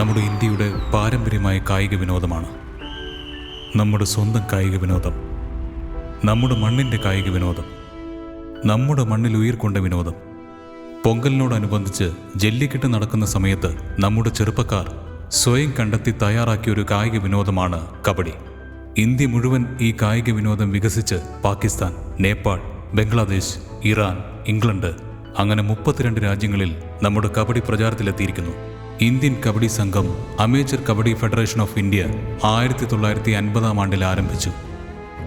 നമ്മുടെ ഇന്ത്യയുടെ പാരമ്പര്യമായ കായിക വിനോദമാണ്. നമ്മുടെ സ്വന്തം കായിക വിനോദം, നമ്മുടെ മണ്ണിൻ്റെ കായിക വിനോദം, നമ്മുടെ മണ്ണിൽ ഉയർക്കൊണ്ട വിനോദം. പൊങ്കലിനോടനുബന്ധിച്ച് ജല്ലിക്കെട്ട് നടക്കുന്ന സമയത്ത് നമ്മുടെ ചെറുപ്പക്കാർ സ്വയം കണ്ടെത്തി തയ്യാറാക്കിയ ഒരു കായിക വിനോദമാണ് കബഡി. ഇന്ത്യ മുഴുവൻ ഈ കായിക വിനോദം വികസിച്ച് പാകിസ്ഥാൻ, നേപ്പാൾ, ബംഗ്ലാദേശ്, ഇറാൻ, ഇംഗ്ലണ്ട് അങ്ങനെ 32 രാജ്യങ്ങളിൽ നമ്മുടെ കബഡി പ്രചാരത്തിലെത്തിയിരിക്കുന്നു. ഇന്ത്യൻ കബഡി സംഘം amateur kabaddi federation of India 1950-ആം ആണ്ടിൽ ആരംഭിച്ചു.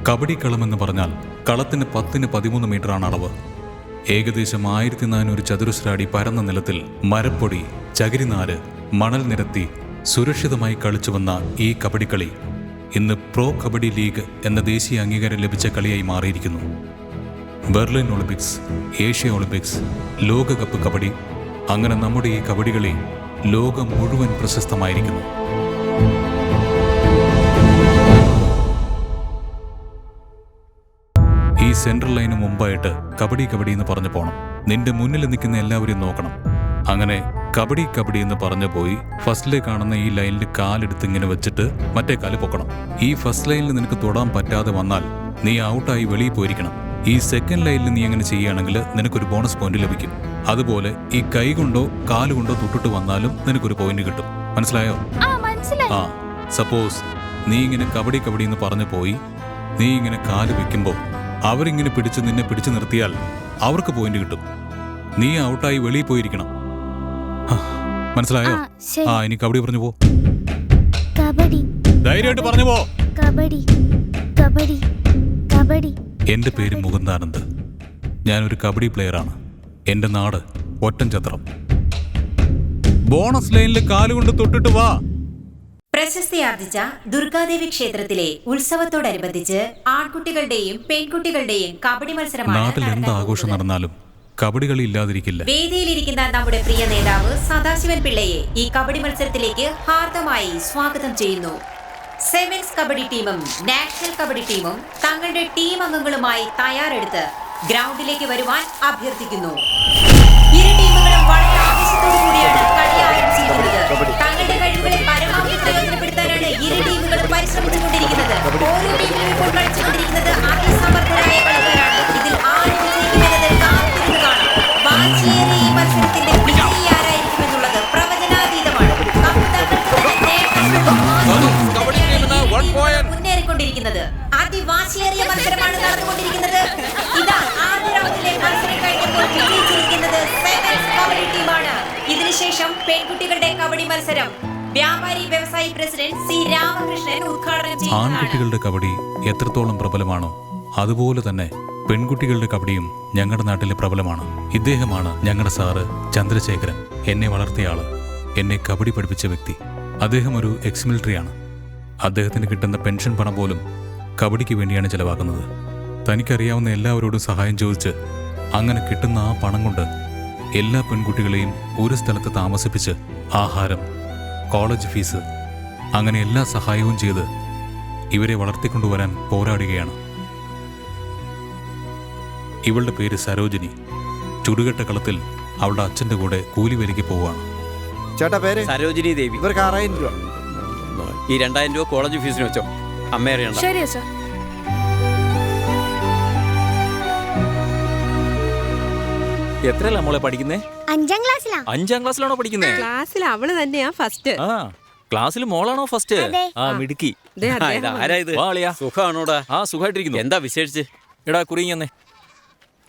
കബഡി കളമെന്ന് പറഞ്ഞാൽ കളത്തിന് 10-13 മീറ്ററാണ് അളവ്. ഏകദേശം 1400 ചതുരശ്ര അടി പരന്ന നിലത്തിൽ മരപ്പൊടി, ചകിരിനാര്, മണൽ നിരത്തി സുരക്ഷിതമായി കളിച്ചുവന്ന ഈ കബഡിക്കളി ഇന്ന് പ്രോ കബഡി ലീഗ് എന്ന ദേശീയ അംഗീകാരം ലഭിച്ച കളിയായി മാറിയിരിക്കുന്നു. ബെർലിൻ ഒളിമ്പിക്സ്, ഏഷ്യ ഒളിമ്പിക്സ്, ലോകകപ്പ് കബഡി, അങ്ങനെ നമ്മുടെ ഈ കബഡി കളി ലോകം മുഴുവൻ പ്രശസ്തമായിരിക്കുന്നു. ഈ സെൻട്രൽ ലൈന് മുമ്പായിട്ട് കബഡി കബഡി എന്ന് പറഞ്ഞു പോകണം. നിന്റെ മുന്നിൽ നിൽക്കുന്ന എല്ലാവരെയും നോക്കണം. അങ്ങനെ കബഡി കബഡി എന്ന് പറഞ്ഞു പോയി ഫസ്റ്റിലെ കാണുന്ന ഈ ലൈനിൽ കാലെടുത്ത് ഇങ്ങനെ വെച്ചിട്ട് മറ്റേ കാല് പൊക്കണം. ഈ ഫസ്റ്റ് ലൈനിൽ നിനക്ക് തൊടാൻ പറ്റാതെ വന്നാൽ നീ ഔട്ടായി വെളിയിൽ പോയിരിക്കണം. ഈ സെക്കൻഡ് ലൈനിൽ നീ അങ്ങനെ ചെയ്യുകയാണെങ്കിൽ നിനക്കൊരു ബോണസ് പോയിന്റ് ലഭിക്കും. അതുപോലെ ഈ കൈ കൊണ്ടോ കാലുകൊണ്ടോ തൊട്ടിട്ട് വന്നാലും നിനക്കൊരു പോയിന്റ് കിട്ടും. മനസ്സിലായോ? ആ, സപ്പോസ് നീ ഇങ്ങനെ കബഡി കബഡി എന്ന് പറഞ്ഞു പോയി നീ ഇങ്ങനെ കാല് വെക്കുമ്പോൾ അവരിങ്ങനെ നിന്നെ പിടിച്ചു നിർത്തിയാൽ അവർക്ക് പോയിന്റ് കിട്ടും. നീ ഔട്ടായി വെളിയിൽ പോയിരിക്കണം. മനസ്സിലായോ? ആ, ഇനി കബഡി പറഞ്ഞു പോ. ധൈര്യമായിട്ട് പറഞ്ഞു പോ. എന്റെ പേര് മുകുന്ദാനന്ദ്. ഞാനൊരു കബഡി പ്ലെയറാണ്. എന്റെ നാട് ഒറ്റൻചത്രം. ബോണസ് ലൈനിൽ കാലുകൊണ്ട് തൊട്ടിട്ട് വാ. പ്രശസ്തിയാർജിച്ച ദുർഗാദേവി ക്ഷേത്രത്തിലെ ഉത്സവത്തോടനുബന്ധിച്ച് ആൺകുട്ടികളുടെയും പെൺകുട്ടികളുടെയും കബഡി മത്സരമാണ്. നാട്ടിൽ എന്ത് ആഘോഷം നടന്നാലും കബഡി കളി ഇല്ലാതിരിക്കില്ല. വേദിയിലിരിക്കുന്ന നമ്മുടെ പ്രിയ നേതാവ് സദാശിവൻ പിള്ളയെ ഈ കബഡി മത്സരത്തിലേക്ക് ഹാർദമായി സ്വാഗതം ചെയ്യുന്നു. സെവൻസ് കബഡി ടീമും നാഷണൽ കബഡി ടീമും തങ്ങളുടെ ടീം അംഗങ്ങളുമായി തയ്യാറെടുത്ത് ഗ്രൗണ്ടിലേക്ക് വരുവാൻ അഭ്യർത്ഥിക്കുന്നു. ഇരു ടീമുകളും വളരെ ആവേശത്തോടു കൂടിയാണ് കളി ആരംഭിച്ചിരിക്കുന്നത്. തങ്ങളുടെ കഴിവുകളെ പരമാവധി പ്രയോജനപ്പെടുത്താനാണ് ഇരു ടീമുകളും പരിശ്രമിച്ചുകൊണ്ടിരിക്കുന്നത്. ഓരോ ടീമിലും ഇപ്പോൾ കളിച്ചുകൊണ്ടിരിക്കുന്നത് അതിസമർത്ഥരായ കളിക്കാരാണ്. ഇതിൽ ആര് വിജയിക്കുമെന്നത് കാത്തിരുന്ന് കാണാം. വാശിയേറിയ ഈ മത്സരത്തിന്റെ വിജയി ആരായിരിക്കുമെന്നുള്ളത് പ്രവചനാതീതമാണ്. മുന്നേറിക്കൊണ്ടിരിക്കുന്നത് അതിവാശിയേറിയ മത്സരമാണ് നടന്നുകൊണ്ടിരിക്കുന്നത്. ഇതാ ആദ്യ റൗണ്ടിലെ മത്സരം കഴിഞ്ഞപ്പോൾ വിജയിച്ചിരിക്കുന്നത് സെവൻസ് കബഡി ടീമാണ്. ഇതിനുശേഷം പെൺകുട്ടികളുടെ കബഡി മത്സരം വ്യാപാരി വ്യവസായി പ്രസിഡന്റ് സി രാമകൃഷ്ണൻ ഉദ്ഘാടനം ചെയ്യുന്നതാണ്. ആൺകുട്ടികളുടെ കബഡി എത്രത്തോളം പ്രബലമാണോ അതുപോലെ തന്നെ പെൺകുട്ടികളുടെ കബഡിയും ഞങ്ങളുടെ നാട്ടിലെ പ്രബലമാണ്. ഇദ്ദേഹമാണ് ഞങ്ങളുടെ സാറ് ചന്ദ്രശേഖരൻ. എന്നെ വളർത്തിയ ആള്, എന്നെ കബഡി പഠിപ്പിച്ച വ്യക്തി. അദ്ദേഹം ഒരു എക്സ് മിലിറ്ററിയാണ്. അദ്ദേഹത്തിന് കിട്ടുന്ന പെൻഷൻ പണം പോലും കബഡിക്ക് വേണ്ടിയാണ് ചെലവാക്കുന്നത്. തനിക്കറിയാവുന്ന എല്ലാവരോടും സഹായം ചോദിച്ച് അങ്ങനെ കിട്ടുന്ന ആ പണം കൊണ്ട് എല്ലാ പെൺകുട്ടികളെയും ഒരു സ്ഥലത്ത് താമസിപ്പിച്ച് ആഹാരം, കോളേജ് ഫീസ്, അങ്ങനെ എല്ലാ സഹായവും ചെയ്ത് ഇവരെ വളർത്തിക്കൊണ്ടുവരാൻ പോരാടുകയാണ്. ഇവളുടെ പേര് സരോജിനി. ചുടുകെട്ട കളത്തിൽ അവളുടെ അച്ഛൻ്റെ കൂടെ കൂലിവേലയ്ക്ക് പോവുകയാണ്. ചേട്ടാ, പേര് സരോജിനി ദേവി. ഇവർക്ക് 6000 രൂപ. ഈ 2000 രൂപ കോളേജ് ഫീസിന് വെച്ചോ. അമ്മ അറിയണ്ട. ശരി അച്ഛാ. എത്രയല്ല മോളെ പഠിക്കുന്നേ? 5ാം ക്ലാസ്സിലാ. 5ാം ക്ലാസ്സിലാണോ പഠിക്കുന്നേ? ക്ലാസ്സിൽ അവള് തന്നെയാ ഫസ്റ്റ്. ആ, ക്ലാസ്സിൽ മോളാണോ ഫസ്റ്റ്? ആ, മിടുക്കി. ആളിയാ സുഖാണോടാ? ആ, സുഖമായിട്ടിരിക്കുന്നു. എന്താ വിശേഷിച്ച്? എടാ കുറിഞ്ഞേ.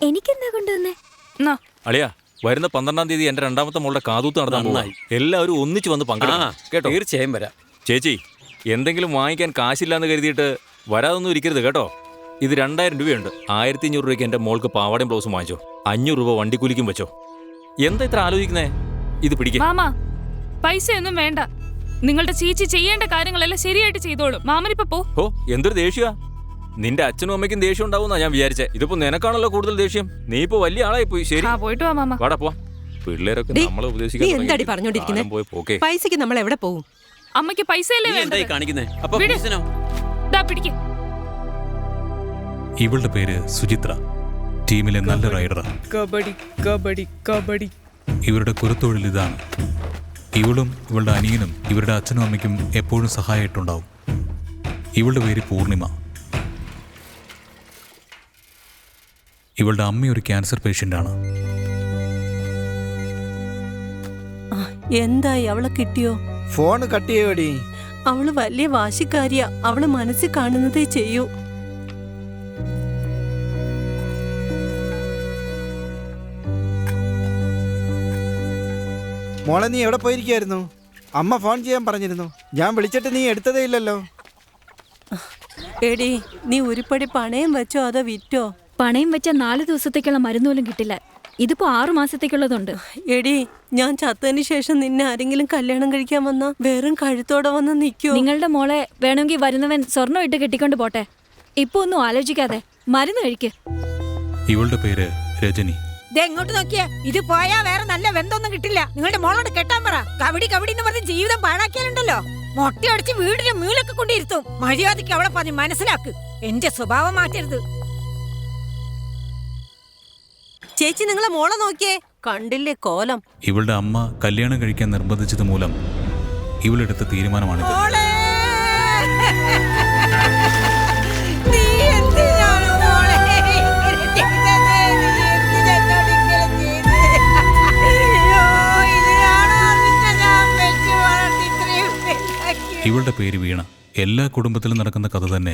എനിക്കെന്താ കൊണ്ടുവന്നേ? അളിയാ, വരുന്ന 12-ാം തീയതി എന്റെ രണ്ടാമത്തെ മോളുടെ കാതൂത്ത് നടത്താൻ പോകും. എല്ലാവരും ഒന്നിച്ച് വന്ന് പങ്കെടുക്കണം കേട്ടോ. തീർച്ചയായും വരാം. ചേച്ചി, എന്തെങ്കിലും വാങ്ങിക്കാൻ കാശില്ലാന്ന് കരുതിയിട്ട് വരാതൊന്നും ഇരിക്കരുത് കേട്ടോ. ഇത് 2000 രൂപയുണ്ട്. 1500 രൂപയ്ക്ക് എന്റെ മോൾക്ക് പാവാടയും ബ്ലൗസും വാങ്ങിച്ചോ. 500 രൂപ വണ്ടിക്കൂലിക്കും വെച്ചോ. എന്താ ഇത്ര ആലോചിക്കുന്നേ? ഇത് പിടിക്കും. മാമാ, പൈസയൊന്നും വേണ്ട. നിങ്ങളുടെ ചേച്ചി ചെയ്യേണ്ട കാര്യങ്ങളെല്ലാം ശരിയായിട്ട് ചെയ്തോളും. മാമനിപ്പോ പോ. ഓ, എന്തൊരു ദേഷ്യ. നിന്റെ അച്ഛനും അമ്മയ്ക്കും ദേഷ്യം ഉണ്ടാവുന്നാ ഞാൻ വിചാരിച്ചേ. ഇതിപ്പോ നിനക്കാണല്ലോ കൂടുതൽ ദേഷ്യം. നീ ഇപ്പൊ വലിയ ആളായി പോയി. ശരി, പോയിട്ട് വാ മാമ. വാടാ പോവാം. പിള്ളേരൊക്കെ നമ്മളെ ഉപദേശിക്കാൻ പൈസക്ക് നമ്മൾ എവിടെ പോകും? അമ്മയ്ക്ക് പൈസയല്ലേ കാണിക്കുന്നേ? ഇവളുടെ പേര് സുചിത്ര. ടീമിലെ നല്ല റൈഡറാണ്. കബഡി കബഡി കബഡി. ഇവരുടെ കുലത്തൊഴിൽ ഇതാണ്. ഇവളും ഇവളുടെ അനിയനും ഇവരുടെ അച്ഛനും അമ്മയ്ക്കും എപ്പോഴും സഹായമായിട്ടുണ്ടാവും. ഇവളുടെ പേര് പൂർണിമ. ഇവളുടെ അമ്മ ഒരു ക്യാൻസർ പേഷ്യൻ്റാണ്. എന്തായി, അവളെ കിട്ടിയോ? ഫോൺ കട്ട് ചെയ്യോടി. അവള് വലിയ വാശിക്കാരിയാ. അവള് മനസ്സിൽ കാണുന്നതേ ചെയ്യൂ. മോളെ നീ എവിടെ പോയിരിക്കായിരുന്നു? അമ്മ ഫോൺ ചെയ്യാൻ പറഞ്ഞിരുന്നു. ഞാൻ വിളിച്ചിട്ട് നീ എടുത്തതേ ഇല്ലല്ലോ. എടി, നീ ഉരുപ്പടി പണയം വെച്ചോ അതോ വിറ്റോ? പണയം വെച്ച 4 ദിവസത്തേക്കുള്ള മരുന്നോലും കിട്ടില്ല. ഇതിപ്പോ 6 മാസത്തേക്കുള്ളതുണ്ട്. എടി, ഞാൻ ചത്തതിന് ശേഷം നിന്നെ ആരെങ്കിലും കല്യാണം കഴിക്കാൻ വന്നാ വെറും കഴുത്തോടെ വന്ന് നിൽക്കോ? നിങ്ങളുടെ മോളെ വേണമെങ്കിൽ വരുന്നവൻ സ്വർണ്ണം ഇട്ട് കെട്ടിക്കൊണ്ട് പോട്ടെ. ഇപ്പൊ ഒന്നും ആലോചിക്കാതെ മരുന്ന് കഴിക്ക്. ഇവളുടെ പേര് രജനി. എങ്ങോട്ട് നോക്കിയേ, ഇത് പോയാ വേറെ നല്ല ബന്ധമൊന്നും കിട്ടില്ല. നിങ്ങളുടെ മോളോട് കെട്ടാൻ പറ. കബഡി കബഡി എന്ന് പറഞ്ഞ് ജീവിതം പാഴാക്കിയാലുണ്ടല്ലോ, മൊട്ടയടിച്ച് വീടിന്റെ മീളൊക്കെ കൊണ്ടിരുത്തും. മര്യാദയ്ക്ക് അവളെ പറഞ്ഞ് മനസ്സിലാക്ക്. എന്റെ സ്വഭാവം മാറ്റരുത്. ചേച്ചി, നിങ്ങളെ മോളെ നോക്കിയേ, കണ്ടില്ലേ കോലം? ഇവളുടെ അമ്മ കല്യാണം കഴിക്കാൻ നിർബന്ധിച്ചത് മൂലം ഇവളെടുത്ത തീരുമാനമാണിത്. മോളെ! നീ എന്തിനാണ് മോളെ ഇങ്ങനെ ചെയ്തത്? നീ എന്തിനാണ് ഇങ്ങനെ ചെയ്തത്? അയ്യോ, ഇതിനാണോ നിന്നെ ഞാൻ വെച്ച് വളർത്തി ഇത്രയും വലുതാക്കി? ഇവളുടെ പേര് വീണ. എല്ലാ കുടുംബത്തിലും നടക്കുന്ന കഥ തന്നെ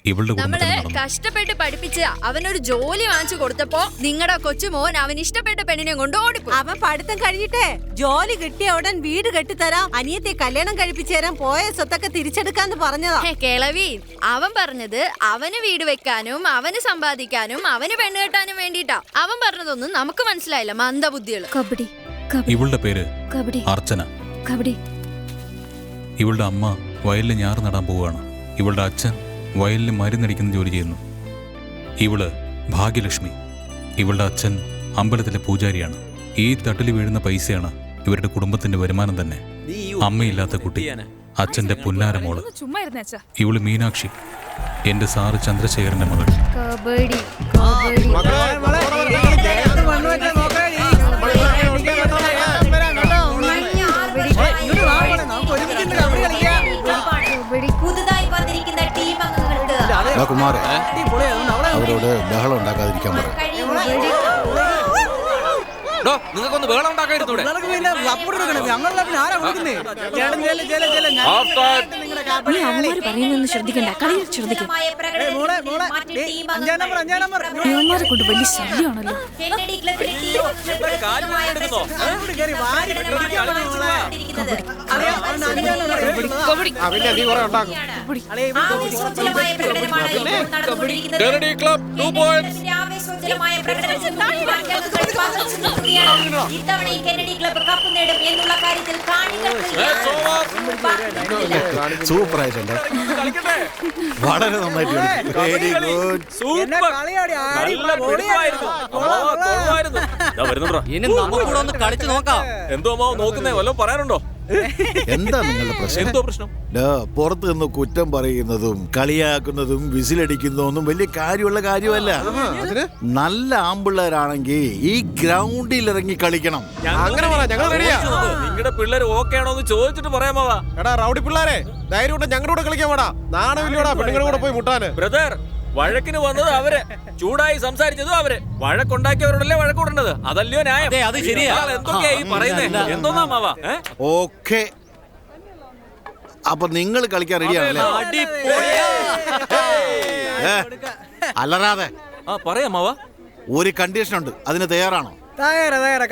ഇവളുടെ കുടുംബത്തിൽ നമ്മള് നടന്നു. കഷ്ടപ്പെട്ട് പഠിപ്പിച്ച് അവനൊരു ജോലി വാങ്ങിച്ചു കൊടുത്തപ്പോ നിങ്ങളുടെ കൊച്ചുമോൻ അവൻ ഇഷ്ടപ്പെട്ട പെണ്ണിനെ കൊണ്ട് ഓടിപ്പോയി. അവൻ പഠിത്തം കഴിഞ്ഞിട്ടേ ജോലി കിട്ടിയ ഉടൻ വീട് കെട്ടിത്തരാം, അനിയത്തെ കല്യാണം കഴിപ്പിച്ചു തരാൻ, പോയ സ്വത്തൊക്കെ തിരിച്ചെടുക്കാന്ന് പറഞ്ഞതാ. കിളവി, അവൻ പറഞ്ഞത് അവന് വീട് വെക്കാനും അവന് സമ്പാദിക്കാനും അവന് പെണ്ണ് കെട്ടാനും വേണ്ടിട്ടാ. അവൻ പറഞ്ഞതൊന്നും നമുക്ക് മനസ്സിലായില്ല, മന്ദബുദ്ധികള്. കബഡി ഇവളുടെ പേര് കബഡി അർച്ചന. കബഡി. ഇവളുടെ അമ്മ വയലിൽ ഞാറ് നടാൻ പോവുകയാണ്. ഇവളുടെ അച്ഛൻ വയലിൽ മരുന്നടിക്കുന്ന ജോലി ചെയ്യുന്നു. ഇവള് ഭാഗ്യലക്ഷ്മി. ഇവളുടെ അച്ഛൻ അമ്പലത്തിലെ പൂജാരിയാണ്. ഈ തട്ടിൽ വീഴുന്ന പൈസയാണ് ഇവരുടെ കുടുംബത്തിന്റെ വരുമാനം തന്നെ. അമ്മയില്ലാത്ത കുട്ടി, അച്ഛന്റെ പുന്നാരമോള്. ചുമ്മാ ഇരുന്നേച്ചാ. ഇവള് മീനാക്ഷി, എന്റെ സാറ് ചന്ദ്രശേഖരന്റെ മകൾ. കബഡി കബഡി. പുതുതായി വന്നിരിക്കുന്ന ടീം അംഗങ്ങൾക്ക് കുമാർ, അവരോട് ബഹളം ഉണ്ടാക്കാതിരിക്കാൻ പറ. നിങ്ങൾക്കൊന്ന് വേളം ഉണ്ടാക്കായിരുന്നൂടെ? നീ അവന്മാര് പറയുന്നൊന്നും ശ്രദ്ധിക്കണ്ട, കളിയിൽ ശ്രദ്ധിക്കും. ഇവന്മാരെ കൊണ്ട് വലിയ ശല്യമാണല്ലോ. ഇത്തവണ ഈ കെന്നഡി ക്ലബ്ബ് കപ്പ് നേടും എന്നുള്ള കാര്യത്തിൽ സൂപ്പർ ആയിട്ടുണ്ട്, വളരെ നന്നായിട്ട് കളിച്ചു. Very good. എന്തോ നോക്കുന്നേ, വല്ലതും പറയാനുണ്ടോ? എന്താ നിങ്ങളുടെ പ്രശ്നം? എന്തോ പ്രശ്നം? പുറത്ത് നിന്ന് കുറ്റം പറയുന്നതും കളിയാക്കുന്നതും വിസിലടിക്കുന്നതൊന്നും വലിയ കാര്യമുള്ള കാര്യമല്ല. നല്ല ആമ്പിള്ളേരാണെങ്കിൽ ഈ ഗ്രൗണ്ടിൽ ഇറങ്ങി കളിക്കണം. നിങ്ങളുടെ പിള്ളേർ ഓക്കെ ആണോ എന്ന് ചോദിച്ചിട്ട് പറയാമാവാ. എടാ റൗഡി പിള്ളേരെ, ധൈര്യം ഞങ്ങളുടെ കൂടെ കളിക്കാൻ വേടാ. നാണമില്ലടാ പെണ്ണുങ്ങളുടെ കൂടെ പോയി മുട്ടാന്. ബ്രദർ, വഴക്കിന് വന്നത് അവര്, ചൂടായി സംസാരിച്ചതും അവര്. വഴക്കുണ്ടാക്കിയവരോടല്ലേ വഴക്കൂടേണ്ടത്, അതല്ലയോ ന്യായം? അത് ശരിയാ. എന്തൊക്കെയാ ഈ പറയുന്നേ? എന്തോന്നാ മാവാ? ഓക്കെ, അപ്പൊ നിങ്ങൾ കളിക്കാൻ റെഡിയാണല്ലേ? അല്ലറാതെ പറയാ മാവാ. ഒരു കണ്ടീഷൻ ഉണ്ട്, അതിന് തയ്യാറാണോ?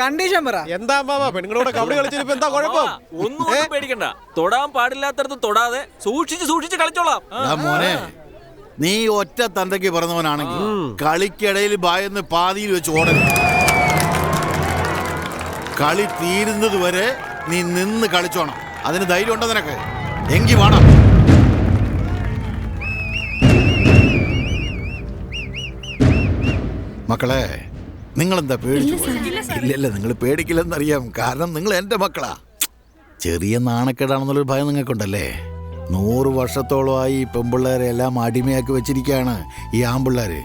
കണ്ടീഷൻ പറ. എന്താ മാമാ പെണ്ണുങ്ങളുടെ കബഡി കളിച്ചിട്ട് എന്താ കുഴപ്പം? ഒന്നും പേടിക്കണ്ട, തൊടാൻ പാടില്ലാത്തടത്ത് തൊടാതെ സൂക്ഷിച്ച് കളിച്ചോളാം. മോനെ, നീ ഒറ്റ തന്തയ്ക്ക് പറഞ്ഞവനാണെങ്കിൽ കളിക്കിടയിൽ ഭയന്ന് പാതിയിൽ വെച്ച് ഓടരുത്. കളി തീരുന്നത് വരെ നീ നിന്ന് കളിച്ചോണം. അതിന് ധൈര്യം ഉണ്ടോ നിനക്ക്? എങ്കി വേണം. മക്കളെ, നിങ്ങളെന്താ പേടിച്ചു? ഇല്ലല്ല, നിങ്ങൾ പേടിക്കില്ലെന്നറിയാം. കാരണം നിങ്ങൾ എൻ്റെ മക്കളാ. ചെറിയ നാണക്കേടാണെന്നുള്ളൊരു ഭയം നിങ്ങൾക്കുണ്ടല്ലേ? 100 വർഷത്തോളമായി പെൺപിള്ളേരെ എല്ലാം അടിമയാക്കി വെച്ചിരിക്കുകയാണ് ഈ ആൺപിള്ളേര്.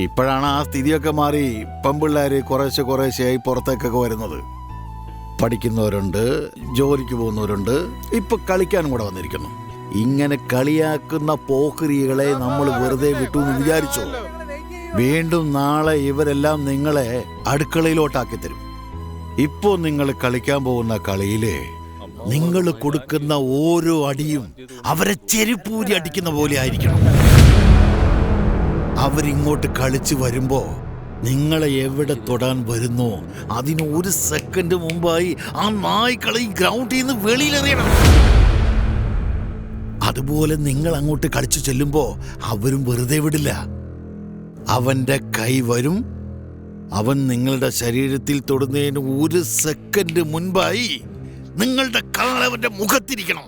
ഇപ്പോഴാണ് ആ സ്ഥിതിയൊക്കെ മാറി പെൺപിള്ളേര് കുറേശ്ശെയായി പുറത്തേക്കൊക്കെ വരുന്നത്. പഠിക്കുന്നവരുണ്ട്, ജോലിക്ക് പോകുന്നവരുണ്ട്, ഇപ്പൊ കളിക്കാനും കൂടെ വന്നിരിക്കുന്നു. ഇങ്ങനെ കളിയാക്കുന്ന പോക്രികളെ നമ്മൾ വെറുതെ വിട്ടു എന്ന് വിചാരിച്ചോ? വീണ്ടും നാളെ ഇവരെല്ലാം നിങ്ങളെ അടുക്കളയിലോട്ടാക്കി തരും. ഇപ്പോ നിങ്ങൾ കളിക്കാൻ പോകുന്ന കളിയില് നിങ്ങൾ കൊടുക്കുന്ന ഓരോ അടിയും അവരെ ചെരുപ്പൂരി അടിക്കുന്ന പോലെ ആയിരിക്കണം. അവരിങ്ങോട്ട് കളിച്ചു വരുമ്പോ നിങ്ങളെ എവിടെ തൊടാൻ വരുന്നോ അതിന് 1 സെക്കൻഡ് മുമ്പായി ആ നായ്ക്കളെ ഗ്രൗണ്ടിൽ നിന്ന് വെളിയിലെറിയണം. അതുപോലെ നിങ്ങൾ അങ്ങോട്ട് കളിച്ചു ചെല്ലുമ്പോ അവരും വെറുതെ വിടില്ല. അവന്റെ കൈ വരും, അവൻ നിങ്ങളുടെ ശരീരത്തിൽ തൊടുന്നതിന് 1 സെക്കൻഡ് മുൻപായി നിങ്ങളുടെ കാൽ അവന്റെ മുഖത്തിരിക്കണം.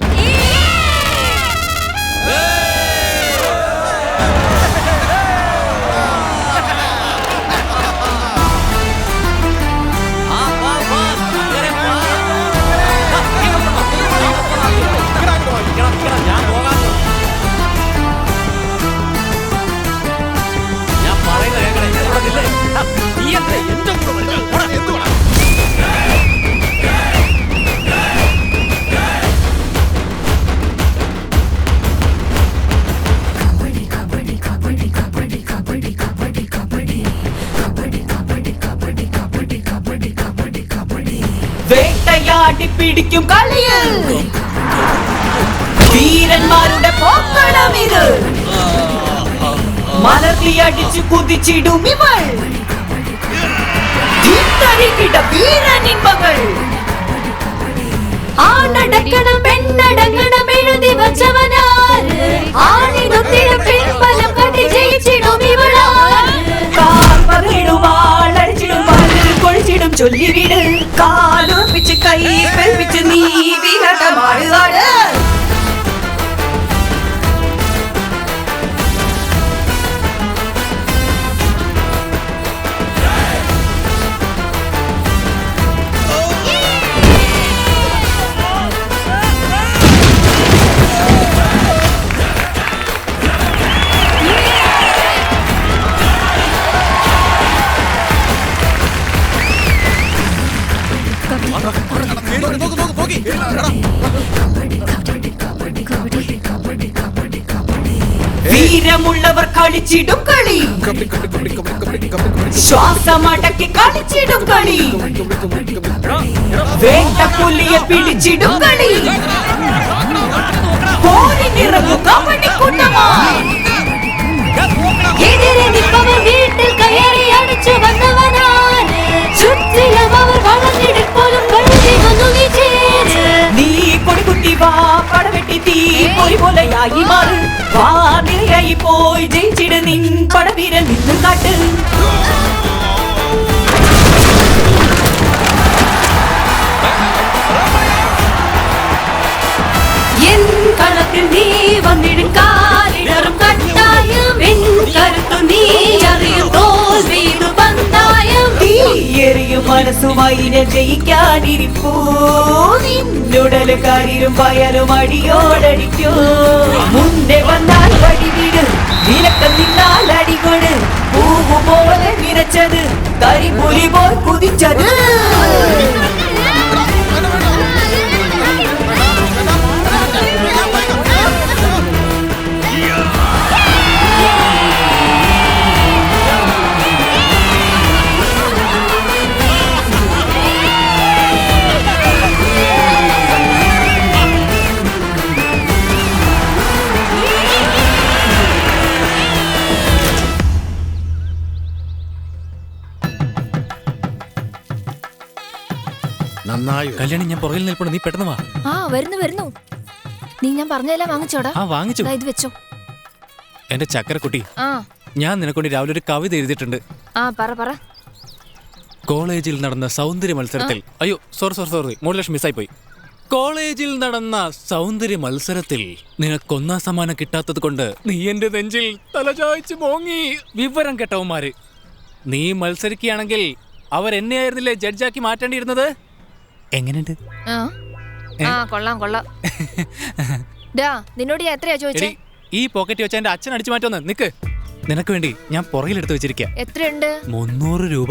വേട്ടയാടി പിടിക്കും കളിയിൽ വീരന്മാരുടെ പോക്കണം ഇത്. മലർത്തിയടിച്ചു കുതിച്ചിടും ഇവൾ, വീരനിൻ മകൾ. ആണടക്കണം പെണ്ണടങ്ങണം എഴുതി വച്ചവനാര്, ആണിനൊത്തിട പെൺബലം കണ്ടി ജയിച്ചിടും ഇവളാര്. കാർപ്പകിടുവാളടിച്ചിടും പല്ലിൽ കൊഴിച്ചിടും ചൊല്ലിവിട്, കാലുറപ്പിച്ച് കൈ പെൽപ്പിച്ച് നീ വിഹടമാടുകാട്. വീരമുള്ളവർ കളിച്ചിടും കളി, ശ്വാസമടക്കി കളിച്ചിടും കളി, വേണ്ട പുലിയെ പിടിച്ചിടും കളി, പോരിനിറങ്ങും കബഡിക്കൂട്ടമായി. എതിരെ നിൽപ്പവർ വീട്ടിൽ കയറി അടിച്ചു വന്നവനാണ്, ചുറ്റിലും അവർ വളർന്നിടപ്പോലും കഴുതി വന്നു വിജയിച്ച്. നീ കൊടികുട്ടി വാ പടവെട്ടി തീ പോയി പോലെയായി മാറ്, വാ നിലയായി പോയി ജയിച്ചിട് നിൻ പടവീരൻ നിന്നും കാട്ട്. എൻ കണക്കിൽ നീ വന്നിടും കാലിടറും കട്ടായം, എൻ കരുത്തു നീ അറിയും തോൽവീതു പന്തായം. നീ എറിയും മനസ്സുമായി ജയിക്കാനിരിപ്പൂ, നിന്നുടല് കരിരും വയലും അടിയോടടിക്കൂ. മുന്നേ വന്നാൽ വടിവിട്, വിലക്കം നിന്നാൽ അടികൊട്, പൂവു പോലെ വിരച്ചത് കരിപുലി പോൽ കുതിച്ചത്. കല്യാണി ഞാൻ പുറകിൽ നിൽപ്പുണ്ട്, നീ പെട്ടെന്ന് വാ. ആ വരുന്നു വരുന്നു. നീ ഞാൻ പറഞ്ഞെല്ലാം വാങ്ങിച്ചോടാ? ആ വാങ്ങിച്ചു. ഇത് വെച്ചോ. എന്റെ ചക്കരക്കുട്ടി, ആ ഞാൻ നിനക്കൊണ്ട് രാവിലെ ഒരു കവിത എഴുതിയിട്ടുണ്ട്. ആ പറ പറ. കോളേജിൽ നടന്ന സൗന്ദര്യ മത്സരത്തിൽ, അയ്യോ സോറി മോഡുലേഷൻ മിസ്സായി പോയി. കോളേജിൽ നടന്ന സൗന്ദര്യ മത്സരത്തിൽ നിനക്കൊന്നാം സമ്മാനം കിട്ടാത്തത് കൊണ്ട് നീ എന്റെ നെഞ്ചിൽ തലചായ്ച്ച് മോങ്ങി. വിവരം കെട്ടവന്മാര്, നീ മത്സരിക്കുകയാണെങ്കിൽ അവരെന്നെ ആയിരുന്നില്ലേ ജഡ്ജാക്കി മാറ്റേണ്ടിയിരുന്നത്? എങ്ങനെയുണ്ട്? കൊള്ളാം കൊള്ളാം. നിന്നോട് ഞാൻ എത്രയാ ചോദിച്ചേ? ഈ പോക്കറ്റ് വെച്ച എന്റെ അച്ഛൻ അടിച്ചു മാറ്റോന്ന്. നിക്ക്, നിനക്ക് വേണ്ടി ഞാൻ പുറകിലെടുത്ത് വെച്ചിരിക്കുക. എത്രയുണ്ട്? 300 രൂപ.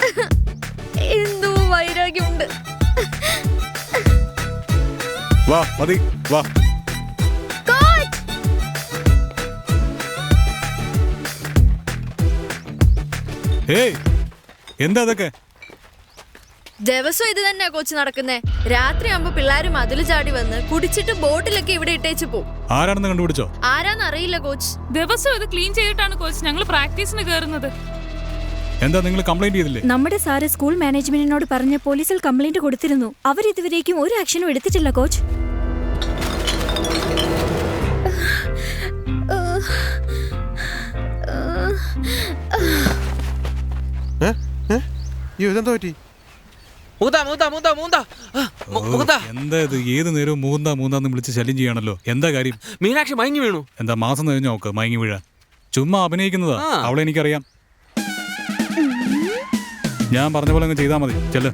ഭാഗ്യമുണ്ട്. വാ മതി വാ. ഏയ് എന്താ അതൊക്കെ? ദിവസം ഇത് തന്നെയാ കോച്ച് നടക്കുന്നേ. രാത്രി ആകുമ്പോ പിള്ളേര് മതില് ചാടി വന്ന് കുടിച്ചിട്ട് ബോട്ടിലൊക്കെ ഇവിടെ ഇട്ടേച്ച് പോവും. ആരാണെന്ന് കണ്ടുപിടിച്ചോ? ആരാന്ന് അറിയില്ല കോച്ച്. ദിവസം ഇത് ക്ലീൻ ചെയ്തിട്ടാണ് കോച്ച് ഞങ്ങൾ പ്രാക്ടീസിന് കയറുന്നത്. എന്താ നിങ്ങൾ കംപ്ലൈന്റ് ചെയ്തില്ലേ? നമ്മുടെ സാറ് സ്കൂൾ മാനേജ്മെന്റിനോട് പറഞ്ഞ് പോലീസിൽ കംപ്ലൈന്റ് കൊടുത്തിരുന്നു. അവരിതുവരേക്കും ഒരു ആക്ഷനും എടുത്തിട്ടില്ല കോച്ച്. ഇതെന്താ പറ്റി? എന്താ ഇത്? ഏത് നേരവും മൂന്നാന്ന് വിളിച്ച് ശല്യം ചെയ്യാണല്ലോ. എന്താ കാര്യം? മീനാക്ഷി മയങ്ങി വീണു. എന്താ മാസം കഴിഞ്ഞ നോക്ക് മയങ്ങി വീഴാൻ? ചുമ്മാ അഭിനയിക്കുന്നതാ. അവളെ എനിക്കറിയാം. ഞാൻ പറഞ്ഞ പോലെ അങ്ങ് ചെയ്താൽ മതി. ചെല്ല്.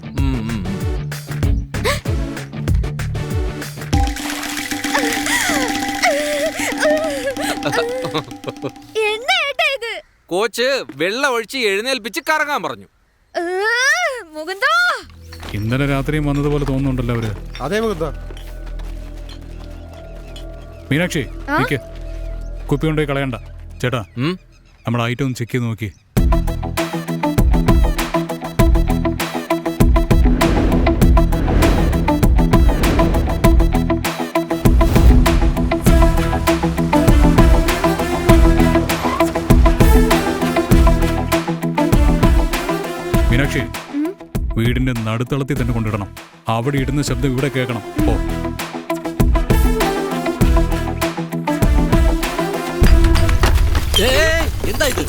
കോച്ച് വെള്ളം ഒഴിച്ച് എഴുന്നേൽപ്പിച്ച് കറങ്ങാൻ പറഞ്ഞു. ഇന്നലെ രാത്രിയും വന്നതുപോലെ തോന്നുന്നുണ്ടല്ലോ അവര്. അതേ മുകുന്ദ. മീനാക്ഷി നിക്ക്. കുപ്പി കൊണ്ടുപോയി കളയണ്ട. ചേട്ടാ നമ്മൾ ഐറ്റം ഒന്ന് ചെക്ക് ചെയ്ത് നോക്കി. മീനാക്ഷി വീടിന്റെ നടുത്തളത്തിൽ തന്നെ കൊണ്ടിടണം. അവിടെ ഇടുന്ന ശബ്ദം ഇവിടെ കേൾക്കണം. ഓ എന്താ ഇത്?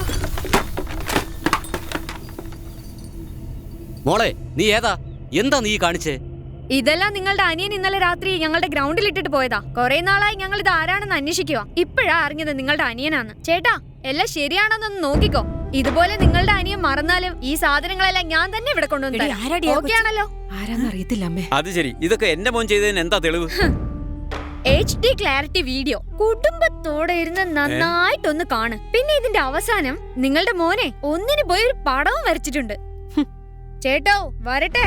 മോളെ നീ ഏതാ? എന്താ നീ കാണിച്ചേ? ഇതെല്ലാം നിങ്ങളുടെ അനിയൻ ഇന്നലെ രാത്രി ഞങ്ങളുടെ ഗ്രൗണ്ടിൽ ഇട്ടിട്ട് പോയതാ. കുറെ നാളായി ഞങ്ങൾ ഇത് ആരാണെന്ന് അന്വേഷിക്കുക. ഇപ്പോഴാ അറിഞ്ഞത് നിങ്ങളുടെ അനിയനാണ്. ചേട്ടാ എല്ലാം ശരിയാണെന്നൊന്ന് നോക്കിക്കോ. ഇതുപോലെ നിങ്ങളുടെ അനിയൻ മറന്നാലും ഈ സാധനങ്ങളെല്ലാം ഞാൻ തന്നെ ഇവിടെ കൊണ്ടുവന്നു. ഓക്കേ ആണല്ലോ? ആരാന്നറിയത്തില്ല അമ്മേ. അത് ശരി. ഇതൊക്കെ എന്റെ മോൻ ചെയ്തതിന് എന്താ തെളിവ്? HD ക്ലാരിറ്റി വീഡിയോ കുടുംബത്തോടെ ഇരുന്ന് നന്നായിട്ടൊന്ന് കാണ്. പിന്നെ ഇതിന്റെ അവസാനം നിങ്ങളുടെ മോനെ ഒന്നിന് പോയി ഒരു പടവും വരച്ചിട്ടുണ്ട്. ചേട്ടോ വരട്ടെ.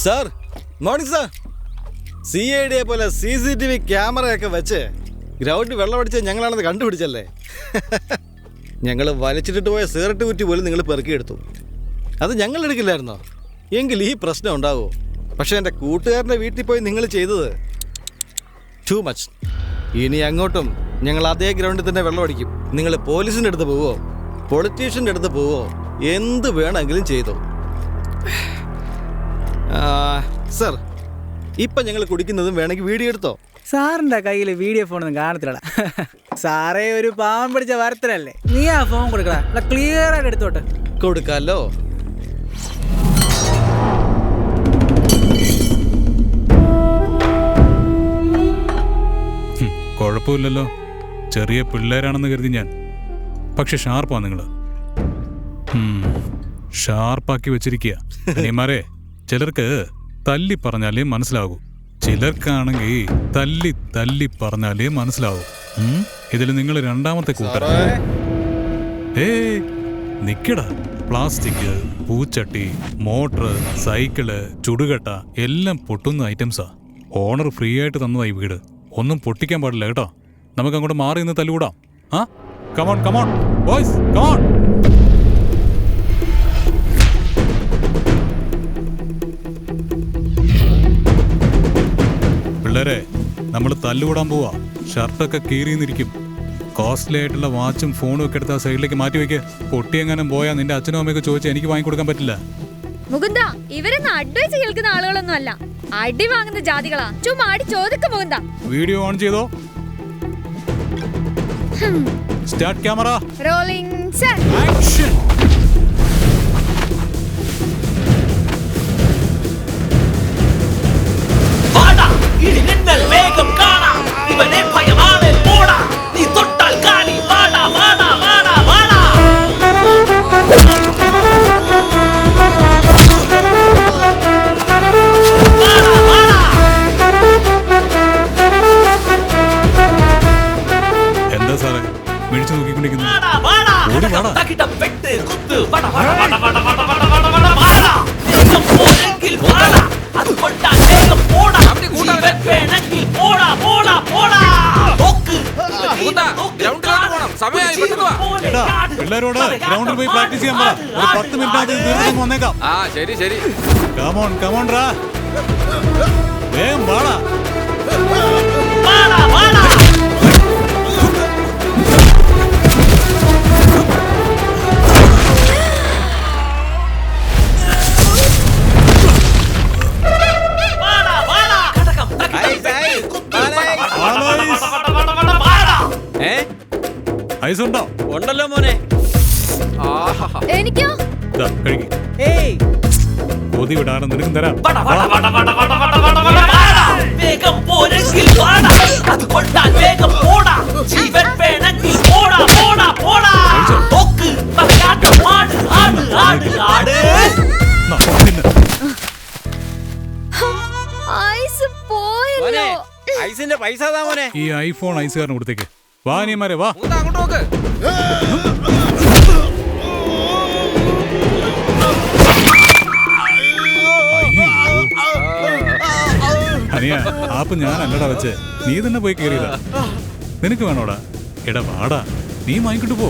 Sir morning sir. CID പോലെ CCTV ക്യാമറയൊക്കെ വെച്ച് ഗ്രൗണ്ടിൽ വെള്ളമടിച്ച് ഞങ്ങളാണെന്ന് കണ്ടുപിടിച്ചല്ലേ. ഞങ്ങൾ വലിച്ചിട്ടിട്ട് പോയ സിഗരറ്റ് കുറ്റി പോലും നിങ്ങൾ പെറുക്കിയെടുത്തു. അത് ഞങ്ങൾ എടുക്കില്ലായിരുന്നോ? എങ്കിൽ ഈ പ്രശ്നം ഉണ്ടാവുമോ? പക്ഷേ എൻ്റെ കൂട്ടുകാരൻ്റെ വീട്ടിൽ പോയി നിങ്ങൾ ചെയ്തത് ടു മച്ച്. ഇനി അങ്ങോട്ടും ഞങ്ങൾ അതേ ഗ്രൗണ്ടിൽ തന്നെ വെള്ളമടിക്കും. നിങ്ങൾ പോലീസിൻ്റെ അടുത്ത് പോവോ പൊളിറ്റീഷ്യൻ്റെ അടുത്ത് പോവോ എന്ത് വേണമെങ്കിലും ചെയ്തോ. സർ ഇപ്പം ഞങ്ങൾ കുടിക്കുന്നതും വേണമെങ്കിൽ വീഡിയോ എടുത്തോ. സാറിന്റെ കയ്യിൽ വീഡിയോ ഫോണൊന്നും കാണത്തില്ലടാ. സാറേ ഒരു പാവം പിടിച്ച വരത്തലല്ലേ. നീ ആ ഫോൺ കൊടുക്കടാ. ക്ലിയർ ആയിട്ട് എടുത്തോട്ടെ. കൊടുക്കാലോ. കുഴപ്പമില്ലല്ലോ. ചെറിയ പിള്ളേരാണെന്ന് കരുതി ഞാൻ. പക്ഷെ ഷാർപ്പാ നിങ്ങൾ. ഷാർപ്പാക്കി വെച്ചിരിക്കുക. അനിയന്മാരെ, ചിലർക്ക് തല്ലി പറഞ്ഞാലേ മനസ്സിലാകൂ. ചിലർക്കാണെങ്കിൽ തല്ലി തല്ലി പറഞ്ഞാലേ മനസ്സിലാവൂ. ഇതിൽ നിങ്ങൾ രണ്ടാമത്തെ കൂട്ടരാ. നിക്കടാ. പ്ലാസ്റ്റിക്, പൂച്ചട്ടി, മോട്ടർ, സൈക്കിള്, ചുടുകട്ട എല്ലാം പൊട്ടുന്ന ഐറ്റംസാ. ഓണർ ഫ്രീ ആയിട്ട് തന്നതായി വീട്. ഒന്നും പൊട്ടിക്കാൻ പാടില്ല കേട്ടോ. നമുക്ക് അങ്ങോട്ട് മാറി നിന്ന് തല്ലുകൂടാം. ആ കമോൺ കമോൺ ബോയ്സ് കമോൺ. പിള്ളേരെ, നമ്മൾ തല്ലുകൂടാൻ പോവാ. ഷർട്ടൊക്കെ കീറിന്നിരിക്കും. കോസ്റ്റ്ലി ആയിട്ടുള്ള വാച്ചും ഫോണും ഒക്കെ എടുത്ത് ആ സൈഡിലേക്ക് മാറ്റി വെക്ക്. പൊട്ടിയെങ്ങാനും പോയാൽ നിന്റെ അച്ഛനും അമ്മയൊക്കെ ചോദിച്ചാൽ എനിക്ക് വാങ്ങിക്കൊടുക്കാൻ പറ്റില്ല. മുകുന്ദ, ഇവരൊന്നും അഡ്വൈസ് കേൾക്കുന്ന ആളുകളൊന്നും അല്ല. അടി വാങ്ങുന്ന ജാതികളാ. ചുമ്മാ അടി ചോദിക്കും മുകുന്ദ. വീഡിയോ ഓൺ ചെയ്തോ? Start camera. Rolling set. Action. വേഗം കാണാം. ഇവനെ ഭയമാണ്. ഓടാ. സമയമായി പെട്ടെന്ന് വാ. എടാ, പിള്ളേരോട് ഗ്രൗണ്ടിൽ പോയി പ്രാക്ടീസ് ചെയ്യാൻ പറ. ഒരു 10 മിനിറ്റ് തീർന്നു വന്നേക്കാം. ആ ശരി ശരി. കമോൺ കമോൺ റാ, വേഗം വാടാ. ഐസ് ഉണ്ടോ? ഉണ്ടല്ലോ മോനെ. എനിക്കോ? കൊതി വിടാതെ നിനക്കും തരാം. ഐസ് പോയല്ലോ. ഐസിന്റെ പൈസ താ മോനെ. ഈ ഐഫോൺ ഐസുകാരന് കൊടുത്തേക്ക്. വാ നീമാരെ വാ. അങ്ങോട്ട് നോക്ക്. അനിയ ആപ്പ് ഞാനല്ലടാ വെച്ച്, നീ തന്നെ പോയി കേറിയതാ. നിനക്ക് വേണോടാ? എടാ വാടാ, നീ വാങ്ങിക്കിട്ട് പോ.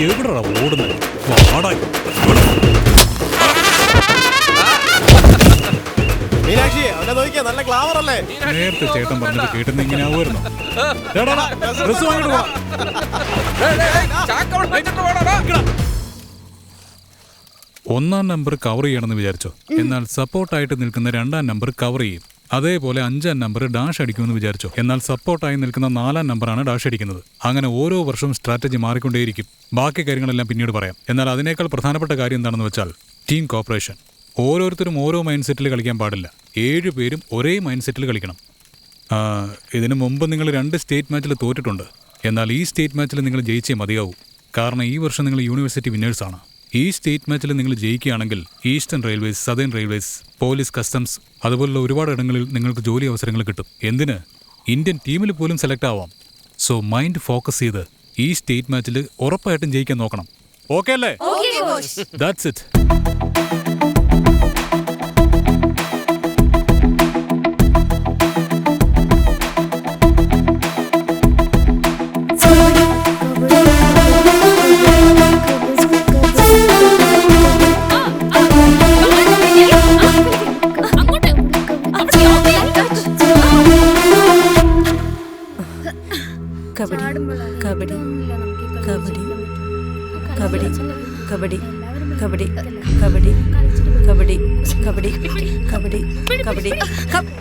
എവിടെടാ ഓടുന്നത്? വാടാ. മീനാക്ഷി അവനെ നോക്കിയാ നല്ല ക്ലാവർ അല്ലേ? നേരത്തെ ചേട്ടൻ പറഞ്ഞത് കേട്ടെന്ന് ഇങ്ങനെ ആവുമായിരുന്നു. ഡ്രസ് വാങ്ങിട്ട് പോ. ഒന്നാം നമ്പർ കവർ ചെയ്യണമെന്ന് വിചാരിച്ചോ? എന്നാൽ സപ്പോർട്ടായിട്ട് നിൽക്കുന്ന 2ാം നമ്പർ കവർ ചെയ്യും. അതേപോലെ 5ാം നമ്പർ ഡാഷ് അടിക്കുമെന്ന് വിചാരിച്ചോ? എന്നാൽ സപ്പോർട്ടായി നിൽക്കുന്ന 4ാം നമ്പറാണ് ഡാഷ് അടിക്കുന്നത്. അങ്ങനെ ഓരോ വർഷവും സ്ട്രാറ്റജി മാറിക്കൊണ്ടേയിരിക്കും. ബാക്കി കാര്യങ്ങളെല്ലാം പിന്നീട് പറയാം. എന്നാൽ അതിനേക്കാൾ പ്രധാനപ്പെട്ട കാര്യം എന്താണെന്ന് വെച്ചാൽ ടീം കോപ്പറേഷൻ. ഓരോരുത്തരും ഓരോ മൈൻഡ് സെറ്റിൽ കളിക്കാൻ പാടില്ല. 7 പേരും ഒരേ മൈൻഡ് സെറ്റിൽ കളിക്കണം. ഇതിനു മുമ്പ് നിങ്ങൾ 2 സ്റ്റേറ്റ് മാച്ചിൽ തോറ്റിട്ടുണ്ട്. എന്നാൽ ഈ സ്റ്റേറ്റ് മാച്ചിൽ നിങ്ങൾ ജയിച്ചേ മതിയാവൂ. കാരണം ഈ വർഷം നിങ്ങൾ യൂണിവേഴ്സിറ്റി വിന്നേഴ്സാണ്. ഈ സ്റ്റേറ്റ് മാച്ചിൽ നിങ്ങൾ ജയിക്കുകയാണെങ്കിൽ eastern railways, southern railways, police, customs അതുപോലുള്ള ഒരുപാട് ഇടങ്ങളിൽ നിങ്ങൾക്ക് ജോലി അവസരങ്ങൾ കിട്ടും. എന്തിന്? ഇന്ത്യൻ ടീമിൽ പോലും സെലക്ട് ആവാം. സോ മൈൻഡ് ഫോക്കസ് ചെയ്ത് ഈ സ്റ്റേറ്റ് മാച്ചിൽ ഉറപ്പായിട്ടും ജയിക്കാൻ നോക്കണം. ഓക്കെ അല്ലേ? That's it. കബഡി കബഡി കബഡി കബഡി കബഡി കബഡി കബഡി കബഡി കബഡി കബഡി.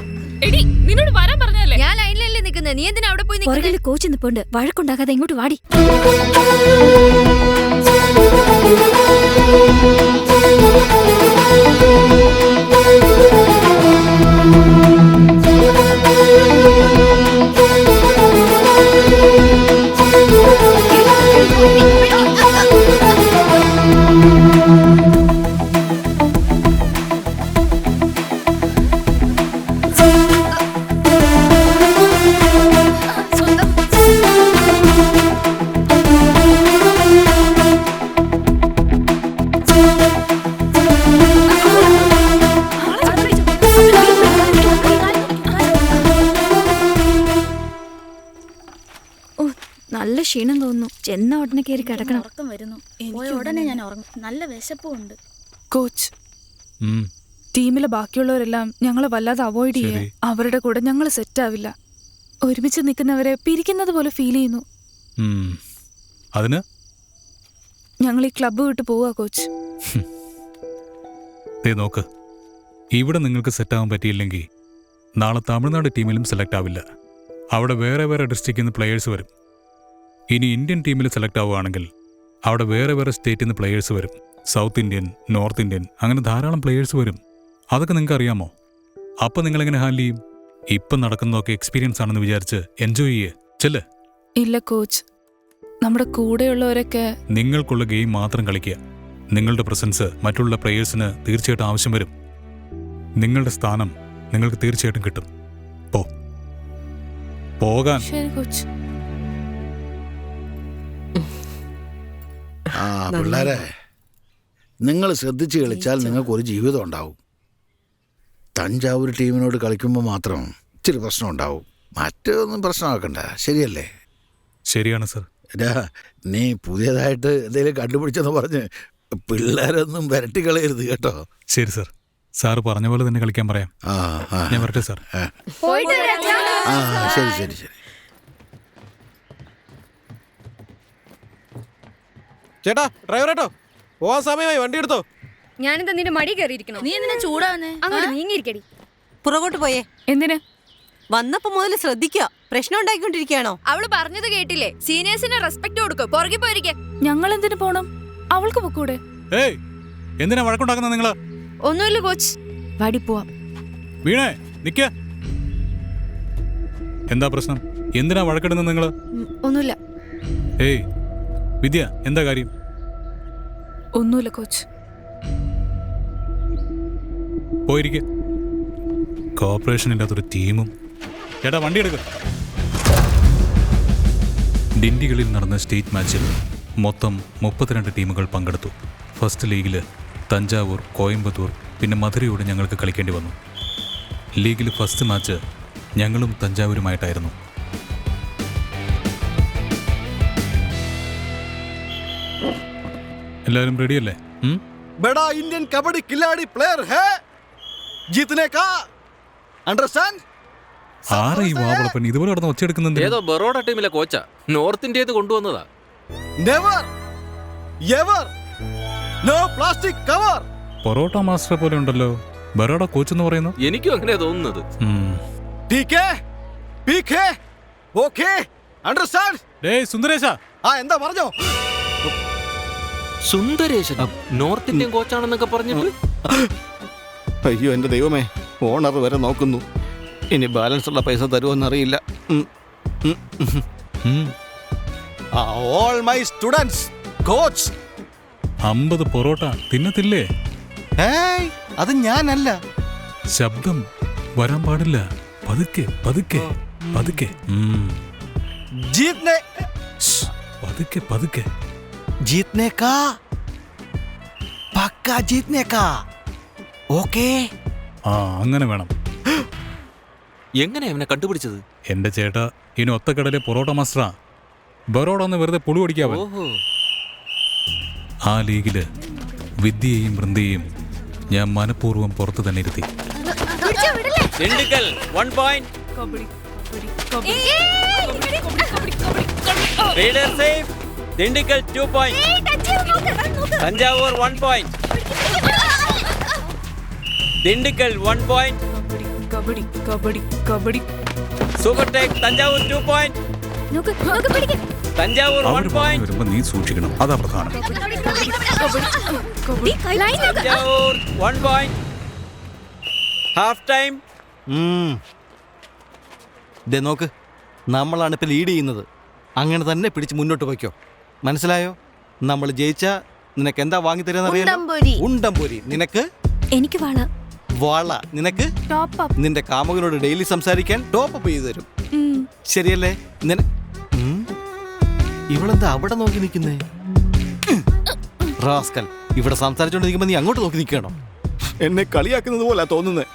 എടി നിന്നോട് വരാൻ പറഞ്ഞല്ലേ? ഞാൻ ലൈനിലല്ലേ നിൽക്കുന്നത്, നീ എന്തിനാ അവിടെ പോയി നിൽക്കുന്നത്? പുറകിൽ കോച്ച് നിൽപ്പുണ്ട്, വഴക്കുണ്ടാകാതെ ഇങ്ങോട്ട് വാടി. നല്ല ക്ഷീണം തോന്നുന്നു. ചെന്ന ഉടനെ കയറി കിടക്കണം. ഉറക്കം വരുന്നു. ഉടനെ ഞാൻ ഉറങ്ങും. നല്ല വിശപ്പുണ്ട്. കോച്ച്, ടീമിലെ ബാക്കിയുള്ളവരെല്ലാം ഞങ്ങളെ വല്ലാതെ അവോയ്ഡ് ചെയ്യുക. അവരുടെ കൂടെ ഞങ്ങൾ സെറ്റ് ആവില്ല. ഒരുമിച്ച് നിൽക്കുന്നവരെ പിരിക്കുന്നത് പോലെ ഫീൽ ചെയ്യുന്നു. അതിന് ഞങ്ങൾ ഈ ക്ലബ്ബ് വിട്ട് പോവാ കോച്ച്. നോക്ക്, ഇവിടെ നിങ്ങൾക്ക് സെറ്റ് ആവാൻ പറ്റിയില്ലെങ്കിൽ നാളെ തമിഴ്നാട് ടീമിലും സെലക്ട് ആവില്ല. അവിടെ വേറെ വേറെ ഡിസ്ട്രിക്റ്റിൽ നിന്ന് പ്ലെയേഴ്സ് വരും. ഇനി ഇന്ത്യൻ ടീമിൽ സെലക്ട് ആവുകയാണെങ്കിൽ അവിടെ വേറെ വേറെ സ്റ്റേറ്റിൽ നിന്ന് പ്ലെയേഴ്സ് വരും. സൗത്ത് ഇന്ത്യൻ, നോർത്ത് ഇന്ത്യൻ, അങ്ങനെ ധാരാളം പ്ലെയേഴ്സ് വരും. അതൊക്കെ നിങ്ങൾക്ക് അറിയാമോ? അപ്പം നിങ്ങളെങ്ങനെ ഹാൻഡിൽ ചെയ്യും? ഇപ്പം നടക്കുന്നതൊക്കെ എക്സ്പീരിയൻസ് ആണെന്ന് വിചാരിച്ച് എൻജോയ് ചെയ്യേ. ചെല്ല്. ഇല്ല കോച്ച്, നമ്മുടെ കൂടെയുള്ളവരൊക്കെ നിങ്ങൾക്കുള്ള ഗെയിം മാത്രം കളിക്കുക. നിങ്ങളുടെ പ്രസൻസ് മറ്റുള്ള പ്ലെയേഴ്സിന് തീർച്ചയായിട്ടും ആവശ്യം വരും. നിങ്ങളുടെ സ്ഥാനം നിങ്ങൾക്ക് തീർച്ചയായിട്ടും കിട്ടും. പോകാൻ. ശരി കോച്ച്. പിള്ളേരെ, നിങ്ങൾ ശ്രദ്ധിച്ച് കളിച്ചാൽ നിങ്ങൾക്ക് ഒരു ജീവിതം ഉണ്ടാവും. തഞ്ചാവൂർ ടീമിനോട് കളിക്കുമ്പോൾ മാത്രം ഇച്ചിരി പ്രശ്നം ഉണ്ടാവും. മറ്റൊന്നും പ്രശ്നമാക്കണ്ട. ശരിയല്ലേ? ശരിയാണ് സർ. നീ പുതിയതായിട്ട് എന്തെങ്കിലും കണ്ടുപിടിച്ചെന്ന് പറഞ്ഞ് പിള്ളേരൊന്നും വരട്ടി കളയരുത് കേട്ടോ. ശരി സാർ, സാറ് പറഞ്ഞ പോലെ തന്നെ കളിക്കാൻ പറയാം. ഞാൻ വരട്ടെ സാർ. ശരി ശരി ശരി. ചേട്ടാ ഡ്രൈവർ കേട്ടോ, പോവാൻ സമയമായി, വണ്ടി എടുത്തോ. ഞാനിത് നിന്റെ മടി കയറിയിരിക്കണോ? നീ എന്തിനാ ചൂടാവുന്നേ? അങ്ങോട്ട് നീങ്ങിയിരിക്കടി. പുറകോട്ട് പോയേ. എന്തിന്? വന്നപ്പോ മുതൽ ശ്രദ്ധിക്കുക, പ്രശ്നം ഉണ്ടാക്കിക്കൊണ്ടിരിക്കുകയാണോ? അവള് പറഞ്ഞത് കേട്ടില്ലേ? സീനിയേഴ്സിന് റെസ്പെക്ട് കൊടുക്കോ. പുറകെ പോയിരിക്കെ. ഞങ്ങൾ എന്തിനു പോണം? അവൾക്ക് പൊക്കൂടെ? ഏയ്, എന്തിനാ വഴക്കുണ്ടാക്കുന്നത് നിങ്ങള്? ഒന്നുമില്ല കോച്ച്, വാടി പോവാം. വീണേ നിക്ക. എന്താ പ്രശ്നം? എന്തിനാ വഴക്കിടുന്നത് നിങ്ങള്? ഒന്നുമില്ല. ഏയ് വിദ്യ, എന്താ കാര്യം? ഒന്നുമില്ല കോച്ച്. പോയിരിക്കെ. കോപ്പറേഷൻ ഇല്ലാത്തൊരു ടീമും. ചേട്ടാ വണ്ടി എടുക്ക. ഡിണ്ടികളിൽ നടന്ന സ്റ്റേറ്റ് മാച്ചിൽ മൊത്തം 32 ടീമുകൾ പങ്കെടുത്തു. ഫസ്റ്റ് ലീഗിൽ തഞ്ചാവൂർ, കോയമ്പത്തൂർ, പിന്നെ മധുരയോട് ഞങ്ങൾക്ക് കളിക്കേണ്ടി വന്നു. ലീഗിൽ ഫസ്റ്റ് മാച്ച് ഞങ്ങളും തഞ്ചാവൂരുമായിട്ടായിരുന്നു. എല്ലാവരും റെഡിയല്ലേ? बड़ा इंडियन कबड्डी खिलाड़ी प्लेयर है, जीतने का अंडरस्टैंड. ആരാ ഈ വാവളപ്പൻ ഇതുപോലെ നടന്ന് ഒച്ചയെടുക്കുന്നുണ്ട്? ഏതോ ബറോഡ ടീമിലെ കോച്ചാ, നോർത്ത് ഇന്ത്യയിൽ കൊണ്ടുവന്നതാ. Never ever no plastic cover. Parotta master പോലെ ഉണ്ടല്ലോ ബറോഡ കോച്ച് എന്ന് പറയുന്നു. എനിക്കും അങ്ങനെ തോന്നുന്നത്. ठीक है पीके ओके अंडरस्टैंड. ഡേയ് സുന്ദരേശ. എന്താ പറഞ്ഞോ? സുന്ദരേശൻ നോർത്ത് ഇന്ത്യൻ കോച്ചാണെന്നൊക്കെ പറഞ്ഞിട്ട്. അയ്യോ എന്റെ ദൈവമേ, ഓണർ വരെ നോക്കുന്നു. ഇനി ബാലൻസ് ഉള്ള പൈസ തരുമെന്നറിയില്ല. All my students coach. 50 parotta തിന്നത്തില്ലേ? അത് ഞാനല്ല. ശബ്ദം വരാൻ പാടില്ല. പതുക്കെ പതുക്കെ പതുക്കെ. ജീത്നെ പതുക്കെ പതുക്കെ. जीतने का पक्का, जीतने का ओके. ആ അങ്ങനെ വേണം. എങ്ങനെ അവനെ കണ്ടുപിടിച്ചത്? എന്റെ ചേട്ടാ ഇനി ഒത്തക്കടലെ പൊറോട്ട മാസ്റ്ററാ. ബറോഡ ഒന്ന് വെറുതെ പുളു അടിക്കാവൻ. ആ ലീഗില് വിദ്യയെയും വൃന്ദയെയും ഞാൻ മനഃപൂർവ്വം പുറത്തു തന്നെ ഇരുത്തി. Dindigul 1 point. Reader safe. Dindigul 2 point. Thanjavur 1 point. Dindigul 1 point. Kabaddi kabaddi kabaddi. Super take Thanjavur 2 point. Thanjavur 1 point. വരുമ്പോ നീ സൂക്ഷിക്കണം, അതാ പ്രധാനം. തഞ്ചാവൂർ 1 point. Half time. നോക്ക്, നമ്മളാണ് ഇപ്പൊ ലീഡ് ചെയ്യുന്നത്. അങ്ങനെ തന്നെ പിടിച്ച് മുന്നോട്ട് പോയിക്കോ. മനസ്സിലായോ? നമ്മൾ ജയിച്ച നിനക്ക് എന്താ വാങ്ങി തരാന്നറിയാലോ? ഉണ്ടംപൊരി. നിനക്ക്? എനിക്ക് വള. വള നിനക്ക്? നിന്റെ കാമുകനോട് ഡെയിലി സംസാരിക്കാൻ ടോപ്പ് അപ്പ് ചെയ്തു തരും. ശരിയല്ലേ? ഇവളെന്താ അവിടെ നോക്കി നിൽക്കുന്നേ? റാസ്കൽ, ഇവിടെ സംസാരിച്ചോണ്ടിരിക്കുമ്പോ നീ അങ്ങോട്ട് നോക്കി നിൽക്കണോ? എന്നെ കളിയാക്കുന്നത് പോലെ തോന്നുന്നേ.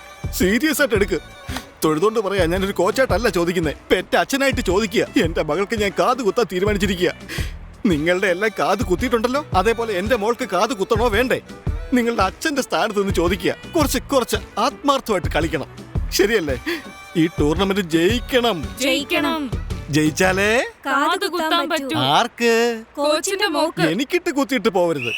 സീരിയസ് ആയിട്ട് എടുക്ക്. തൊഴുതോണ്ട് പറയാ, ഞാനൊരു കോച്ചായിട്ടല്ല ചോദിക്കുന്നേ, പെറ്റ അച്ഛനായിട്ട് ചോദിക്കുക. എന്റെ മകൾക്ക് ഞാൻ കാത് കുത്താൻ തീരുമാനിച്ചിരിക്കുക. നിങ്ങളുടെ എല്ലാം കാത് കുത്തിയിട്ടുണ്ടല്ലോ, അതേപോലെ എന്റെ മോൾക്ക് കാത് കുത്തണോ വേണ്ടേ? നിങ്ങളുടെ അച്ഛന്റെ സ്ഥാനത്ത് നിന്ന് ചോദിക്കുക. കുറച്ച് ആത്മാർത്ഥമായിട്ട് കളിക്കണം. ശരിയല്ലേ? ഈ ടൂർണമെന്റ് ജയിക്കണം. ജയിച്ചാലേ കാത് കുത്താൻ പറ്റൂ. ആർക്ക്? കോച്ചിന്റെ മോക്ക്. എനിക്കിട്ട് കുത്തിയിട്ട് പോവരുത്.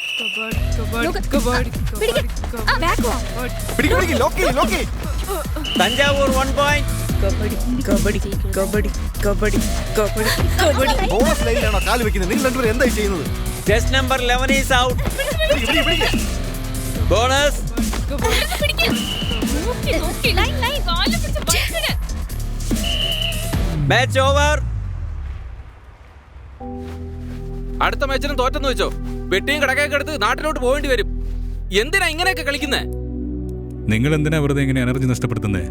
തഞ്ചാവൂർ 1 point. കബഡി കബഡി കബഡി കബഡി കബഡി കബഡി. ബോണസ് ലൈനിലാണോ കാല് വെക്കുന്നത്? നിങ്ങൾ രണ്ടുപേരും എന്തായി ചെയ്യുന്നത്? Test number 11 is out. Bonus. Match over. അടുത്ത മാച്ചിനും തോറ്റെന്ന് വെച്ചോ, പെട്ടിയും കിടക്കൊക്കെ എടുത്ത് നാട്ടിലോട്ട് പോകേണ്ടി വരും. എന്തിനാ ഇങ്ങനെയൊക്കെ കളിക്കുന്നേ? നിങ്ങൾ എന്തിനാ വെറുതെ ഇങ്ങനെ എനർജി നഷ്ടപ്പെടുത്തുന്നേ?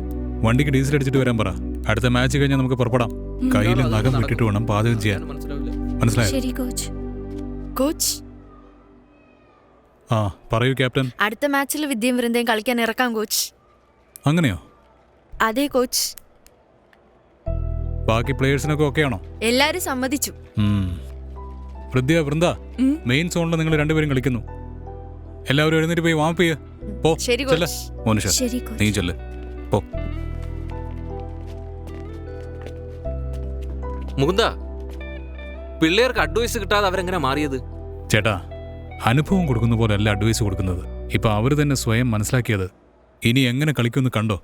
വണ്ടിക്ക് ഡീസൽ അടിച്ചിട്ട് വരാൻ പറ. അടുത്ത മാച്ച് കഴിഞ്ഞാൽ നമുക്ക് പുറപ്പെടാം. കയ്യിൽ നഖം വിട്ടിട്ട് വേണം പാചകം ചെയ്യാൻ. മനസ്സിലായോ? ശരി കോച്ച്. കോച്ച്, ആ പറയൂ ക്യാപ്റ്റൻ. അടുത്ത മാച്ചിൽ വിദ്യയും വൃന്ദയും കളിക്കാൻ ഇറക്കാം കോച്ച്. അങ്ങനെയോ? അതെ കോച്ച്. ബാക്കി പ്ലേയേഴ്സിനൊക്കെ ഓക്കെ ആണോ? എല്ലാരും സമ്മതിച്ചു. വൃന്ദ മെയിൻ സോണിൽ നിങ്ങൾ രണ്ടുപേരും കളിക്കുന്നു. എല്ലാവരും എഴുന്നേറ്റ് പോയി വാമപ്പ് ചെയ്യ. പോ ചെല്ല്. മോനുഷ നീ ചെല്ല്. പോ. മുകുന്ദ, പിള്ളേർക്ക് അഡ്വൈസ് കിട്ടാതെ അവരെങ്ങനെ മാറിയത്? ചേട്ടാ, അനുഭവം കൊടുക്കുന്ന പോലെ അല്ല അഡ്വൈസ് കൊടുക്കുന്നത്. ഇപ്പൊ അവര് തന്നെ സ്വയം മനസ്സിലാക്കിയത്. ഇനി എങ്ങനെ കളിക്കുമെന്ന് കണ്ടോ.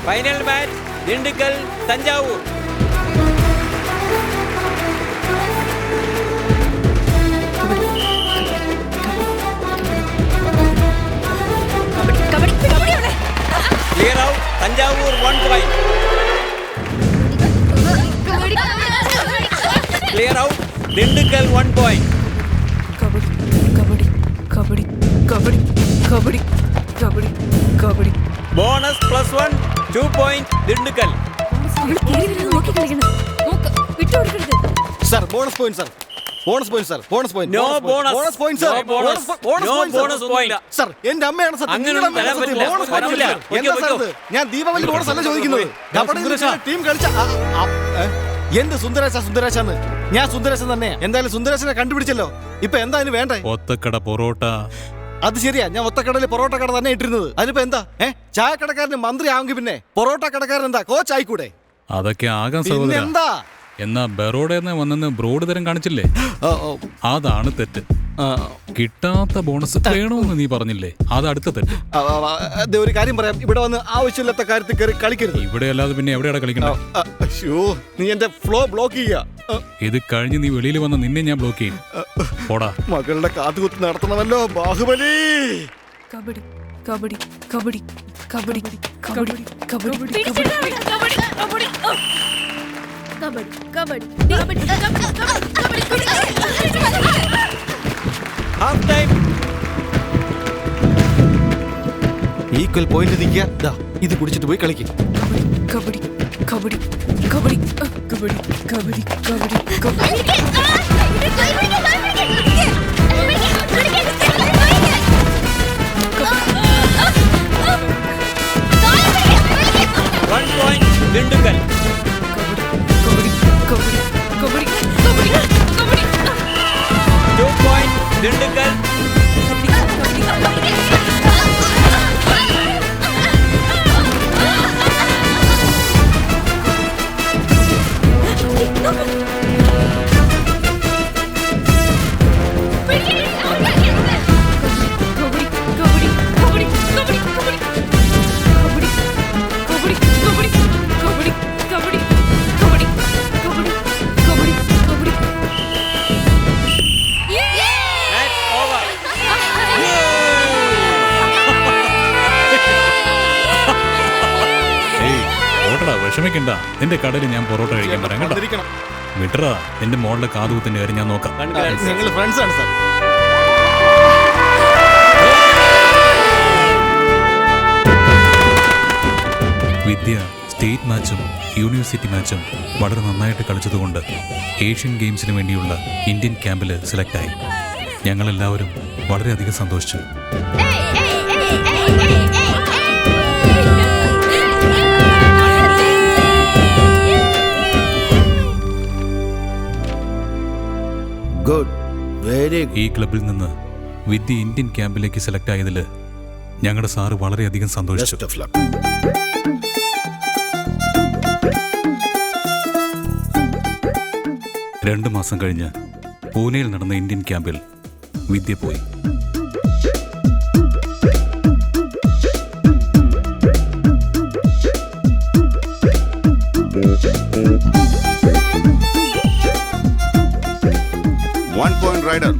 Final match Dindigul Thanjavur. Clear out Thanjavur 1 point. Clear out Dindigul 1 point. Kabaddi kabaddi kabaddi kabaddi kabaddi. Bonus +1 2 point Dindigul. Sir bonus point sir. Bonus point sir. Bonus point. No bonus. Bonus point sir. Bonus point sir. എന്റെ അമ്മയാണ് സത്യം. നിങ്ങളുടെ അമ്മയാണ് സത്യം. Bonus point. എന്താ സർ ഇത്? ഞാൻ ദീപാവലി ബോണസ് അല്ല ചോദിക്കുന്നത്. ടീം കളിച്ച എന്ത് സുന്ദരേശാന്ന്. ഞാൻ സുന്ദരേശൻ തന്നെയാ. എന്തായാലും സുന്ദരേശനെ കണ്ടുപിടിച്ചല്ലോ. ഇപ്പൊ എന്താ അതിന് വേണ്ടേ? ഒത്തക്കട പൊറോട്ട. അത് ശരിയാ, ഞാൻ ഒത്തക്കടയിൽ പൊറോട്ട കട തന്നെ ഇട്ടിരുന്നത്. അതിപ്പോ എന്താ ചായക്കടക്കാരന് മന്ത്രി ആവുമെങ്കിൽ പിന്നെ പൊറോട്ട കടക്കാരൻ എന്താ കോച്ച് ആയിക്കൂടെ? അതൊക്കെ ആകാൻ സഹോദരാ. എന്താ എന്നാ ബറോഡന്ന് വന്നെന്ന് ബ്രോഡ് തരം കാണിച്ചില്ലേ, അതാണ് തെറ്റ്. കിട്ടാത്ത ബോണസ് വേണമെന്ന് നീ പറഞ്ഞില്ലേ, അത് അടുത്ത തെറ്റ്. ഒരു കാര്യം പറയാം, ഇവിടെ വന്ന് ആവശ്യമില്ലാത്ത കാര്യത്തിൽ കയറി കളിക്കരുത്. ഇവിടെ അല്ലാതെ പിന്നെ എവിടെയാണ് കളിക്കണം? നീ എന്റെ ഫ്ലോ ബ്ലോക്ക് ചെയ്യാ. ഇത് കഴിഞ്ഞ് നീ വെളിയിൽ വന്ന നിന്നെ ഞാൻ ബ്ലോക്ക് ചെയ്യും. പോടാ. മകളുടെ കാത്തുകുത്ത് നടത്തണമല്ലോ ബാഹുബലി. കബഡി കബഡി കബഡി കബഡി കബഡി കബഡി ഈക്വൽ പോയിന്റ് നിൽക്കുക. ഇത് കുടിച്ചിട്ട് പോയി കളിക്കും. കബഡി കബഡി കബഡി കബഡി കബഡി കബഡി കബഡി. 1 point ദിണ്ടുക്കൽ. കബഡി കബഡി കബഡി കബഡി കബഡി. 2 point ദിണ്ടുക്കൽ. വിഷമിക്കണ്ട, നിന്റെ കടയിൽ ഞാൻ പൊറോട്ട കഴിക്കാൻ പറയാം കേട്ടോ. വിട്ടറാ, നിന്റെ മോളുടെ കാതുകുത്തിന്റെ കാര്യം ഞാൻ നോക്കാം. നിങ്ങൾ ഫ്രണ്ട്സ് ആണ് സാർ. വിദ്യ സ്റ്റേറ്റ് മാച്ചും യൂണിവേഴ്സിറ്റി മാച്ചും വളരെ നന്നായിട്ട് കളിച്ചതുകൊണ്ട് ഏഷ്യൻ ഗെയിംസിന് വേണ്ടിയുള്ള ഇന്ത്യൻ ക്യാമ്പിൽ സെലക്ടായി. ഞങ്ങളെല്ലാവരും വളരെയധികം സന്തോഷിച്ചു. ഈ ക്ലബിൽ നിന്ന് വിദ്യ ഇന്ത്യൻ ക്യാമ്പിലേക്ക് സെലക്ട് ആയതിൽ ഞങ്ങളുടെ സാറ് വളരെയധികം സന്തോഷിച്ചു. 2 മാസം കഴിഞ്ഞ് പൂനെയിൽ നടന്ന ഇന്ത്യൻ ക്യാമ്പിൽ വിദ്യ പോയി. One point rider.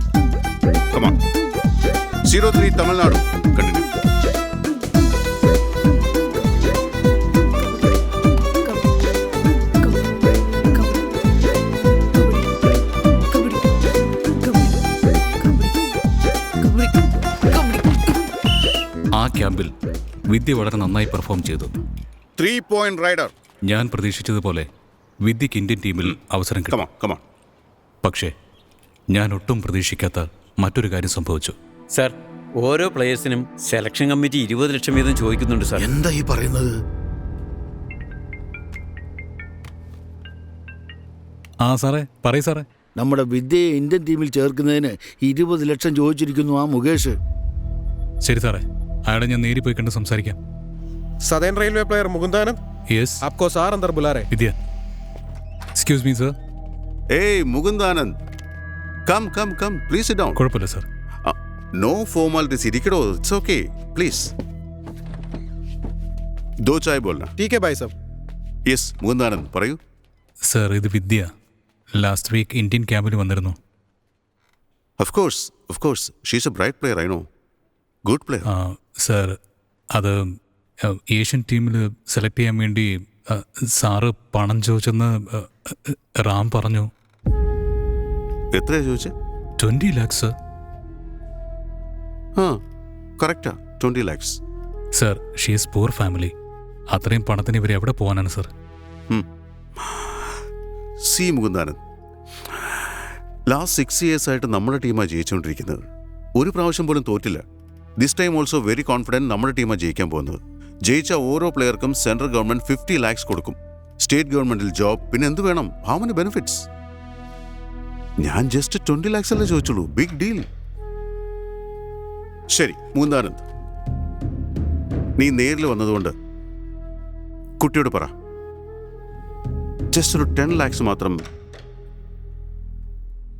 Come on. 03 Tamil Nadu. Continue. ആ ക്യാമ്പിൽ വിദ്യ വളരെ നന്നായി പെർഫോം ചെയ്തു. 3 പോയിന്റ് റൈഡർ. ഞാൻ പ്രതീക്ഷിച്ചതുപോലെ വിദ്യക്ക് ഇന്ത്യൻ ടീമിൽ അവസരം കിട്ടും. പക്ഷേ ഞാൻ ഒട്ടും പ്രതീക്ഷിക്കാത്ത മറ്റൊരു കാര്യം സംഭവിച്ചു. സർ, ഓരോ പ്ലേയേഴ്സിനും സെലക്ഷൻ കമ്മിറ്റി 20 ലക്ഷം വീതം ചോദിക്കുന്നുണ്ട് സാർ. എന്താ ഈ പറയുന്നത്? ആ സാറേ, പറയൂ സാറേ. നമ്മുടെ വിദ്യയെ ഇന്ത്യൻ ടീമിൽ ചേർക്കുന്നതിന് 20 ലക്ഷം ചോദിച്ചിരിക്കുന്നു ആ മുകേഷ്. ശരി സാറേ, അയാളെ ഞാൻ നേരി പോയി കണ്ട് സംസാരിക്കാം. Southern railway player Mukundanand. Yes. आपको सर अंदर बुला रहे. Vidya. Excuse me sir. Hey Mukundanand, come come come, please sit down. കുഴപ്പമില്ല സർ. No formalities. ഇരിക്കടോ, it's okay, please. दो चाय बोलना. ठीक है भाई साहब. Yes, മുകുന്ദാനന്ദ് പറയൂ. സർ, ഇത് വിദ്യ ലാസ്റ്റ് വീക്ക് ഇന്ത്യൻ ക്യാമ്പിൽ വന്നിരുന്നു. Of course, she's a bright player, I know. Good player. Sir, അത് ഏഷ്യൻ ടീമിൽ സെലക്ട് ചെയ്യാൻ വേണ്ടി സാറ് പണം ചോദിച്ചെന്ന് റാം പറഞ്ഞു. എത്രയാ ചോദിച്ചേ? 20 lakhs സർ. കറക്റ്റാ, 20 lakhs. Sir, she is poor family. അത്രയും പണത്തിന് ഇവർ എവിടെ പോകാനാണ് sir? See Mukundanand, last 6 years ആയിട്ട് നമ്മുടെ ടീമാണ് ജയിച്ചുകൊണ്ടിരിക്കുന്നത്. ഒരു പ്രാവശ്യം പോലും തോറ്റില്ല. This time also very confident നമ്മുടെ ടീമാണ് ജയിക്കാൻ പോകുന്നത്. ജയിച്ച ഓരോ പ്ലെയർക്കും സെൻട്രൽ ഗവൺമെന്റ് 50 lakhs കൊടുക്കും. സ്റ്റേറ്റ് ഗവൺമെന്റിൽ ജോബ്, പിന്നെ എന്ത് വേണം? How many benefits? ഞാൻ ജസ്റ്റ് 20 lakhs അല്ലേ ചോദിച്ചുള്ളൂ. Big deal. ശരി മുകുന്ദാനന്ദ്, നീ നേരിൽ വന്നതുകൊണ്ട് കുട്ടിയോട് പറ, ജസ്റ്റ് ഒരു 10 lakhs മാത്രം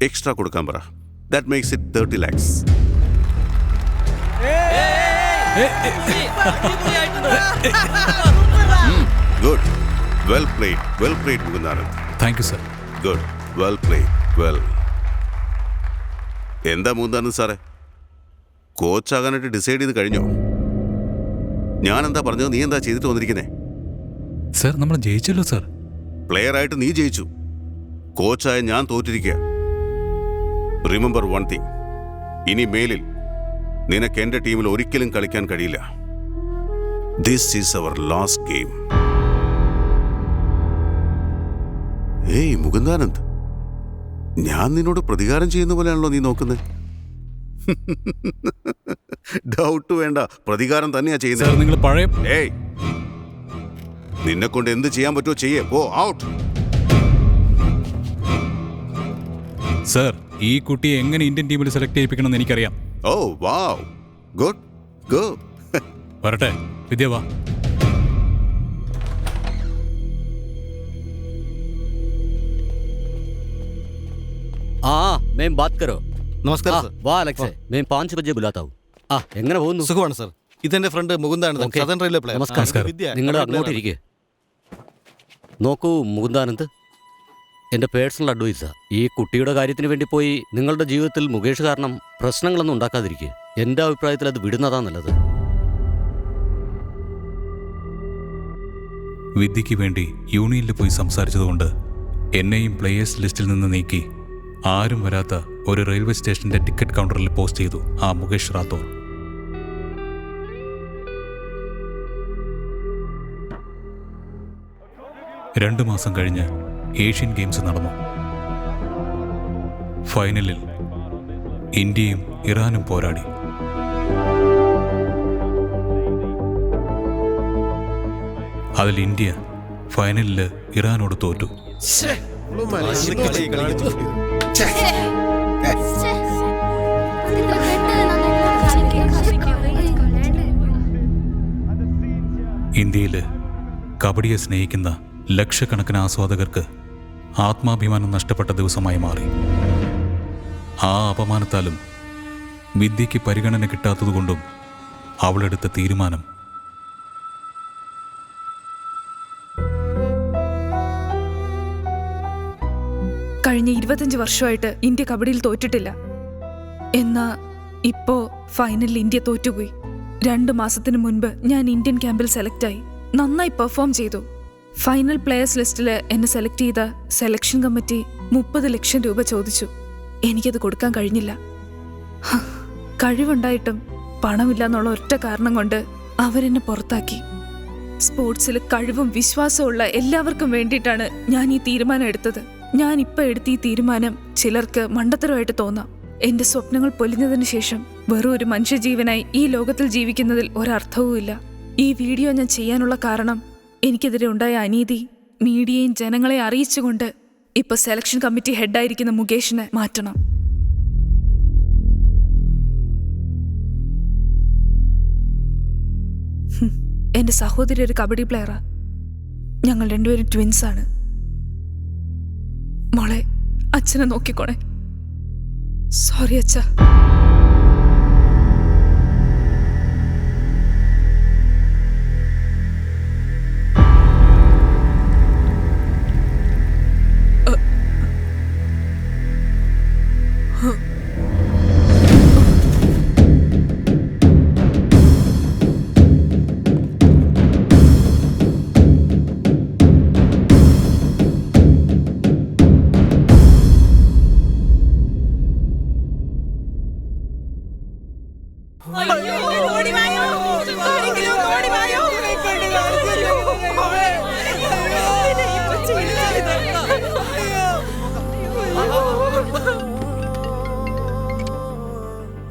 എക്സ്ട്രാ കൊടുക്കാൻ പറ. That makes it 30 lakhs. Good. Well played, Mukundanand. Thank you sir. Good. Well played. Well. എന്താ മുകുന്ദാനന്ദ് സാറേ, കോച്ചാകാനായിട്ട് ഡിസൈഡ് ചെയ്ത് കഴിഞ്ഞോ? ഞാൻ എന്താ പറഞ്ഞത്, നീ എന്താ ചെയ്തിട്ട് വന്നിരിക്കുന്നേ? സർ, നമ്മൾ ജയിച്ചല്ലോ സർ. പ്ലെയർ ആയിട്ട് നീ ജയിച്ചു, കോച്ചായ ഞാൻ തോറ്റിരിക്കുക. റിമെമ്പർ വൺ തിങ്, ഇനി മേലിൽ നിനക്ക് എന്റെ ടീമിൽ ഒരിക്കലും കളിക്കാൻ കഴിയില്ല. This is our last game. ഏയ് മുകുന്ദാനന്ദ്, ഞാൻ നിന്നോട് പ്രതികാരം ചെയ്യുന്ന പോലെയാണല്ലോ നീ നോക്കുന്നത്. ഡൗട്ട് വേണ്ട, പ്രതികാരം തന്നെയാ ചെയ്യുന്നത്. നിങ്ങൾ പഴയ ഏയ്, നിന്നെ കൊണ്ട് എന്ത് ചെയ്യാൻ പറ്റുമോ ചെയ്യേ. പോ ഔട്ട്. സർ, ഈ കുട്ടിയെ എങ്ങനെ ഇന്ത്യൻ ടീമിൽ സെലക്ട് ചെയ്യിപ്പിക്കണമെന്ന് എനിക്കറിയാം. ഓ വാവ്, ഗുഡ് ഗോ. വരട്ടെ, വിദ്യ വാ. हाँ मैं बात करो. നമസ്കാരം സർ. वाह अलेक्स, मैं 5 बजे बुलाता हूँ. എങ്ങനെ പോകുന്നു? സുഖമാണ് സർ. ഇതെന്റെ ഫ്രണ്ട് മുകുന്ദാനന്ദ്, സദർൻ റെയിൽവേ പ്ലെയർ. നമസ്കാരം. നിങ്ങൾ അങ്ങോട്ട് ഇരിക്കുക. നോക്കൂ മുകുന്ദാനന്ദ്, എൻ്റെ പേഴ്സണൽ അഡ്വൈസാ. ഈ കുട്ടിയുടെ കാര്യത്തിന് വേണ്ടി പോയി നിങ്ങളുടെ ജീവിതത്തിൽ മുകേഷ് കാരണം പ്രശ്നങ്ങളൊന്നും ഉണ്ടാക്കാതിരിക്കുക. എൻ്റെ അഭിപ്രായത്തിൽ അത് വിടുന്നതാ നല്ലത്. വിദ്യയ്ക്ക് വേണ്ടി യൂണിയനിൽ പോയി സംസാരിച്ചതുകൊണ്ട് എന്നെയും പ്ലേയേഴ്സ് ലിസ്റ്റിൽ നിന്ന് നീക്കി ആരും വരാത്ത ഒരു റെയിൽവേ സ്റ്റേഷന്റെ ടിക്കറ്റ് കൗണ്ടറിൽ പോസ്റ്റ് ചെയ്തു ആ മുകേഷ് റാത്തോർ. രണ്ടു മാസം കഴിഞ്ഞ് ഏഷ്യൻ ഗെയിംസ് നടന്നു. ഫൈനലിൽ ഇന്ത്യയും ഇറാനും പോരാടി. അതിൽ ഇന്ത്യ ഫൈനലിൽ ഇറാനോട് തോറ്റു. ഇന്ത്യയിൽ കബഡിയെ സ്നേഹിക്കുന്ന ലക്ഷക്കണക്കിന് ആസ്വാദകർക്ക് ആത്മാഭിമാനം നഷ്ടപ്പെട്ട ദിവസമായി മാറി. ആ അപമാനത്താലും വിദ്യയ്ക്ക് പരിഗണന കിട്ടാത്തതുകൊണ്ടും അവളെടുത്ത തീരുമാനം കഴിഞ്ഞ 25 വർഷമായിട്ട് ഇന്ത്യ കബഡിയിൽ തോറ്റിട്ടില്ല. എന്നാ ഇപ്പോ ഫൈനലിൽ ഇന്ത്യ തോറ്റുപോയി. 2 മാസത്തിന് മുൻപ് ഞാൻ ഇന്ത്യൻ ക്യാമ്പിൽ സെലക്ട് ആയി. നന്നായി പെർഫോം ചെയ്തു. ഫൈനൽ പ്ലേയേഴ്സ് ലിസ്റ്റിൽ എന്നെ സെലക്ട് ചെയ്ത സെലക്ഷൻ കമ്മിറ്റി 30 ലക്ഷം രൂപ ചോദിച്ചു. എനിക്കത് കൊടുക്കാൻ കഴിഞ്ഞില്ല. കഴിവുണ്ടായിട്ടും പണമില്ല എന്നുള്ള ഒറ്റ കാരണം കൊണ്ട് അവരെന്നെ പുറത്താക്കി. സ്പോർട്സിൽ കഴിവും വിശ്വാസമുള്ള എല്ലാവർക്കും വേണ്ടിയിട്ടാണ് ഞാൻ ഈ തീരുമാനം എടുത്തത്. ഞാൻ ഇപ്പം എടുത്ത ഈ തീരുമാനം ചിലർക്ക് മണ്ടത്തരമായിട്ട് തോന്നാം. എന്റെ സ്വപ്നങ്ങൾ പൊലിഞ്ഞതിന് ശേഷം വെറും ഒരു മനുഷ്യജീവനായി ഈ ലോകത്തിൽ ജീവിക്കുന്നതിൽ ഒരർത്ഥവുമില്ല. ഈ വീഡിയോ ഞാൻ ചെയ്യാനുള്ള കാരണം എനിക്കെതിരെ ഉണ്ടായ അനീതി മീഡിയയും ജനങ്ങളെ അറിയിച്ചുകൊണ്ട് ഇപ്പൊ സെലക്ഷൻ കമ്മിറ്റി ഹെഡായിരിക്കുന്ന മുകേഷിനെ മാറ്റണം. എന്റെ സഹോദരി ഒരു കബഡി പ്ലെയറാ. ഞങ്ങൾ രണ്ടുപേരും ട്വിൻസാണ്. മോളെ, അച്ഛനെ നോക്കിക്കോണേ. സോറി അച്ഛാ.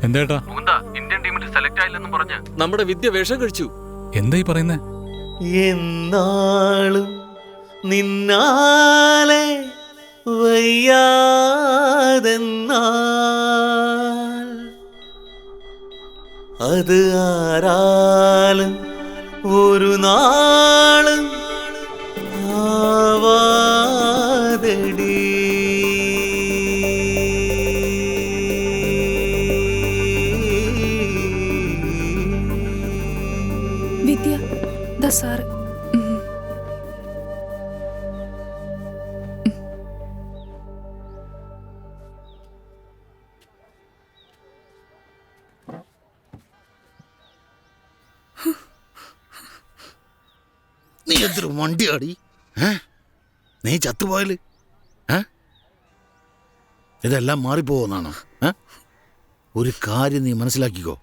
എന്തേട്ടാ? ഇന്ത്യൻ ടീമിൽ സെലക്ട് ആയില്ലെന്നും പറഞ്ഞ് നമ്മുടെ വിദ്യ വേഷം കഴിച്ചു. എന്തായി പറയുന്നേ? എന്നാളും നിന്നാലെ വയ്യാതെന്നാൽ അത് ആരാലും ഒരു നാളും ആവാതെടി. വിദ്യ ദാ സാറ്. നീ എന്തൊരു വണ്ടിയാടി? നീ ചത്തുപോയാല് ഇതെല്ലാം മാറിപ്പോകുന്നാണോ? ഒരു കാര്യം നീ മനസ്സിലാക്കിക്കോ.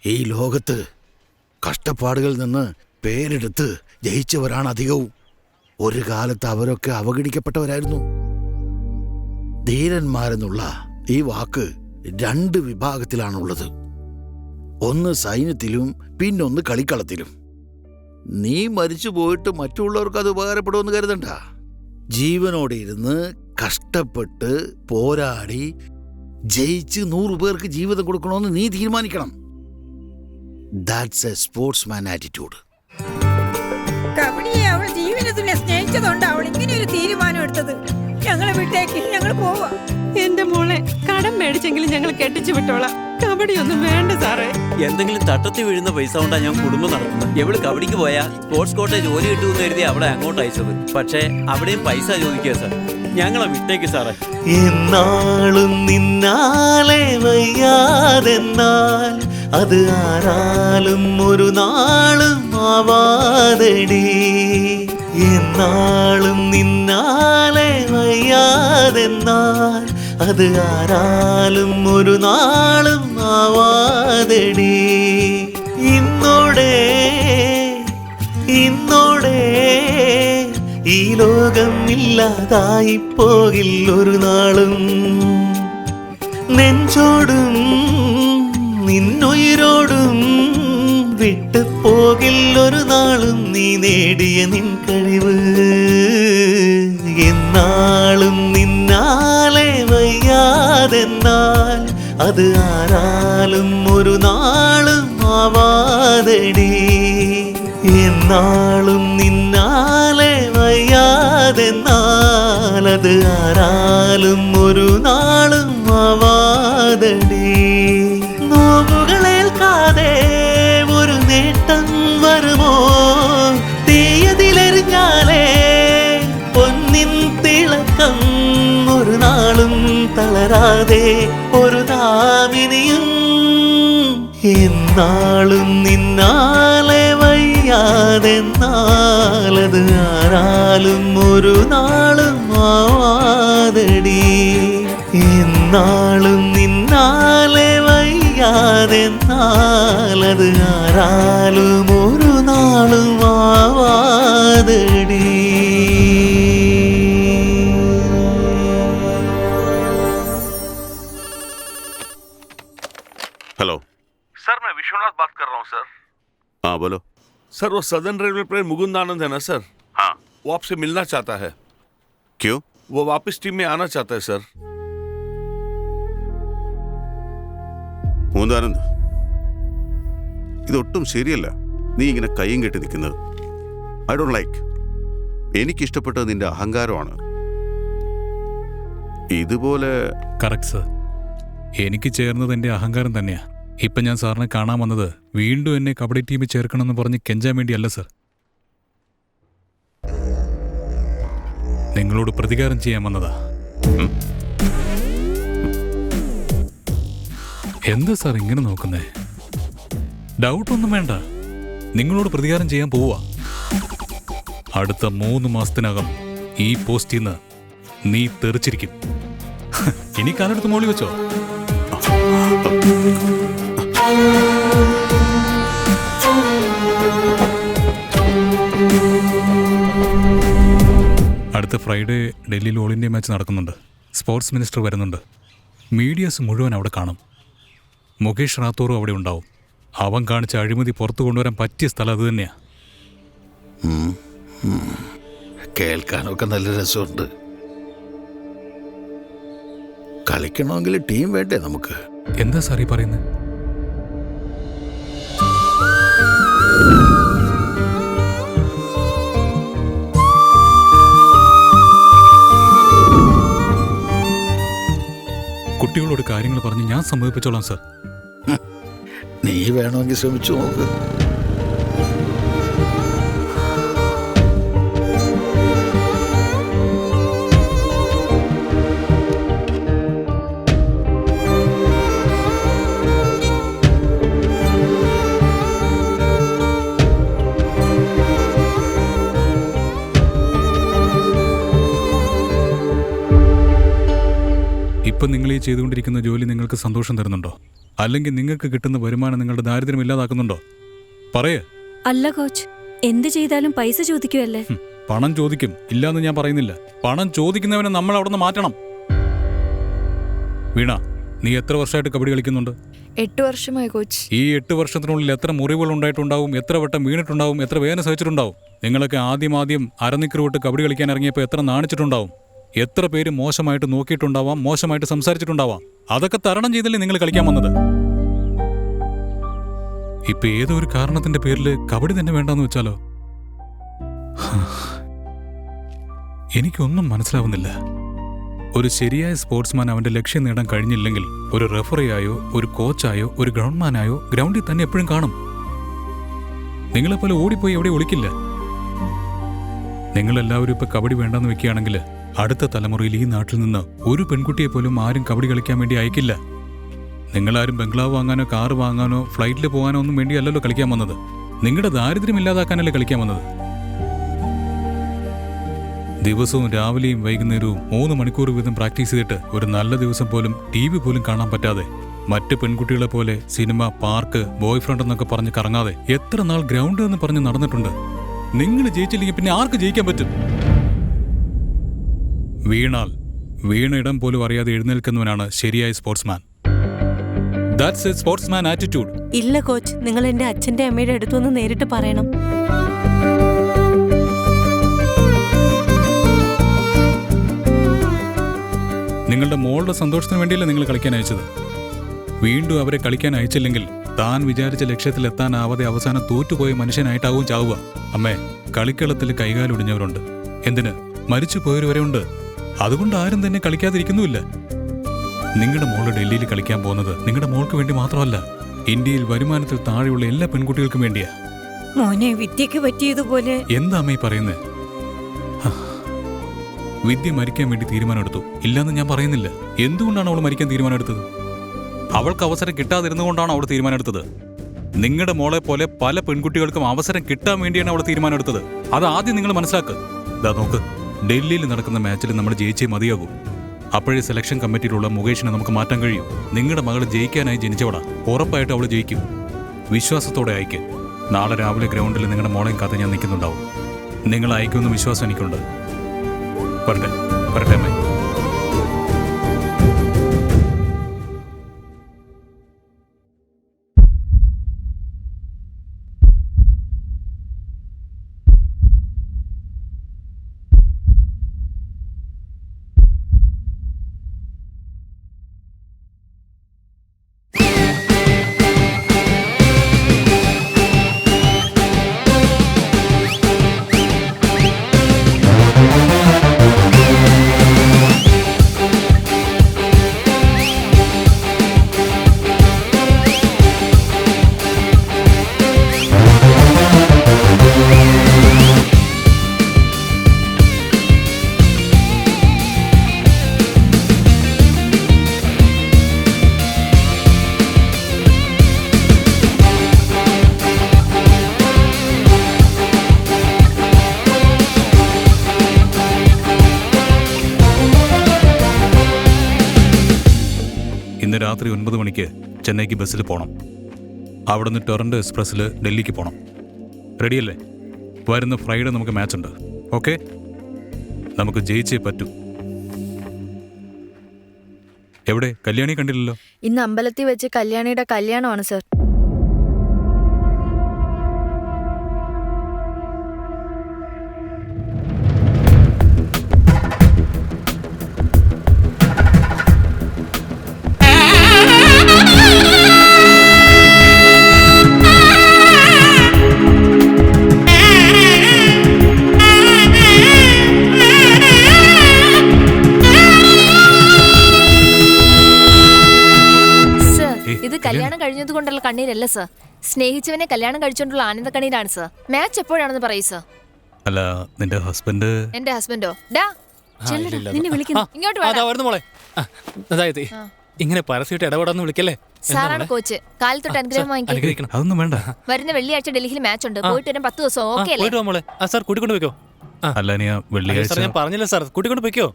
ഈ ലോകത്ത് കഷ്ടപ്പാടുകളിൽ നിന്ന് പേരെടുത്ത് ജയിച്ചവരാണ് അധികവും. ഒരു കാലത്ത് അവരൊക്കെ അവഗണിക്കപ്പെട്ടവരായിരുന്നു. ധീരന്മാരെന്നുള്ള ഈ വാക്ക് 2 വിഭാഗത്തിലാണുള്ളത്. ഒന്ന് സൈന്യത്തിലും പിന്നൊന്ന് കളിക്കളത്തിലും. നീ മരിച്ചു പോയിട്ട് മറ്റുള്ളവർക്ക് അത് ഉപകാരപ്പെടുമെന്ന് കരുതണ്ട. ജീവനോടെ ഇരുന്ന് കഷ്ടപ്പെട്ട് പോരാടി ജയിച്ച് 100 പേർക്ക് ജീവിതം കൊടുക്കണമെന്ന് നീ തീരുമാനിക്കണം. That's a sportsman attitude. കബഡിയെ അവൾ ജീവനത്തിനെ സ്നേഹിച്ചതുകൊണ്ട് അവൾ ഇങ്ങനെ ഒരു തീരുമാനം എടുത്തത്. ഞങ്ങളെ വിട്ടേക്ക്, ഞങ്ങൾ പോവാ. എന്റെ മോളെ കടം മേടിച്ചെങ്കിലും ഞങ്ങൾ കെട്ടിച്ചു വിട്ടോളാം. കബഡി ഒന്നും വേണ്ട സാറേ. എന്തെങ്കിലും തട്ടത്തി വീഴുന്ന പൈസ കൊണ്ടാ ഞാൻ കുടുംബം നടത്തുന്നത്. എവള് കബഡിക്ക് പോയാ സ്പോർട്സ് കോട്ടെ ജോലി കിട്ടുമെന്ന് കരുതി അവളെ അങ്ങോട്ട് അയച്ചത്. പക്ഷേ അവിടെയും പൈസ ചോദിക്കുക സാർ. ഞങ്ങളെ വിട്ടേക്ക് സാറേ. എന്നാളും നിന്നാലെ വയ്യാതെന്നാൽ അത് ആരാലും ഒരു നാളും ആവാതെടി. എന്നാളും നിന്നാലെ വയ്യാതെന്നാൽ അത് ആരാലും ഒരു നാളും ആവാതെടി. ഇന്നോടെ ഈ ലോകം ഇല്ലാതായി പോകില്ലൊരു നാളും. നെഞ്ചോടും നിന്നുയിരോടും വിട്ടു പോകില്ലൊരു നാളും നീ നേടിയ നിൻ കഴിവ്. എന്നാളും നിന്നാലെ വയ്യാതെന്നാൽ അത് ആരാലും ഒരു നാളും ആവാതെടി. എന്നാളും നിന്നാലെ വയ്യാതെന്നാൽ അത് ആരാലും ഒരു നാളും ആവാതെടി. നോവുകളേൽക്കാതെ ഒരു നേട്ടം വരുമോ? തീയതിലെറിഞ്ഞാലേ പൊന്നിൻ തിളക്കം ഒരു നാളും തളരാതെ ഒരു നാമി എന്നാളും നിന്നാലെ വയ്യാതെന്നാലത് ആരാലും ഒരു നാളും ആവാതടി. എന്നാളും നിന്നാലെ വയ്യാതെന്നാലത് ആരാലും ഒരു നാളും ആവാതടി. हेलो सर मैं विश्वनाथ बात कर रहा हूँ सर। हाँ बोलो। सर वो सदर्न रेलवे प्लेन मुकुंदानंद है ना सर? हाँ। वो आपसे मिलना चाहता है। क्यों? वो वापस टीम में आना चाहता है सर। മുകുന്ദാനന്ദ്, ഇതൊട്ടും ശരിയല്ല. നീ ഇങ്ങനെ കയ്യും കെട്ടി നിൽക്കുന്നത് ഐ ഡോണ്ട് ലൈക്ക്. എനിക്കിഷ്ടപ്പെട്ടത് നിന്റെ അഹങ്കാരമാണ്. ഇതുപോലെ കറക്റ്റ് സർ. എനിക്ക് ചേർന്നത് എൻ്റെ അഹങ്കാരം തന്നെയാ. ഇപ്പം ഞാൻ സാറിനെ കാണാൻ വന്നത് വീണ്ടും എന്നെ കബഡി ടീമിൽ ചേർക്കണമെന്ന് പറഞ്ഞ് കെഞ്ചാൻ വേണ്ടിയല്ല സർ. നിങ്ങളോട് പ്രതികാരം ചെയ്യാൻ വന്നതാ. എന്താ സാർ ഇങ്ങനെ നോക്കുന്നേ? ഡൗട്ടൊന്നും വേണ്ട. നിങ്ങളോട് പ്രതികാരം ചെയ്യാൻ പോവാ. അടുത്ത 3 മാസത്തിനകം ഈ പോസ്റ്റിൽ നിന്ന് നീ തെറിച്ചിരിക്കും. ഇനി കാലെടുത്ത് മോളി വെച്ചോ. അടുത്ത ഫ്രൈഡേ ഡൽഹിയിൽ ഓൾ ഇന്ത്യ മാച്ച് നടക്കുന്നുണ്ട്. സ്പോർട്സ് മിനിസ്റ്റർ വരുന്നുണ്ട്. മീഡിയാസ് മുഴുവൻ അവിടെ കാണും. മുകേഷ് റാത്തോറും അവിടെ ഉണ്ടാവും. അവൻ കാണിച്ച അഴിമതി പുറത്തു കൊണ്ടുവരാൻ പറ്റിയ സ്ഥലം അത് തന്നെയാ. കേൾക്കാനൊക്കെ നല്ല രസമുണ്ട്. കളിക്കണമെങ്കിൽ ടീം വേണ്ടേ നമുക്ക്? എന്താ സാർ ഈ പറയുന്നത്? കുട്ടികളോട് കാര്യങ്ങൾ പറഞ്ഞ് ഞാൻ സമ്മതിപ്പിച്ചോളാം സാർ. നീ വേണമെങ്കിൽ ശ്രമിച്ചു നോക്ക്. ഇപ്പം നിങ്ങൾ ഈ ചെയ്തുകൊണ്ടിരിക്കുന്ന ജോലി നിങ്ങൾക്ക് സന്തോഷം തരുന്നുണ്ടോ? അല്ലെങ്കിൽ നിങ്ങൾക്ക് കിട്ടുന്ന വരുമാനം നിങ്ങളുടെ ദാരിദ്ര്യം ഇല്ലാതാക്കുന്നുണ്ടോ? പറയേ. അല്ല കോച്ച്, എന്ത് ചെയ്താലും പൈസ ചോദിക്കുമല്ലേ? പണം ചോദിക്കും, ഇല്ലാന്ന് ഞാൻ പറയുന്നില്ല. പണം ചോദിക്കുന്നവനെ നമ്മൾ അവിടെ നിന്ന് മാറ്റണം. വീണ, നീ എത്ര വർഷമായിട്ട് കബഡി കളിക്കുന്നുണ്ട്? 8 വർഷമായി കോച്ച്. ഈ 8 വർഷത്തിനുള്ളിൽ എത്ര മുറിവുകൾ ഉണ്ടായിട്ടുണ്ടാവും, എത്ര വട്ടം വീണിട്ടുണ്ടാവും, എത്ര വേദന സഹിച്ചിട്ടുണ്ടാവും. നിങ്ങളൊക്കെ ആദ്യം അരനിക്കർ വിട്ട് കബഡി കളിക്കാൻ ഇറങ്ങിയപ്പോൾ എത്ര നാണിച്ചിട്ടുണ്ടാവും. എത്ര പേര് മോശമായിട്ട് നോക്കിയിട്ടുണ്ടാവാം, മോശമായിട്ട് സംസാരിച്ചിട്ടുണ്ടാവാം. അതൊക്കെ തരണം ചെയ്തല്ലേ നിങ്ങൾ കളിക്കാൻ വന്നത്. ഇപ്പൊ ഏതോ ഒരു കാരണത്തിന്റെ പേരിൽ കബഡി തന്നെ വേണ്ടെന്ന് വെച്ചാലോ? എനിക്കൊന്നും മനസ്സിലാവുന്നില്ല. ഒരു ശരിയായ സ്പോർട്സ്മാൻ അവന്റെ ലക്ഷ്യം നേടാൻ കഴിഞ്ഞില്ലെങ്കിൽ ഒരു റെഫറിയായോ ഒരു കോച്ചായോ ഒരു ഗ്രൗണ്ട്മാനായോ ഗ്രൗണ്ടിൽ തന്നെ എപ്പോഴും കാണും. നിങ്ങളെപ്പോലെ ഓടിപ്പോയി എവിടെ ഒളിക്കില്ല. നിങ്ങളെല്ലാവരും ഇപ്പൊ കബഡി വേണ്ടെന്ന് വെക്കുകയാണെങ്കിൽ അടുത്ത തലമുറയിൽ ഈ നാട്ടിൽ നിന്ന് ഒരു പെൺകുട്ടിയെ പോലും ആരും കബഡി കളിക്കാൻ വേണ്ടി അയക്കില്ല. നിങ്ങളാരും ബംഗ്ലാവ് വാങ്ങാനോ കാറ് വാങ്ങാനോ ഫ്ലൈറ്റിൽ പോകാനോ ഒന്നും വേണ്ടിയല്ലല്ലോ കളിക്കാൻ വന്നത്. നിങ്ങളുടെ ദാരിദ്ര്യം ഇല്ലാതാക്കാനല്ലേ കളിക്കാൻ വന്നത്. ദിവസവും രാവിലെയും വൈകുന്നേരവും 3 മണിക്കൂർ വീതം പ്രാക്ടീസ് ചെയ്തിട്ട് ഒരു നല്ല ദിവസം പോലും TV പോലും കാണാൻ പറ്റാതെ മറ്റ് പെൺകുട്ടികളെ പോലെ സിനിമ, പാർക്ക്, ബോയ് ഫ്രണ്ട് എന്നൊക്കെ പറഞ്ഞ് കറങ്ങാതെ എത്ര നാൾ ഗ്രൗണ്ട് എന്ന് പറഞ്ഞ് നടന്നിട്ടുണ്ട്. നിങ്ങൾ ജയിച്ചില്ലെങ്കിൽ പിന്നെ ആർക്ക് ജയിക്കാൻ പറ്റും? വീണ ഇടം പോലും അറിയാതെ എഴുന്നേൽക്കുന്നവനാണ് ശരിയായ sportsman. That's a sportsman attitude. ഇല്ല കോച്ച്, നിങ്ങൾ എന്റെ അച്ഛന്റെ അമ്മയുടെ അടുത്തൊന്ന് നേരിട്ട് പറയണം. നിങ്ങളുടെ മോളുടെ സന്തോഷത്തിന് വേണ്ടിയല്ലേ നിങ്ങൾ കളിക്കാൻ അയച്ചത്. വീണ്ടും അവരെ കളിക്കാൻ അയച്ചില്ലെങ്കിൽ താൻ വിചാരിച്ച ലക്ഷ്യത്തിലെത്താനാവാതെ അവസാനം തോറ്റുപോയ മനുഷ്യനായിട്ടാവും ചാവുക. അമ്മേ, കളിക്കളത്തിൽ കൈകാലൊടിഞ്ഞവരുണ്ട്, എന്തിന് മരിച്ചു പോയവരെ ഉണ്ട്. അതുകൊണ്ട് ആരും തന്നെ കളിക്കാതിരിക്കുന്നുമില്ല. നിങ്ങളുടെ മോള് ഡൽഹിയിൽ കളിക്കാൻ പോകുന്നത് നിങ്ങളുടെ മോൾക്ക് വേണ്ടി മാത്രമല്ല, ഇന്ത്യയിൽ വരുമാനത്തിൽ താഴെയുള്ള എല്ലാ പെൺകുട്ടികൾക്കും വേണ്ടിയാ. മോനെ വിദ്യക്ക് പറ്റിയതുപോലെ. എന്താ അമ്മ ഈ പറയുന്നത്? വിദ്യ മരിക്കാൻ വേണ്ടി തീരുമാനമെടുത്തു, ഇല്ലാന്ന് ഞാൻ പറയുന്നില്ല. എന്തുകൊണ്ടാണ് അവൾ മരിക്കാൻ തീരുമാനമെടുത്തത്? അവൾക്ക് അവസരം കിട്ടാതിരുന്നുകൊണ്ടാണ് അവൾ തീരുമാനമെടുത്തത്. നിങ്ങളുടെ മോളെ പോലെ പല പെൺകുട്ടികൾക്കും അവസരം കിട്ടാൻ വേണ്ടിയാണ് അവൾ തീരുമാനമെടുത്തത്. അത് ആദ്യം നിങ്ങൾ മനസ്സിലാക്കുക. ഇതാ നോക്ക്, ഡൽഹിയിൽ നടക്കുന്ന മാച്ചിൽ നമ്മൾ ജയിച്ചേ മതിയാകൂ. അപ്പോഴേ സെലക്ഷൻ കമ്മിറ്റിയിലുള്ള മുകേഷിനെ നമുക്ക് മാറ്റാൻ കഴിയും. നിങ്ങളുടെ മകൾ ജയിക്കാനായി ജനിച്ചവളാ. ഉറപ്പായിട്ട് അവൾ ജയിക്കും. വിശ്വാസത്തോടെ അയക്ക്. നാളെ രാവിലെ ഗ്രൗണ്ടിൽ നിങ്ങളുടെ മോളെയും കാത്ത് ഞാൻ നിൽക്കുന്നുണ്ടാവും. നിങ്ങൾ അയക്കുമെന്ന് വിശ്വാസം എനിക്കുണ്ട്. പറട്ടെ പറട്ടെ അമ്മേ. ഇന്ന് രാത്രി 9 മണിക്ക് ചെന്നൈക്ക് ബസ്സിൽ പോകണം. അവിടുന്ന് ടൊറൻഡോ എക്സ്പ്രസ്സിൽ ഡൽഹിക്ക് പോകണം. റെഡിയല്ലേ? വരുന്ന ഫ്രൈഡേ നമുക്ക് മാച്ച് ഉണ്ട്. ഓക്കെ? നമുക്ക് ജയിച്ചേ പറ്റൂ. എവിടെ? കല്യാണി കണ്ടില്ലല്ലോ. ഇന്ന് അമ്പലത്തിൽ വെച്ച് കല്യാണിയുടെ കല്യാണമാണ് സർ. ഇത് കല്യാണം കഴിഞ്ഞതുകൊണ്ടുള്ള കണ്ണീരല്ല സർ. സ്നേഹിച്ചവനെ കല്യാണം കഴിച്ചുകൊണ്ടുള്ള ആനന്ദ കണ്ണീരാണ് സർ. മാച്ച് എപ്പോഴാണെന്ന് പറയൂ സർ. അല്ല, നിന്റെ ഹസ്ബൻഡ്? എന്റെ ഹസ്ബൻഡോ? ഡാ നിന്നെ വിളിക്കുന്നു. ഇങ്ങോട്ട് അതായത് ഇങ്ങനെ പരസ്യമായിട്ട് ഇടപെടാന്ന് വിളിക്കല്ലേ? സാറാണ് കോച്ച്. കാലത്തൊട്ട് അനുഗ്രഹം വാങ്ങിക്കും. അതൊന്നും വേണ്ട. വരുന്ന വെള്ളിയാഴ്ച ഡൽഹിയിൽ മാച്ച് ഉണ്ട്. പോയിട്ട് വരാൻ 10 ദിവസം. ഓക്കെ അല്ലേ? സാർ കൂട്ടിക്കൊണ്ട് പോയിക്കോ. അല്ല, വെള്ളിയാഴ്ച ഞാൻ പറഞ്ഞില്ല സാർ, കൂട്ടിക്കൊണ്ട് പോയിക്കോ.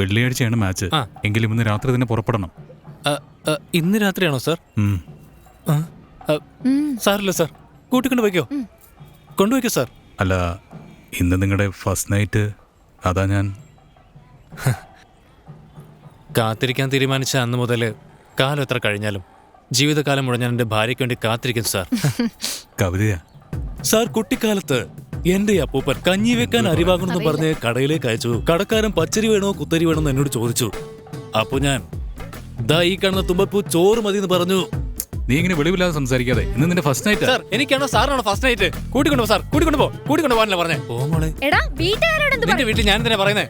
വെള്ളിയാഴ്ചയാണ് മാച്ച്. എങ്കിലും ഇന്ന് രാത്രി തന്നെ പുറപ്പെടണം. ഇന്ന് രാത്രിയാണോ സാർ? സാറില്ല സാർ, കൂട്ടിക്കൊണ്ട് പോയിക്കോ. കൊണ്ടുപോയിക്കോ സാർ. അല്ല, ഇന്ന് നിങ്ങളുടെ ഫസ്റ്റ് നൈറ്റ്. അതാ ഞാൻ കാത്തിരിക്കാൻ തീരുമാനിച്ച അന്ന് മുതൽ കാലം എത്ര കഴിഞ്ഞാലും ജീവിതകാലം മുഴുവൻ ഞാൻ എൻ്റെ ഭാര്യയ്ക്ക് വേണ്ടി കാത്തിരിക്കും സാർ. കവിതയാ സാർ? കുട്ടിക്കാലത്ത് എന്റെ അപ്പൂപ്പൻ കഞ്ഞി വെക്കാൻ അരിവാകണമെന്ന് പറഞ്ഞ് കടയിലേക്ക് അയച്ചു. കടക്കാരൻ പച്ചരി വേണോ കുത്തരി വേണോ എന്ന് എന്നോട് ചോദിച്ചു. അപ്പൊ ഞാൻ ദാ ഈ കാണുന്ന തുമ്പപ്പൂ ചോറ് മതി എന്ന് പറഞ്ഞു. നീ ഇങ്ങനെ വെളിവില്ലാതെ സംസാരിക്കാതെ. ഇന്ന് നിന്റെ ഫസ്റ്റ് നൈറ്റ്. സാർ, എനിക്കാണോ സാറിനാണോ ഫസ്റ്റ് നൈറ്റ്? കൂട്ടിക്കൊണ്ടു സാർ, കൂട്ടിക്കൊണ്ടു പോകാനല്ലേ പറഞ്ഞേ? ഓ മോളെ, നിന്റെ വീട്ടിൽ ഞാൻ തന്നെ പറയുന്നേ.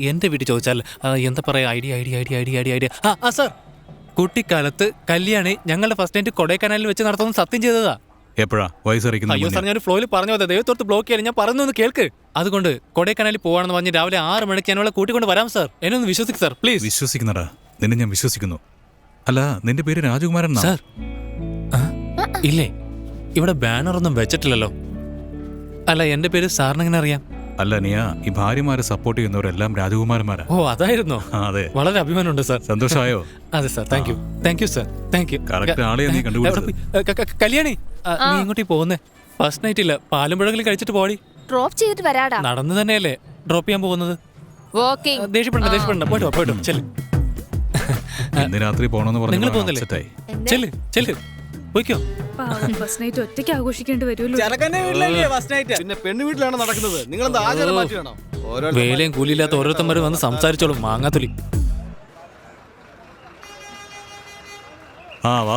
എന്റെ വീട്ടിൽ ചോദിച്ചാൽ എന്താ പറയാ? ഐഡിയ. സാർ, കുട്ടിക്കാലത്ത് കല്യാണി ഞങ്ങളുടെ ഫസ്റ്റ് നൈറ്റ് കൊടൈക്കനാലിൽ വെച്ച് നടത്തുന്ന സത്യം ചെയ്തതാ. എപ്പോഴാ? വയസ്സറിയിക്കുന്നു. അയ്യോ സാർ, ഞാൻ ഫ്ലോയിൽ പറഞ്ഞു പോയത്. ദൈവത്തോട്ട് ബ്ലോക്ക് ചെയ്യാൻ ഞാൻ പറഞ്ഞു കേൾക്ക്. അതുകൊണ്ട് കൊടൈക്കനാലിൽ പോവാണെന്ന് പറഞ്ഞ് രാവിലെ 6 മണിക്ക് ഞാനുള്ള കൂട്ടിക്കൊണ്ട് വരാം സാർ. എന്നെ ഒന്ന് വിശ്വസിക്കും സാർ, പ്ലീസ്. വിശ്വസിക്കുന്നടാ, നിന്നെ ഞാൻ വിശ്വസിക്കുന്നു. അല്ല, നിന്റെ പേര് രാജകുമാരൻ സാർ? ഇല്ലേ, ഇവിടെ ബാനർ ഒന്നും വെച്ചിട്ടില്ലല്ലോ. അല്ല, എന്റെ പേര് സാറിന് എങ്ങനെ അറിയാം? അല്ല നീ, ഈ ഭാര്യമാരെ സപ്പോർട്ട് ചെയ്യുന്നവരെല്ലാം രാജകുമാരന്മാരാ. ഓ, അതായിരുന്നോ? അതെ. വളരെ അഭിമാനമുണ്ട് സാർ. സന്തോഷമായോ? അതെ sir, thank you sir, thank you. Correct ആളെ നീ കണ്ടുപിടിച്ചത്. കല്യാണി, നീ ഇങ്ങോട്ടേ പോകുന്നേ? ഫസ്റ്റ് നൈറ്റ് ഇല്ല, പാലുമ്പഴങ്ങളിൽ കഴിച്ചിട്ട് പോടി. ഡ്രോപ്പ് ചെയ്തിട്ട് വരാടാ. നടന്നു തന്നെയല്ലേ ഡ്രോപ്പ് ചെയ്യാൻ പോകുന്നത്? ദേഷ്യപ്പെടണ്ട, പോയിട്ടോ ചെല്ല്. ഇന്ന് രാത്രി പോണെന്ന് നിങ്ങൾ പോകുന്നില്ലേ? ചെല്ല് പോയിക്കോ. ഫസ്റ്റ് നൈറ്റ് ഒറ്റയ്ക്ക് ആഘോഷിക്കേണ്ടി വരുമല്ലോ. പിന്നെ പെണ്ണു വീട്ടിലാണ് നടക്കുന്നത്. നിങ്ങൾ എന്താ ആചാരം മാറ്റിയാണോ? വേലയും കൂലിയില്ലാത്ത ഓരോരുത്തന്മാരും വന്ന് സംസാരിച്ചോളും. മാങ്ങാത്തൊലി.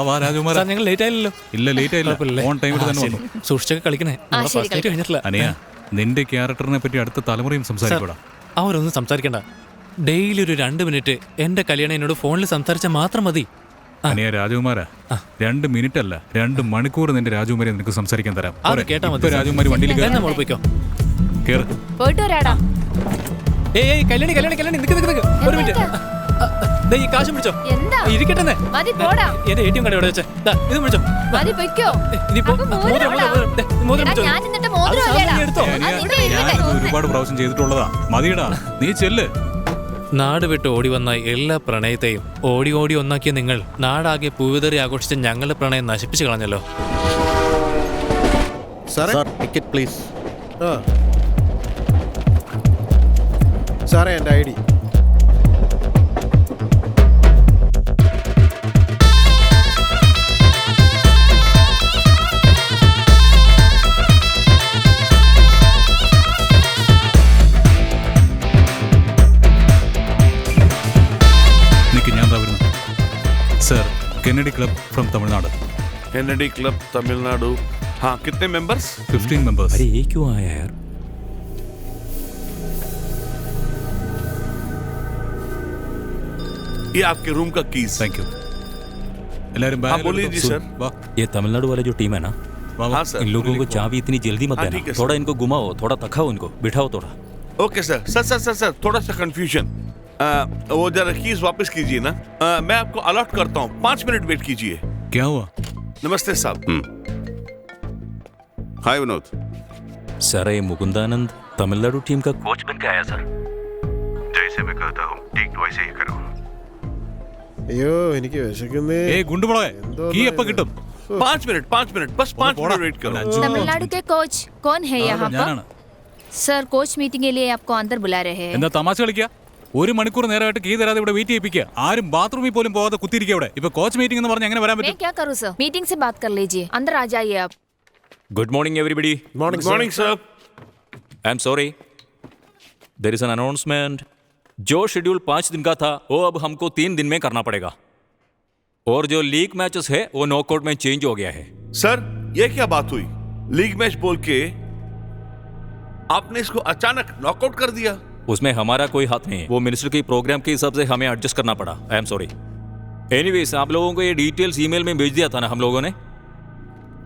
വാ രാജകുമാര. ഞങ്ങൾ ലേറ്റ് ആയില്ലല്ലോ. ഇല്ല, ലേറ്റ് ആയില്ല. ഓൺ ടൈമിൽ തന്നെ വന്നു. സൂക്ഷിച്ചൊക്കെ കളിക്കണേ. ഫസ്റ്റ് നൈറ്റ് കഴിഞ്ഞിട്ടില്ല. അനിയ, നിന്റെ ക്യാരക്ടറിനെ പറ്റി അടുത്ത തലമുറയും സംസാരിക്കൂടാ. അവരൊന്നും സംസാരിക്കണ്ട. ഡെയിലി ഒരു 2 മിനിറ്റ് എന്റെ കല്യാണം എന്നോട് ഫോണിൽ സംസാരിച്ചാൽ മാത്രം മതി. അനിയ രാജകുമാര, 2 മിനിറ്റ് അല്ല 2 മണിക്കൂർ നിന്റെ രാജകുമാരി നിനക്ക് സംസാരിക്കാൻ തരാം. കേട്ടാ മതി. രാജകുമാരി വണ്ടിയിൽ പോയിക്കോ. പോയിട്ട് വരാടാ. കല്യാണി, ഒരു മിനിറ്റ്. ദേ ഈ കാശ് പിടിച്ചോ. എന്താ? ഇരിക്കട്ടെ. മതി പോടാ. എന്റെ ATM കാർഡ് എവിടെ വെച്ചേ? ദാ ഇത് പിടിച്ചോ. മതി പൊയ്ക്കോ. ഇതിപ്പോ അപ്പൊ മോതിരം മോതിരം എവിടാ? മോതിരം എടാ, പിടിച്ചോ. ഞാൻ എന്നിട്ട് മോതിരം അല്ലേടാ. അത് നിന്റെ ഇരിക്കട്ടെ. ഞാനിത് ഒരുപാട് പ്രാവശ്യം ചെയ്തിട്ടുള്ളതാ. മതിയടാ, നീ ചെല്ല്. നാട് വിട്ട് ഓടി വന്ന എല്ലാ പ്രണയത്തെയും ഓടി ഓടി ഒന്നാക്കിയ നിങ്ങൾ നാടാകെ പൂവിതറി ആഘോഷിച്ച ഞങ്ങളുടെ പ്രണയം നശിപ്പിച്ചു കളഞ്ഞല്ലോ. Sir ticket please. സാറേ എൻ്റെ ID. Sir Kennedy club from Tamil Nadu. Kennedy club Tamil Nadu. हाँ, कितने मेंबर्स? 15 मेंबर्स. अरे ये क्यों आया यार? ये आपके रूम का कीज. Thank you. हाँ, बोलिए जी सर. ये तमिलनाडु वाले जो टीम है ना, हाँ सर. इन लोगों को चाबी इतनी जल्दी मत देना. थोड़ा इनको घुमाओ, थोड़ा तखाओ इनको, बिठाओ थोड़ा. Okay sir. सर थोड़ा सा कंफ्यूजन. वो जरा कीज वापस कीजिए ना. मैं आपको अलॉट करता हूँ. 5 मिनट वेट कीजिए. क्या हुआ? नमस्ते साहब. हाय विनोद. सर ये मुकुंदानंद तमिलनाडु टीम का कोच बन के आया सर. जैसे मैं कहता हूँ ठीक वैसे ही करो. അയ്യോ എനിക്ക് വിശക്കുന്നേ. गुंडुमोളെ की എപ്പോ കിട്ടും? 5 मिनट बस 5 मिनट वेट करो. तमिलनाडु के कोच कौन है यहाँ पर? सर कोच मीटिंग के लिए आपको अंदर बुला रहे हैं. എന്താ തമാശ കളിക്കുക? ഒരു മണിക്കൂർ നേരമായിട്ട് കീ തരാതെ ഇവിടെ വെയിറ്റ് ചെയ്യിപ്പിക്കുക. ആരും ബാത്റൂമിൽ പോലും പോകാതെ കുത്തിയിരിക്കുക ഇവിടെ. ഇപ്പൊ കോച്ച് മീറ്റിംഗ് എന്ന് പറഞ്ഞ് എങ്ങനെ വരാൻ मैं പറ്റും? क्या करूँ सर? मीटिंग से बात कर लीजिए. अंदर आ जाइए आप. Good morning everybody. Morning sir. I am sorry, there is an announcement. जो शेड्यूल 5 दिन का था वो अब हमको 3 दिन में करना पड़ेगा. और जो लीग मैचेस है वो नॉकआउट में चेंज हो गया है. सर ये क्या बात हुई? लीग मैच बोल के आपने इसको अचानक नॉकआउट कर दिया. उसमें हमारा कोई हाथ नहीं है. वो मिनिस्टर की प्रोग्राम के हिसाब से हमें एडजस्ट करना पड़ा. आई एम सॉरी. एनीवेज आप लोगों को ये डिटेल्स ईमेल में भेज दिया था ना हम लोगों ने.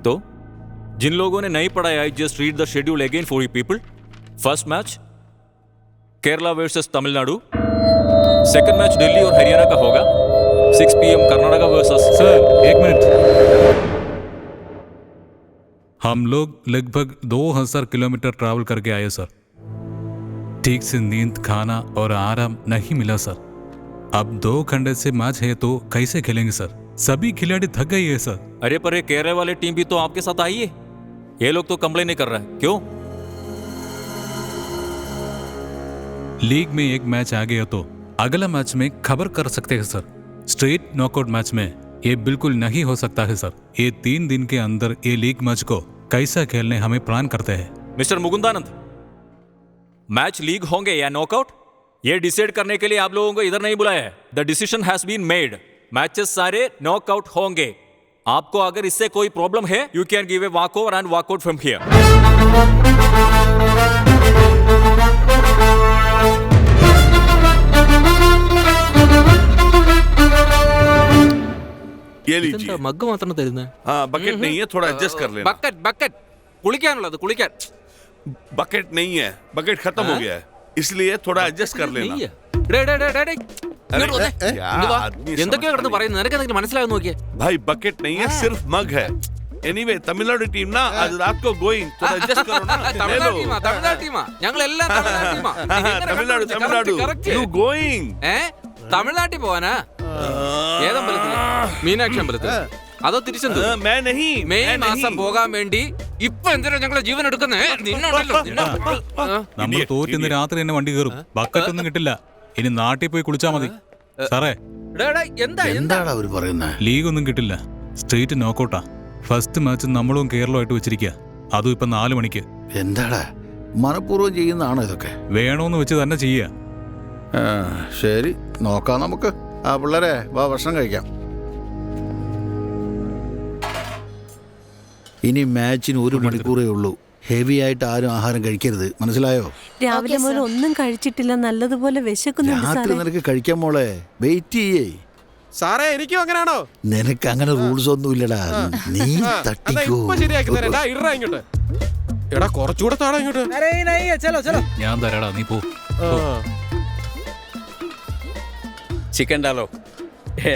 तो जिन लोगों ने नहीं पढ़ा I just read the schedule again for you people. First match Kerala versus Tamil Nadu. Second match Delhi और हरियाणा का होगा. 6 PM Karnataka versus. Sir 1 minute. हम लोग लगभग 2000 किलोमीटर ट्रैवल करके आए सर. ठीक से नींद, खाना और आराम नहीं मिला सर. अब 2 घंटे से मैच है तो कैसे खेलेंगे सर? सभी खिलाड़ी थक गए हैं सर. अरे पर ये केरला वाले टीम भी तो आपके साथ आई है. ये लोग तो कंप्लेन नहीं कर रहे हैं. क्यों? लीग में एक मैच आ गया तो अगला मैच में खबर कर सकते हैं सर. स्ट्रेट नॉकआउट मैच में ये बिल्कुल नहीं हो सकता है सर. ये 3 दिन के अंदर ये लीग मैच को कैसा खेलने हमें प्लान करते हैं. मिस्टर मुकुंदानंद, मैच लीग होंगे या नॉकआउट ये डिसाइड करने के लिए आप लोगों को इधर नहीं बुलाया है. The decision has been made. Matches सारे नॉकआउट होंगे. आपको अगर इससे कोई प्रॉब्लम है you can give a walk over and walk out from here. ये लीजिए. മഗ് മാത്രം തരുന്നത്. हाँ, बकेट नहीं है, थोड़ा एडजस्ट कर लेना. ബക്കറ്റ് കുളിക്കാനുള്ളത് കുളിക്കാൻ. बकेट नहीं है, बकेट खत्म हो गया है, इसलिए थोड़ा एडजस्ट कर लेना. എന്തൊക്കെയാ കിടന്ന് പറയുന്നത്? നിനക്ക് എന്തെങ്കിലും മനസ്സിലാകും നോക്കിയേ. भाई बकेट नहीं है, सिर्फ मग है. एनीवे तमिलनाडु टीम ना आज रात को गोइंग, थोड़ा एडजस्ट करो ना. തമിഴ്നാട് ടീമാ ഞങ്ങൾ എല്ലാം तमिलनाडु यू गोइंग. തമിഴ്നാട്ടിൽ പോവാനാ? ഏതമ്പലത്തില്? മീനാക്ഷി അമ്പലത്തിൽ? അതോ തിരിച്ചെന്ത്? മെയ് മാസം പോകാൻ വേണ്ടി ഇപ്പൊ എന്തിനാ ഞങ്ങളെ ജീവൻ എടുക്കുന്നേ? നമ്മൾ തോറ്റുന്ന രാത്രി തന്നെ വണ്ടി കയറും. ബക്കറ്റ് ഒന്നും കിട്ടില്ല. ഇനി നാട്ടിൽ പോയി കുളിച്ചാ മതി. സാറേ എന്താണ് അവര് പറയുന്നത്? ലീഗ് ഒന്നും കിട്ടില്ല. സ്ട്രേറ്റ് നോക്കൗട്ടാ. ഫസ്റ്റ് മാച്ച് നമ്മളും കേരളമായിട്ട് വെച്ചിരിക്കുക. അതും ഇപ്പൊ 4 മണിക്ക്. എന്താടാ മനഃപൂർവ്വം ചെയ്യുന്നതാണോ ഇതൊക്കെ? വേണോന്ന് വെച്ച് തന്നെ ചെയ്യുക. ശരി, നോക്കാം നമുക്ക്. ആ പിള്ളേരെ വാ, ഭക്ഷണം കഴിക്കാം. ഇനി മാച്ചിന് 1 മണിക്കൂറേ ഉള്ളൂ. ഹെവി ആയിട്ട് ആരും ആഹാരം കഴിക്കരുത്, മനസ്സിലായോ? രാവിലെ മുതൽ ഒന്നും കഴിച്ചിട്ടില്ല, നല്ലതുപോലെ വിശക്കുന്നുണ്ട്. രാത്രി നിനക്ക് കഴിക്കാൻ മോളെ, വെയിറ്റ് ചെയ്യേ. സാറേ എനിക്കും അങ്ങനെയാണോ? നിനക്ക് അങ്ങനെ റൂൾസ് ഒന്നും ഇല്ലടാ. നീ തട്ടിക്കോ. ഇങ്ങോട്ട് എടാ, കുറച്ചുകൂടെ താടാ ഇങ്ങോട്ട്. ഞാൻ തരാടാ, നീ പോ. ചിക്കൻ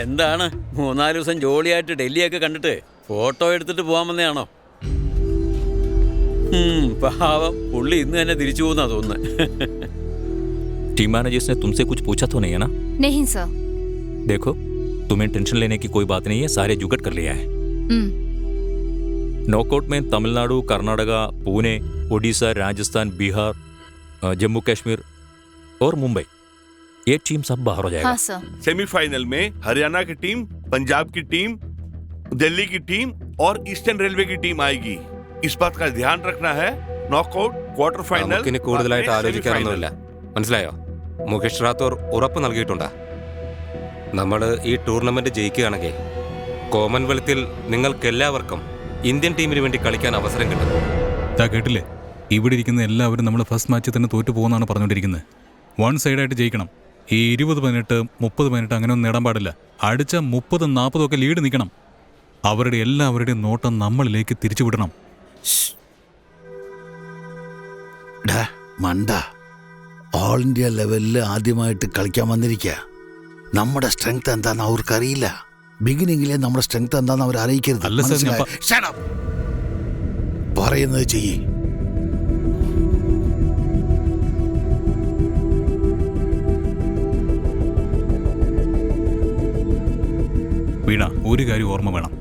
എന്താണ് 3-4 ദിവസം ജോളിയായിട്ട് ഡൽഹിയൊക്കെ കണ്ടിട്ട് ഫോട്ടോ എടുത്തിട്ട് പോകാൻ വന്നതാണോ? പാവം പുള്ളി ഇന്ന് തന്നെ തിരിച്ചു പോകുന്നാ തോന്നുന്നത്. टीम मैनेजर्स ने तुमसे कुछ पूछा तो नहीं है ना? नहीं सर। देखो तुम्हें टेंशन लेने की कोई बात नहीं है, सारे जुगट कर लिया है। नॉकआउट में तमिलनाडु, कर्नाटका, पुणे, ओडिशा, राजस्थान, बिहार, जम्मू कश्मीर और मुंबई, ये टीम सब बाहर हो जाएगा। हाँ सर। सेमीफाइनल में हरियाणा की टीम, पंजाब की टीम, दिल्ली की टीम और ईस्टर्न रेलवे की टीम आएगी। इस बात का ध्यान रखना है। नॉकआउट, क्वार्टर फाइनल, കൂടുതലായിട്ട് ആലോചിക്കാനൊന്നുമില്ല, മനസ്സിലായോ? മുകേഷ് റാത്തോർ ഉറപ്പ് നൽകിയിട്ടുണ്ട്. നമ്മൾ ഈ ടൂർണമെന്റ് ജയിക്കുകയാണെങ്കിൽ കോമൺവെൽത്തിൽ നിങ്ങൾക്കെല്ലാവർക്കും ഇന്ത്യൻ ടീമിന് വേണ്ടി കളിക്കാൻ അവസരം കിട്ടും. കേട്ടില്ലേ? ഇവിടെ ഇരിക്കുന്ന എല്ലാവരും നമ്മൾ ഫസ്റ്റ് മാച്ചിൽ തന്നെ തോറ്റു പോകുന്നതാണ് പറഞ്ഞുകൊണ്ടിരിക്കുന്നത്. വൺ സൈഡായിട്ട് ജയിക്കണം. ഈ 20-18, 30 അങ്ങനെ ഒന്നും നേടാൻ പാടില്ല. അടിച്ച 30-40 ഒക്കെ ലീഡ് നിൽക്കണം. അവരുടെ എല്ലാവരുടെയും നോട്ടം നമ്മളിലേക്ക് തിരിച്ചുവിടണം. മണ്ട, ഓൾ ഇന്ത്യ ലെവലിൽ ആദ്യമായിട്ട് കളിക്കാൻ വന്നിരിക്കുക. നമ്മുടെ സ്ട്രെങ്ത് എന്താണെന്ന് അവർക്കറിയില്ല. ബിഗിനിങ്ങിലെ നമ്മുടെ സ്ട്രെങ്ത് എന്താണെന്ന് അവർ അറിയിക്കരുത്. പറയുന്നത് ചെയ്യേ. വീണ, ഒരു കാര്യം ഓർമ്മ വേണം.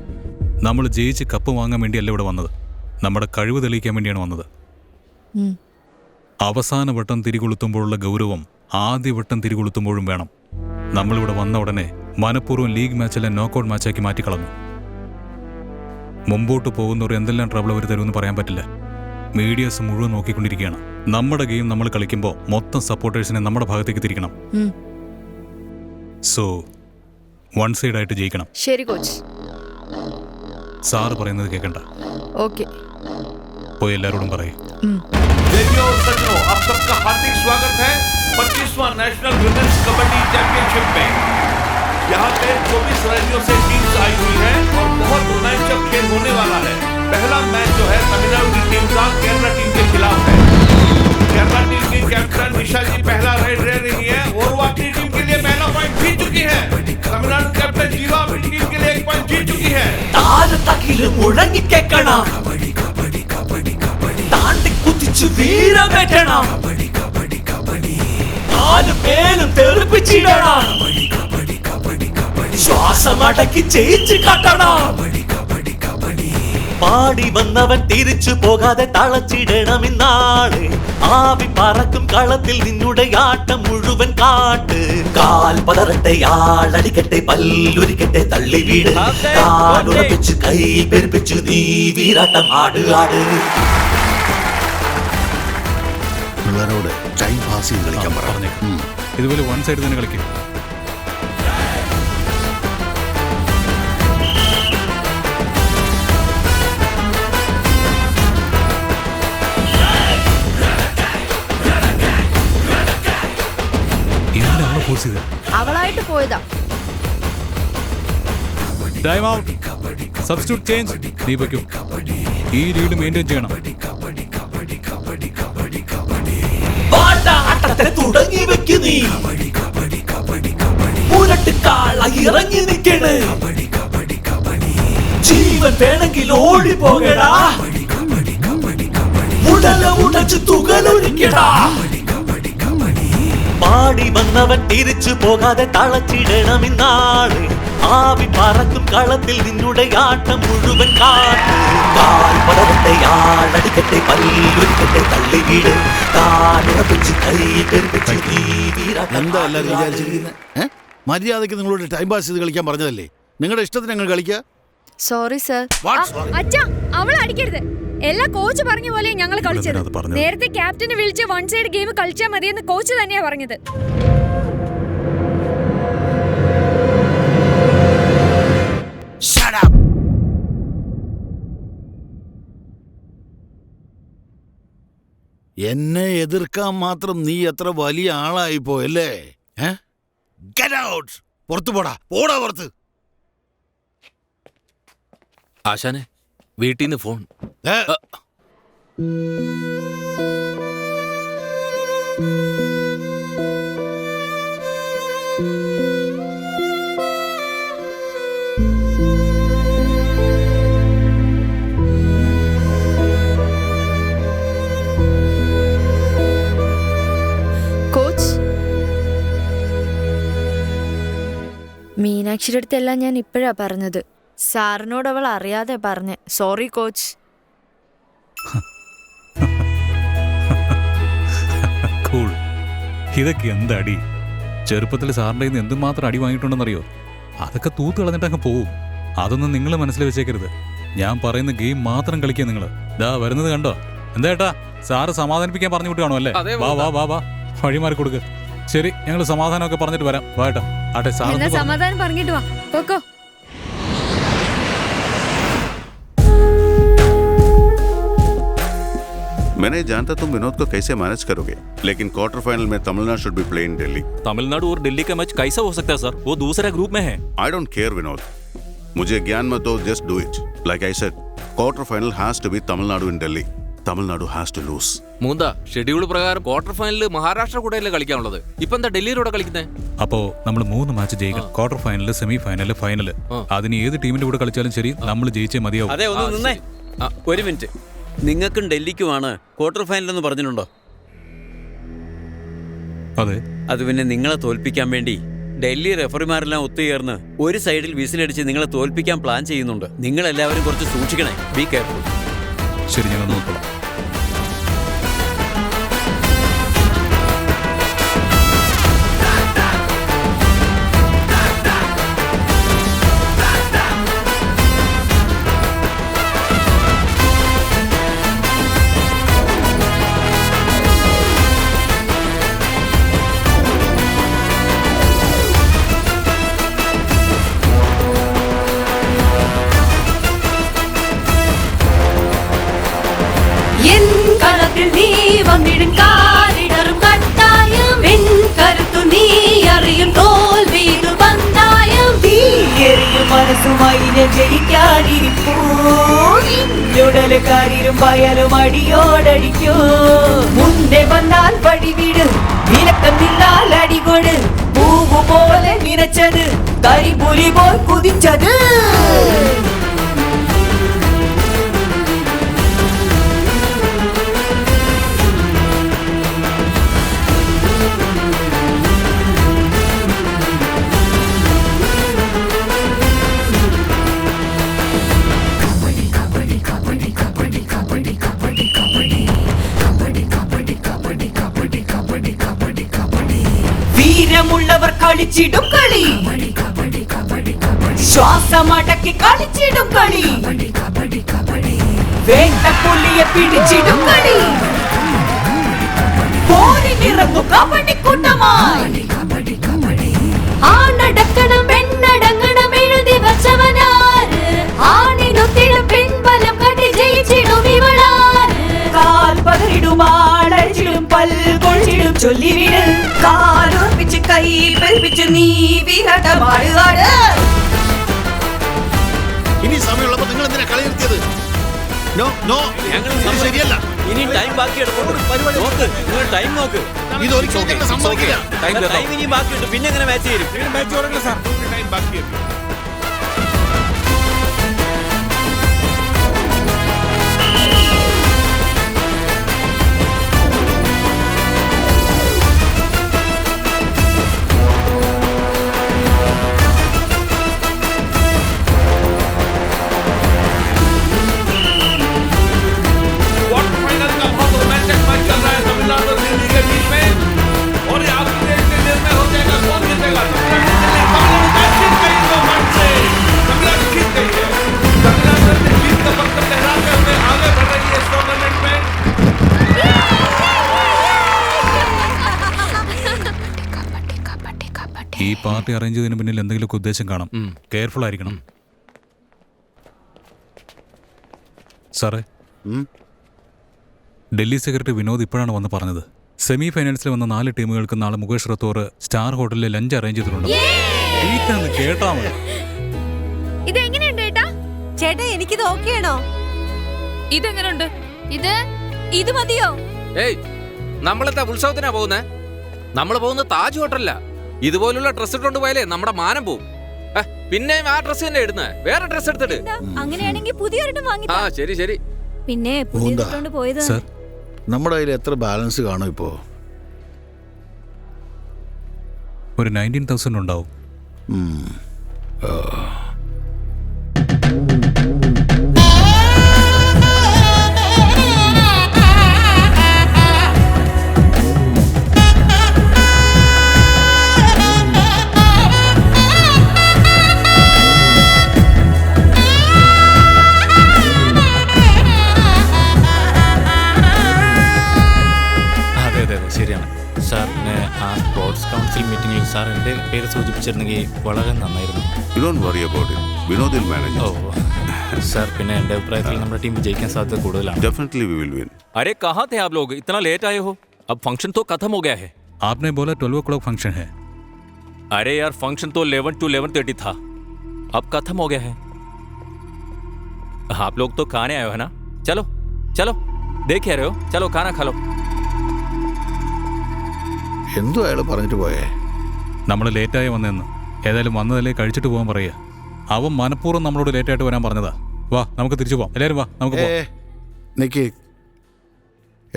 നമ്മൾ ജയിച്ച് കപ്പ് വാങ്ങാൻ വേണ്ടിയല്ല ഇവിടെ വന്നത്, നമ്മുടെ കഴിവ് തെളിയിക്കാൻ വേണ്ടിയാണ് വന്നത്. അവസാന വട്ടം തിരികൊളുത്തുമ്പോഴുള്ള ഗൗരവം ആദ്യ വട്ടം തിരികൊളുത്തുമ്പോഴും വേണം. നമ്മളിവിടെ വന്ന ഉടനെ മനഃപൂർവ്വം ലീഗ് മാച്ചല്ല നോക്കൌട്ട് മാച്ചാക്കി മാറ്റിക്കളഞ്ഞു. മുമ്പോട്ട് പോകുന്നവർ എന്തെല്ലാം ട്രബിൾ അവർ തരുമെന്ന് പറയാൻ പറ്റില്ല. മീഡിയാസ് മുഴുവൻ നോക്കിക്കൊണ്ടിരിക്കുകയാണ്. നമ്മുടെ ഗെയിം നമ്മൾ കളിക്കുമ്പോൾ മൊത്തം സപ്പോർട്ടേഴ്സിനെ നമ്മുടെ ഭാഗത്തേക്ക് തിരിക്കണം. സോ വൺ സൈഡായിട്ട് ജയിക്കണം. ശരി കോച്ച്. സാറ് പറയുന്നത് കേൾക്കണ്ട. ഓക്കെ, പോയി എല്ലാവരോടും പറയും. देवियों और सज्जनों, आप सबका हार्दिक स्वागत है 25वां नेशनल विमेंस कबड्डी चैंपियनशिप में। यहाँ पे 24 राज्यों से टीम्स आई हुई हैं और बहुत रोमांचक खेल होने वाला है। पहला मैच जो है तमिलनाडु की टीम का केरला टीम के खिलाफ है। केरला टीम की कैप्टन निशा जी पहला राइड ले रही है और वो अपनी टीम के लिए पहला पॉइंट जीत चुकी है। तमिलनाडु कैप्टन जीवा अपनी टीम के लिए 1 पॉइंट जीत चुकी है। വീരമേറ്റണം, നാല് പേരും തെറിപ്പിച്ചിടണം, ശ്വാസമടക്കി ജയിച്ചു കാട്ടണം. പാടി വന്നവൻ തിരിച്ചു പോകാതെ തളച്ചിടണം ഇന്നാള്. ആവി പറക്കും കളത്തിൽ നിന്നുടെ ആട്ടം മുഴുവൻ കാട്ട്. കാൽ പതറട്ടെ, ആളടിക്കട്ടെ, പല്ലുരിക്കട്ടെ, തള്ളി വീട്, കാലുറപ്പിച്ച് കൈ പെരുപ്പിച്ച് നീ വീരാട്ടം ആട് ആട്. പിള്ളേരോട് ടൈം പാസ് ചെയ്ത് കളിക്കാൻ പറഞ്ഞു. ഇതുപോലെ വൺ സൈഡ് തന്നെ കളിക്കും. അവളായിട്ട് പോയതാ. Time out. Substitute change. ദീപയ്ക്കും ഈ ലീഡ് മെയിൻറ്റെയിൻ ചെയ്യണം. തുടങ്ങി വെക്കു നീ, മുരട്ടുകാള ഇറങ്ങി നിൽക്കണ്. ജീവൻ വേണമെങ്കിൽ ഓടി പോകടാ, ഉടല ഉടച്ച് തുകലൊഴിക്കടാ. പാടി വന്നവൻ തിരിച്ചു പോകാതെ തളച്ചിടണം ഇന്നാള്. ആവി പറക്കും കളത്തിൽ നിന്നുടെ ആട്ടം മുഴുവൻ കാട്ട്. കാൽ പടവട്ടെ, ആളടിക്കട്ടെ, പല്ലുരിക്കട്ടെ, തള്ളി വീട്, കാലുറപ്പിച്ച് കൈ പെരുപ്പിച്ച് നീ വീരാട്ടം. എന്താ എല്ലാവരും വിചാരിച്ചിരിക്കുന്നത്? മര്യാദയ്ക്ക് നിങ്ങളോട് ടൈം പാസ് ചെയ്ത് കളിക്കാൻ പറഞ്ഞതല്ലേ? നിങ്ങളുടെ ഇഷ്ടത്തിന് ഞങ്ങൾ കളിക്കുക. Sorry sir. അച്ഛാ, അവളെ അടിക്കരുത്. എല്ലാ കോച്ച് പറഞ്ഞ പോലെ ഞങ്ങൾ കളിച്ചത്. നേരത്തെ ക്യാപ്റ്റനെ വിളിച്ച് വൺ സൈഡ് ഗെയിം കളിച്ചാൽ മതിയെന്ന് കോച്ച് തന്നെയാ പറഞ്ഞത്. എന്നെ എതിർക്കാൻ മാത്രം നീ എത്ര വലിയ ആളായി പോയല്ലേ? Get out. പുറത്തു പോടാ, പോടാ പുറത്ത്. ആശാനെ, വീട്ടിൽ നിന്ന് ഫോൺ. ചേച്ചിയുടെ അടുത്തെല്ലാം ഞാൻ ഇപ്പോഴാ പറഞ്ഞത്. സാറിനോട് അവൾ അറിയാതെ പറഞ്ഞേ. Sorry coach. കൂൾ. ഇതൊക്കെ എന്താ അടി? ചെറുപ്പത്തിൽ സാറിൻ്റെ നിന്ന് എന്തുമാത്രം അടി വാങ്ങിയിട്ടുണ്ടെന്നറിയോ? അതൊക്കെ തൂത്ത് കളഞ്ഞിട്ട് അങ്ങ് പോവും. അതൊന്നും നിങ്ങൾ മനസ്സിൽ വെച്ചേക്കരുത്. ഞാൻ പറയുന്ന ഗെയിം മാത്രം കളിക്കുക നിങ്ങൾ. ദാ വരുന്നത് കണ്ടോ? എന്താ ഏട്ടാ, സാറ് സമാധാനിപ്പിക്കാൻ പറഞ്ഞു വിട്ടുകാണോ അല്ലേ? വാ വാ വാ വാ, വഴിമാറി കൊടുക്ക്. ശരി, ഞങ്ങൾ സമാധാനമൊക്കെ പറഞ്ഞിട്ട് വരാം. വാ ഏട്ടാ. ആട്ടെ, സാർ സമാധാനം പറഞ്ഞിട്ട് വാ. പോക്കോ. मैं नहीं जानता तुम विनोद को कैसे मैनेज करोगे, लेकिन क्वार्टर फाइनल में Tamil Nadu should be play in Delhi. Tamil Nadu और दिल्ली का मैच कैसा हो सकता है सर? वो दूसरे ग्रुप में है. I don't care विनोद, मुझे ज्ञान मत दो, just do it. Like I said, quarter final has to be Tamil Nadu in Delhi. Tamil Nadu has to lose. മൂന്നാ ഷെഡ്യൂൾ പ്രകാരം ക്വാർട്ടർ ഫൈനലിൽ മഹാരാഷ്ട്ര കൂടെയല്ലേ കളിക്കാനുള്ളത്. ഇപ്പൊ എന്താ ഡൽഹിയിലൂടെ കളിക്കുന്നത്? അപ്പോ നമ്മൾ 3 മാച്ച് ജയിക്കണം. Quarter final, semi final, final. അതിന് ഏത് ടീമിന്റെ കൂടെ കളിച്ചാലും ശരി, നമ്മൾ ജയിച്ചേ മതിയാവും. അതെ, ഒന്ന് നിന്നേ. ഒരു മിനിറ്റ്, നിങ്ങൾക്കും ഡൽഹിക്കുമാണ് ക്വാർട്ടർ ഫൈനൽ എന്ന് പറഞ്ഞിട്ടുണ്ടോ? അതെ. അത് പിന്നെ നിങ്ങളെ തോൽപ്പിക്കാൻ വേണ്ടി ഡൽഹി റെഫറിമാരെല്ലാം ഒത്തുചേർന്ന് ഒരു സൈഡിൽ വിസിലടിച്ച് നിങ്ങളെ തോൽപ്പിക്കാൻ പ്ലാൻ ചെയ്യുന്നുണ്ട്. നിങ്ങൾ എല്ലാവരും കുറച്ച് സൂക്ഷിക്കണേ. Be careful. ശരി, ഞങ്ങൾ നോക്കണം. നീ വന്നിടും കാലിടറും കട്ടായം എൻ കരുത്തു നീ അറിയും തോൽവീതു പന്തായം തീയെറിയും മനസ്സുമായി ജയിക്കാനിരിപ്പൂ ചുടലുകാരിലും വയലും അടിയോടടിക്കൂ മുന്നേ വന്നാൽ വഴിവിട് വിലക്കം നിന്നാൽ അടികൊട് പൂവു പോലെ നിനച്ചത് കരിപുലി പോൽ കുതിച്ചത് വീരമുള്ളവർ കളിച്ചിടും കളി ശ്വാസമടക്കി കളിച്ചിടും കളി വേട്ടപ്പുലിയെ പിടിച്ചിടും കളി പോരിനിറങ്ങും കബഡിക്കൂട്ടമായി ആണടക്കണം പെണ്ണടങ്ങണം എഴുതി വച്ചവനാര് ആണിനൊത്തിടും പിൻബലം കണ്ടി ജയിച്ചിടും ഇവളാര് കാൽ പകരിടുമാടഴിച്ചിടും പൽകൊഴിച്ചിടും ചൊല്ലിവിട് കാലോർപ്പിച്ച് കൈ പെരുപ്പിച്ച് നീ വിഹടമാടുകാട് ഇനി സമയമുള്ളപ്പോ നിങ്ങൾ എന്തിനാ കളി നിർത്തിയത്? ശരിയല്ല. ഇനി ടൈം ബാക്കി നോക്ക്, നിങ്ങൾ ടൈം നോക്ക്. ഇത് ഒരിക്കലും സംഭവിക്കില്ല. ടൈം ഇനി ബാക്കിയുണ്ട്. പിന്നെ എങ്ങനെ മാച്ച് ചെയ്യും? ടൈം ബാക്കിയുണ്ട്. ഈ പാർട്ടി അറേഞ്ച് ചെയ്തതിന് പിന്നിൽ എന്തെങ്കിലുമൊക്കെ ഉദ്ദേശം കാണും. കെയർഫുൾ ആയിരിക്കണം. സാറേ, ഡൽഹി സെക്രട്ടറി വിനോദ് ഇപ്പോഴാണ് വന്ന് പറഞ്ഞത്. സെമി ഫൈനൽസിൽ വന്ന 4 ടീമുകൾക്ക് നാളെ മുകേഷ് റത്തോർ സ്റ്റാർ ഹോട്ടലിൽ ലഞ്ച് അറേഞ്ച് ചെയ്തിട്ടുണ്ട്. കേട്ടാ മതി. ചേട്ടാ, എനിക്കിത് ഓക്കെയാണോ? ഇതെങ്ങനെയുണ്ട്? ഇത് മതിയോ? ഏയ്, നമ്മളെന്താ ഉത്സവത്തിനാ പോകുന്നേ? നമ്മൾ പോകുന്ന താജ് ഹോട്ടലിലാ. ഇതുപോലുള്ള ഡ്രസ് ഇട്ടുകൊണ്ട് പോയാലേ നമ്മുടെ മാനം പോവും. പിന്നെ ആ ഡ്രസ് തന്നെ ഇടുന്നേ, വേറെ ഡ്രസ് എടുത്തിട്ട്. അങ്ങനെയാണെങ്കിൽ പുതിയൊരെണ്ണം വാങ്ങി. ആ ശരി ശരി. പിന്നെ പുതിയതിട്ടോണ്ട് പോയത്. നമ്മുടെ കയ്യിൽ എത്ര ബാലൻസ് കാണും ഇപ്പോ? ഒരു 19,000 ഉണ്ടാവും. ശരിയാണ്. സാറിന് ആ സ്പോർട്സ് കൗൺസിൽ മീറ്റിംഗിൽ സാർ എൻ്റെ പേര് സൂചിപ്പിച്ചിരുന്നെങ്കിൽ വളരെ നന്നായിരുന്നു. ഓ സാർ, പിന്നെ എൻ്റെ അഭിപ്രായത്തിൽ നമ്മുടെ ടീം വിജയിക്കാൻ സാധ്യത കൂടുതലാണ്. अरे कहाँ थे आप लोग? इतना लेट आए हो? अब फंक्शन तो खत्म हो गया है. आपने बोला 12 o'clock फंक्शन है. अरे यार, फंक्शन तो 11 to 11:30 था. अब खत्म हो गया है. आप लोग तो खाने आए हो है ना? चलो चलो, देख रहे हो, चलो खाना खा लो. എന്തോ അയാൾ പറഞ്ഞിട്ട് പോയേ? നമ്മൾ ലേറ്റായി വന്നതെന്ന്. ഏതായാലും വന്നതല്ലേ, കഴിച്ചിട്ട് പോകാൻ പറയുക. അവൻ മനഃപൂർവ്വം നമ്മളോട് ലേറ്റായിട്ട് വരാൻ പറഞ്ഞതാ. വാ, നമുക്ക് തിരിച്ചു പോവാം. എല്ലാവരും വാ, നമുക്ക് പോവാം. നിക്ക്,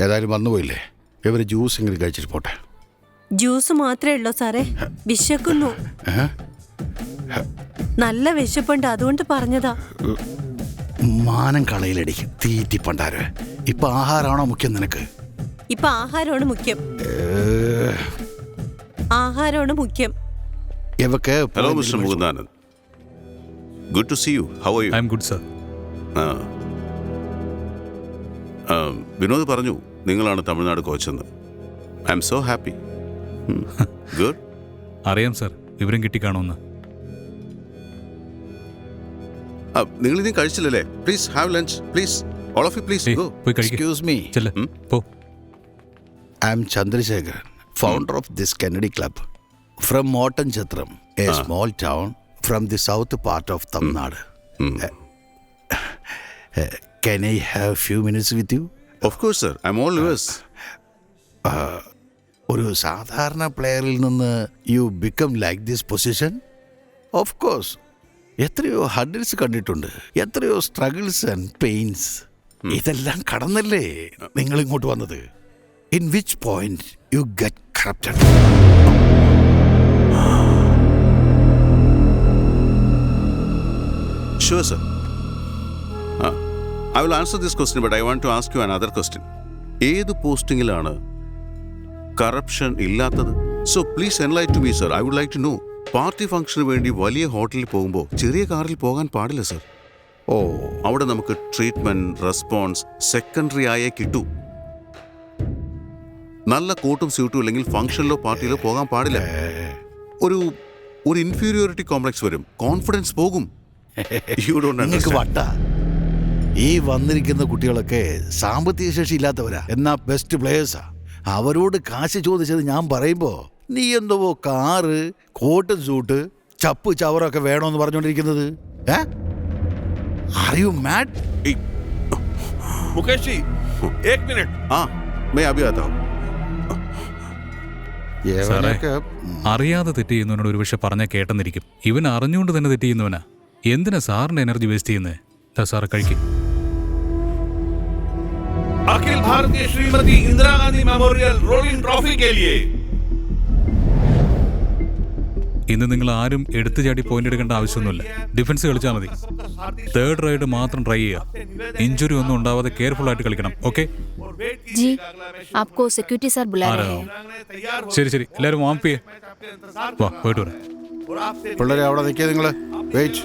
ഏതായാലും വന്നുപോയില്ലേ, ഇവർ ജ്യൂസ് എങ്കിലും കഴിച്ചിട്ട് പോട്ടെ. ജ്യൂസ് മാത്രമേ ഉള്ളൂ സാറേ, വിശക്കുന്നു. നല്ല വിശപ്പുണ്ട്, അതുകൊണ്ട് പറഞ്ഞതാ. മാനം കളയിലടിക്കും തീറ്റി പണ്ടാര. ഇപ്പൊ ആഹാരമാണോ മുഖ്യം നിനക്ക്? ഇപ്പൊ ആഹാരമാണ് മുഖ്യം. ആഹാരമാണ് മുഖ്യം. Hello, Mr. Mugundanand. Good to see you. How are you? I am good, sir. Vinod പറഞ്ഞു നിങ്ങളാണ് തമിഴ്നാട് കോച്ചെന്ന്. I am so happy. Good. അറിയാം സർ, വിവരം കിട്ടിക്കാണോന്ന്. നിങ്ങൾ ഇനി കഴിച്ചില്ലല്ലേ? Please have lunch, please. All of you please go. Excuse me. I am Chandrasekharan, founder of this Kennedy Club from Morton Chatram, a small town from the south part of Tamil Nadu. Can I have a few minutes with you? Of course, sir. I'm all yours. ഒരു സാധാരണ പ്ലെയറിൽ നിന്ന് you become like this position? Of course. എത്രയോ hurdles കണ്ടിട്ടുണ്ട്, എത്രയോ struggles and pains. ഇതെല്ലാം കടന്നല്ലേ നിങ്ങൾ ഇങ്ങോട്ട് വന്നത്. In which point you get corrupted? Sure, sir. I will answer this question, but I want to ask you another question. ഏത് പോസ്റ്റിംഗിലാണ് corruption ഇല്ലാത്തത്? So please enlighten me, sir. I would like to know. Party ഫംഗ്ഷന് വേണ്ടി വലിയ ഹോട്ടലിൽ പോകുമ്പോൾ ചെറിയ കാറിൽ പോകാൻ പാടില്ല, സർ. അവിടെ നമുക്ക് ട്രീറ്റ്മെന്റ്, റെസ്പോൺസ് സെക്കൻഡറി ആയേ കിട്ടൂ. നല്ല കോട്ടും സ്യൂട്ടും ഇല്ലെങ്കിൽ ഫംഗ്ഷനിലോ പാർട്ടിയിലോ പോകാൻ പാടില്ല. ഒരു ഇൻഫീരിയോറിറ്റി കോംപ്ലക്സ് വരും, കോൺഫിഡൻസ് പോകും. നിങ്ങൾക്ക് വട്ട. ഈ വന്നിരിക്കുന്ന കുട്ടികളൊക്കെ സാമ്പത്തിക ശേഷി ഇല്ലാത്തവരാ, എന്നാ ബെസ്റ്റ് പ്ലേയേഴ്സാ. അവരോട് കാശ് ചോദിച്ചത് ഞാൻ പറയുമ്പോ നീ എന്തോ കാറ്, കോട്ടും സൂട്ട്, ചപ്പ് ചവറൊക്കെ വേണോന്ന് പറഞ്ഞോണ്ടിരിക്കുന്നത്. Are you mad? Mukesh ji, 1 minute. मैं अभी आता हूं. അറിയാതെ തെറ്റ് ചെയ്യുന്നവനോട് ഒരു പക്ഷെ പറഞ്ഞാൽ കേട്ടെന്നിരിക്കും. ഇവൻ അറിഞ്ഞുകൊണ്ട് തന്നെ തെറ്റ് ചെയ്യുന്നവനാ. എന്തിനാ സാറിന്റെ എനർജി വേസ്റ്റ് ചെയ്യുന്നത്? സാറ് കഴിക്കും. Akhil Bharatiya Shrimati Indira Gandhi memorial rolling trophy के लिए ഇന്ന് നിങ്ങൾ ആരും എടുത്തു ചാടി പോയിന്റ് എടുക്കേണ്ട ആവശ്യമൊന്നുമില്ല. ഡിഫൻസ് കളിച്ചാൽ മതി. 3rd റൈഡ് മാത്രം ട്രൈ ചെയ്യുക. ഇഞ്ചുറി ഒന്നും ഉണ്ടാവാതെ കെയർഫുൾ ആയിട്ട് കളിക്കണം. ഓക്കെ? ശരി ശരി, എല്ലാവരും വാംപ് ചെയ്യേ. വാ, പോയിട്ട് വരാം. പിള്ളേരെ അവിടെ നിൽക്കുക. നിങ്ങൾ വെയിറ്റ്.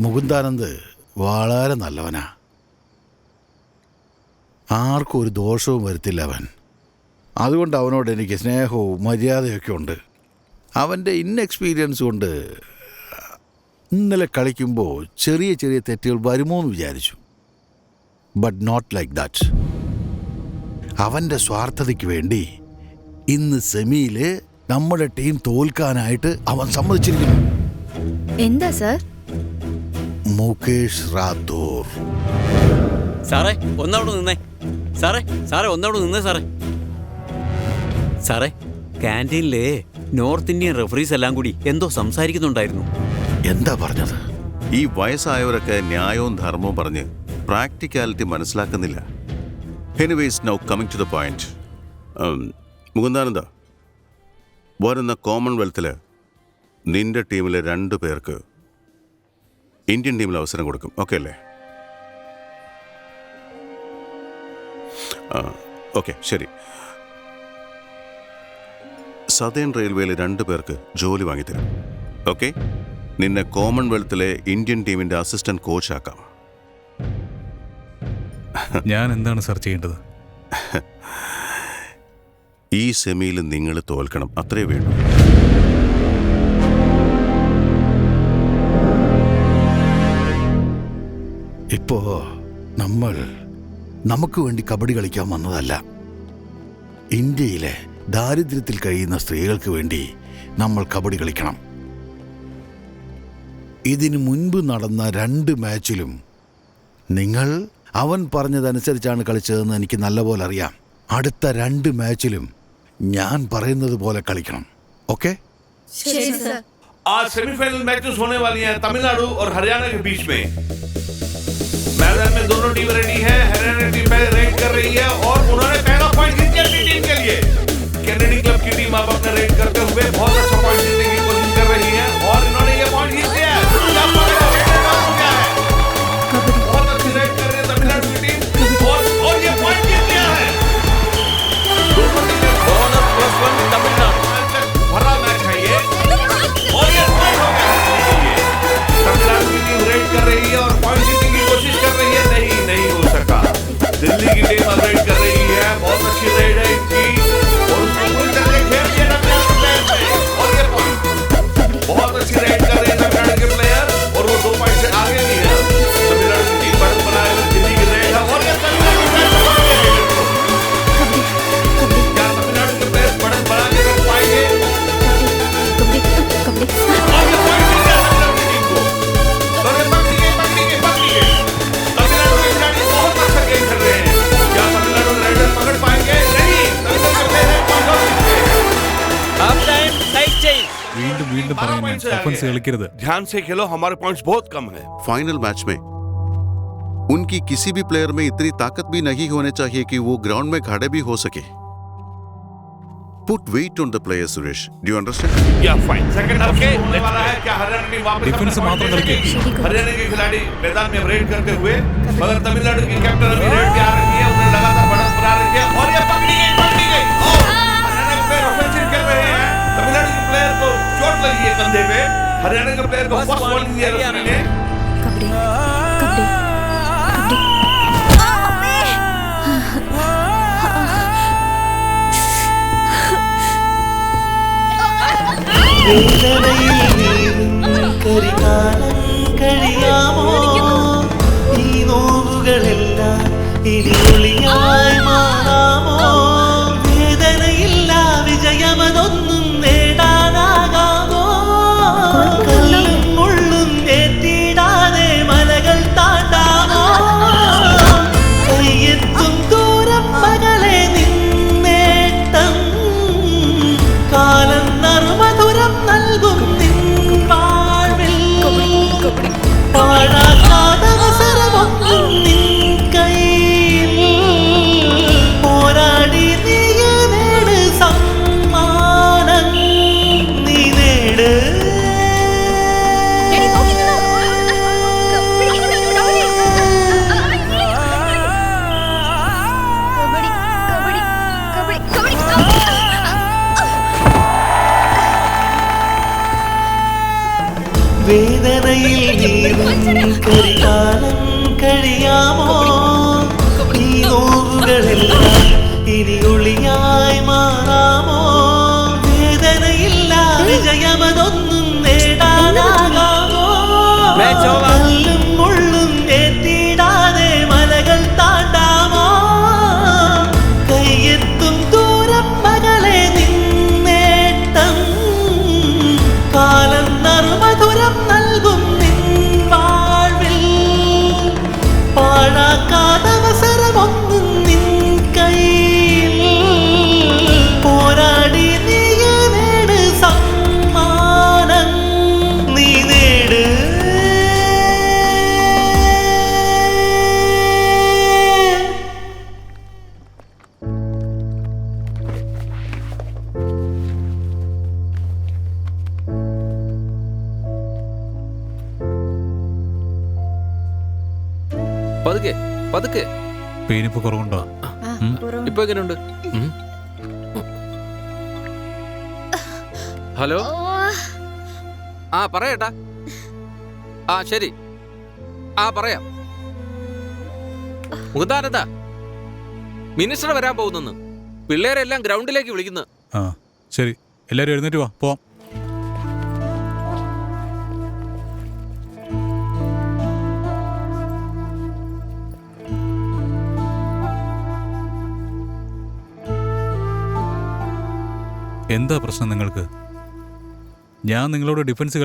മുകുന്ദാനന്ദ് വളരെ നല്ലവനാ. ആർക്കും ഒരു ദോഷവും വരുത്തില്ല അവൻ. അതുകൊണ്ട് അവനോട് എനിക്ക് സ്നേഹവും മര്യാദയൊക്കെ ഉണ്ട്. അവൻ്റെ ഇൻഎക്സ്പീരിയൻസ് കൊണ്ട് ഇന്നലെ കളിക്കുമ്പോൾ ചെറിയ ചെറിയ തെറ്റുകൾ വരുമോ എന്ന് വിചാരിച്ചു. But not like that. അവൻ്റെ സ്വാർത്ഥതയ്ക്ക് വേണ്ടി ഇന്ന് സെമിയിൽ നമ്മുടെ ടീം തോൽക്കാനായിട്ട് അവൻ സമ്മതിച്ചിരിക്കുന്നു. എന്താ സർ? മുകേഷ് റാത്തോർ. സാറേ ഒന്നവിടെ നിന്നേ. സാറേ ഒന്നവിടെ നിന്നേ. സാറേ ക്യാൻറ്റീനിലെ നോർത്ത് ഇന്ത്യൻ റെഫറീസ് എല്ലാം കൂടി എന്തോ സംസാരിക്കുന്നുണ്ടായിരുന്നു. എന്താ പറഞ്ഞത്? ഈ വയസ്സായവരൊക്കെ ന്യായവും ധർമ്മവും പറഞ്ഞ് പ്രാക്ടിക്കാലിറ്റി മനസ്സിലാക്കുന്നില്ല. Anyways now coming to the point. Mukundananda, വരുന്ന കോമൺവെൽത്തിൽ നിന്റെ ടീമിലെ 2 പേർക്ക് ഇന്ത്യൻ ടീമിൽ അവസരം കൊടുക്കും. ഓക്കെ അല്ലേ? ഓക്കെ, ശരി. സദേൺ റെയിൽവേയിൽ 2 പേർക്ക് ജോലി വാങ്ങിത്തരും. ഓക്കെ, നിന്നെ കോമൺവെൽത്തിലെ ഇന്ത്യൻ ടീമിന്റെ അസിസ്റ്റന്റ് കോച്ചാക്കാം. ഞാൻ എന്താണ് സർ ചെയ്യേണ്ടത്? ഈ സെമിയിൽ നിങ്ങൾ തോൽക്കണം, അത്രേ വേണ്ടൂ. ഇപ്പോ നമുക്ക് വേണ്ടി കബഡി കളിക്കാൻ വന്നതല്ല. ഇന്ത്യയിലെ ദാരിദ്ര്യത്തിൽ കഴിയുന്ന സ്ത്രീകൾക്ക് വേണ്ടി നമ്മൾ കബഡി കളിക്കണം. ഇതിനു മുൻപ് നടന്ന 2 മാച്ചിലും നിങ്ങൾ അവൻ പറഞ്ഞതനുസരിച്ചാണ് കളിച്ചതെന്ന് എനിക്ക് നല്ലപോലെ അറിയാം. അടുത്ത 2 മാച്ചിലും ഞാൻ പറയുന്നത് പോലെ കളിക്കണം. ഓക്കെ? आज सेमीफाइनल मैचेस होने वाली हैं तमिलनाडु और हरियाणा के बीच में. मैदान में दोनों टीम रेडी है. हरियाणा टीम पहले रेड कर रही है और उन्होंने पहला पॉइंट जीत लिया अपनी टीम के लिए. कैनेडी क्लब की टीम अब अपने रेड करते हुए बहुत अच्छा पॉइंट जीतने की कोशिश कर रही है और इन्होंने ये पॉइंट जीत लिया है. बहुत अच्छी रेड कर रही है तमिलनाडु की टीम और ये पॉइंट जीत लिया है. दोनों टीमें बोनस +1 तमिलनाडु. भरा मैच है ये और ये पॉइंट हो गया है. तमिलनाडु की टीम रेड कर रही है और पॉइंट जीतने की कोशिश कर रही है. नहीं हो सका. दिल्ली की टीम अब रेड कर रही है. बहुत अच्छी रेड है इनकी और उसको पूरी तरह खेल दिया तमिलनाडु प्लेयर ने और ये पॉइंट. बहुत अच्छी रेड कर रहे हैं तमिलनाडु के प्लेयर और वो 2 पॉइंट से आगे भी है. तमिलनाडु की टीम बढ़त बनाए हुए दिल्ली की रेड है और ये तमिलनाडु के प्लेयर क्या तमिलनाडु के प्लेयर बढ़त बना के रख पाएंगे? और ये पॉइंट मिल गया तमिलनाडु की टीम को. और ये पकड़ी गई. तमिलनाडु के खिलाड़ी बहुत अच्छा गेम खेल रहे हैं. क्या तमिलनाडु रेडर पकड़ पाएंगे? नहीं. तमिलनाडु के प्लेयर पॉइंट हो चुके हैं. Half time side change. വീണ്ടും പറയുന്നു, ഒഫൻസ് കളിക്കരുത്. ध्यान से खेलो, हमारे पॉइंट्स बहुत कम है. फाइनल मैच में उनकी किसी भी प्लेयर में इतनी ताकत भी नहीं होनी चाहिए कि वो ग्राउंड में खड़े भी हो सके. Put weight on the player, Suresh. Do you understand? Yeah, fine. Second half के होने वाला है. क्या हरियाणा टीम वापस डिफेंस मात्र करके हरियाणा के खिलाड़ी मैदान में रेड करते हुए, मगर तमिलनाडु की कैप्टन अभी रेड पे आ रही है. उन्हें लगातार बढ़त बना रही है और ये पकड़ी गई. और हरियाणा के प्लेयर ऑफेंसिव खेल रहे हैं. तमिलनाडु के प्लेयर को चोट लगी है कंधे पे. हरियाणा के प्लेयर को फर्स्ट बॉल दिया उसने. കരികാലം കഴിയാമോ ഈ നോവുകളെല്ലാം ഇനിയൊളിയായി മാറാമോ വേദനയില്ല വിജയമതൊന്നും നേടാനാകാമോ കല്ലും മുള്ളും ഏറ്റിടാതെ മലകൾ താണ്ടാമോ കയ്യെത്തും ദൂരം മകളെ നിന്നേട്ടം കാലം നറുമധുരം നൽകും നിൻ വാഴ്വിൽ പാഴാക്കാതവസരമൊന്നും നിൻ കയ്യിൽ പോരാടി നീ നേട് സമ്മാനം നീ നേട് വേദനയിൽ നീറും കരികാലം കഴിയാമോ ഈ നോവുകളെല്ലാം ഇനി ഒളിയായി മാറാമോ വേദനയില്ല വിജയമതൊന്നും നേടാനാകാമോ കല്ലും മുള്ളും ഏറ്റിടാതെ മലകൾ താണ്ടാമോ കയ്യെത്തും ദൂരം മകളെ നിന്നേട്ടം കാലം നറുമധുരം നൽകും നിൻ വാഴ്വിൽ പാഴാക്കാതവസരമൊന്നും നിൻ കയ്യിൽ പോരാടി പതുക്കെ പതുക്കെ. പെയിനിപ്പോ കുറവുണ്ടോ? ഇപ്പൊ എങ്ങനെയുണ്ട്? ഹലോ, ആ പറയട്ടാ. ആ ശരി, ആ പറയാം. മുകുന്ദാനന്ദ, മിനിസ്റ്റർ വരാൻ പോകുന്നെന്ന്. പിള്ളേരെല്ലാം ഗ്രൗണ്ടിലേക്ക് വിളിക്കുന്നു. ആ ശരി, എല്ലാവരും എഴുന്നേറ്റ് വാ, പോവാം. എന്താ പ്രശ്നം നിങ്ങൾക്ക്? ഞാൻ നിങ്ങളോട് ഡിഫൻസ്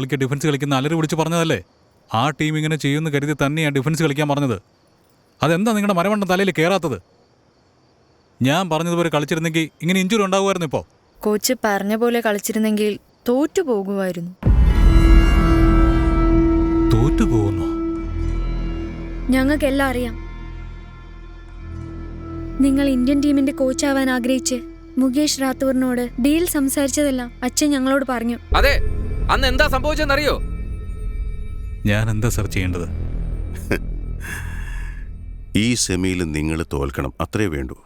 കളിക്കുന്ന അലറി വിളിച്ച് പറഞ്ഞതല്ലേ? ആ ടീം ഇങ്ങനെ ചെയ്യുമെന്ന് കരുതി തന്നെയാണ് ഡിഫൻസ് കളിക്കാൻ പറഞ്ഞത്. അതെന്താ നിങ്ങളുടെ മരമണ്ടം തലയിൽ കയറാത്തത്? ഞാൻ പറഞ്ഞതുപോലെ കളിച്ചിരുന്നെങ്കിൽ ഇങ്ങനെ ഇഞ്ചുറി ഉണ്ടാകുമായിരുന്നു. ഇപ്പോൾ കോച്ച് പറഞ്ഞ പോലെ കളിച്ചിരുന്നെങ്കിൽ തോറ്റു പോകുമായിരുന്നു. തോറ്റു പോകുന്നു? ഞങ്ങൾക്കെല്ലാം അറിയാം. നിങ്ങൾ ഇന്ത്യൻ ടീമിന്റെ കോച്ചാവാൻ ആഗ്രഹിച്ച് മുകേഷ് റാത്തോറിനോട് ഡീൽ സംസാരിച്ചതെല്ലാം അച്ഛൻ ഞങ്ങളോട് പറഞ്ഞു. അതെ, അന്ന് എന്താ സംഭവിച്ചെന്നറിയോ? ഞാൻ എന്താ സർ ചെയ്യേണ്ടത്? ഈ സെമിയിൽ നിങ്ങൾ തോൽക്കണം, അത്രേ വേണ്ടൂ.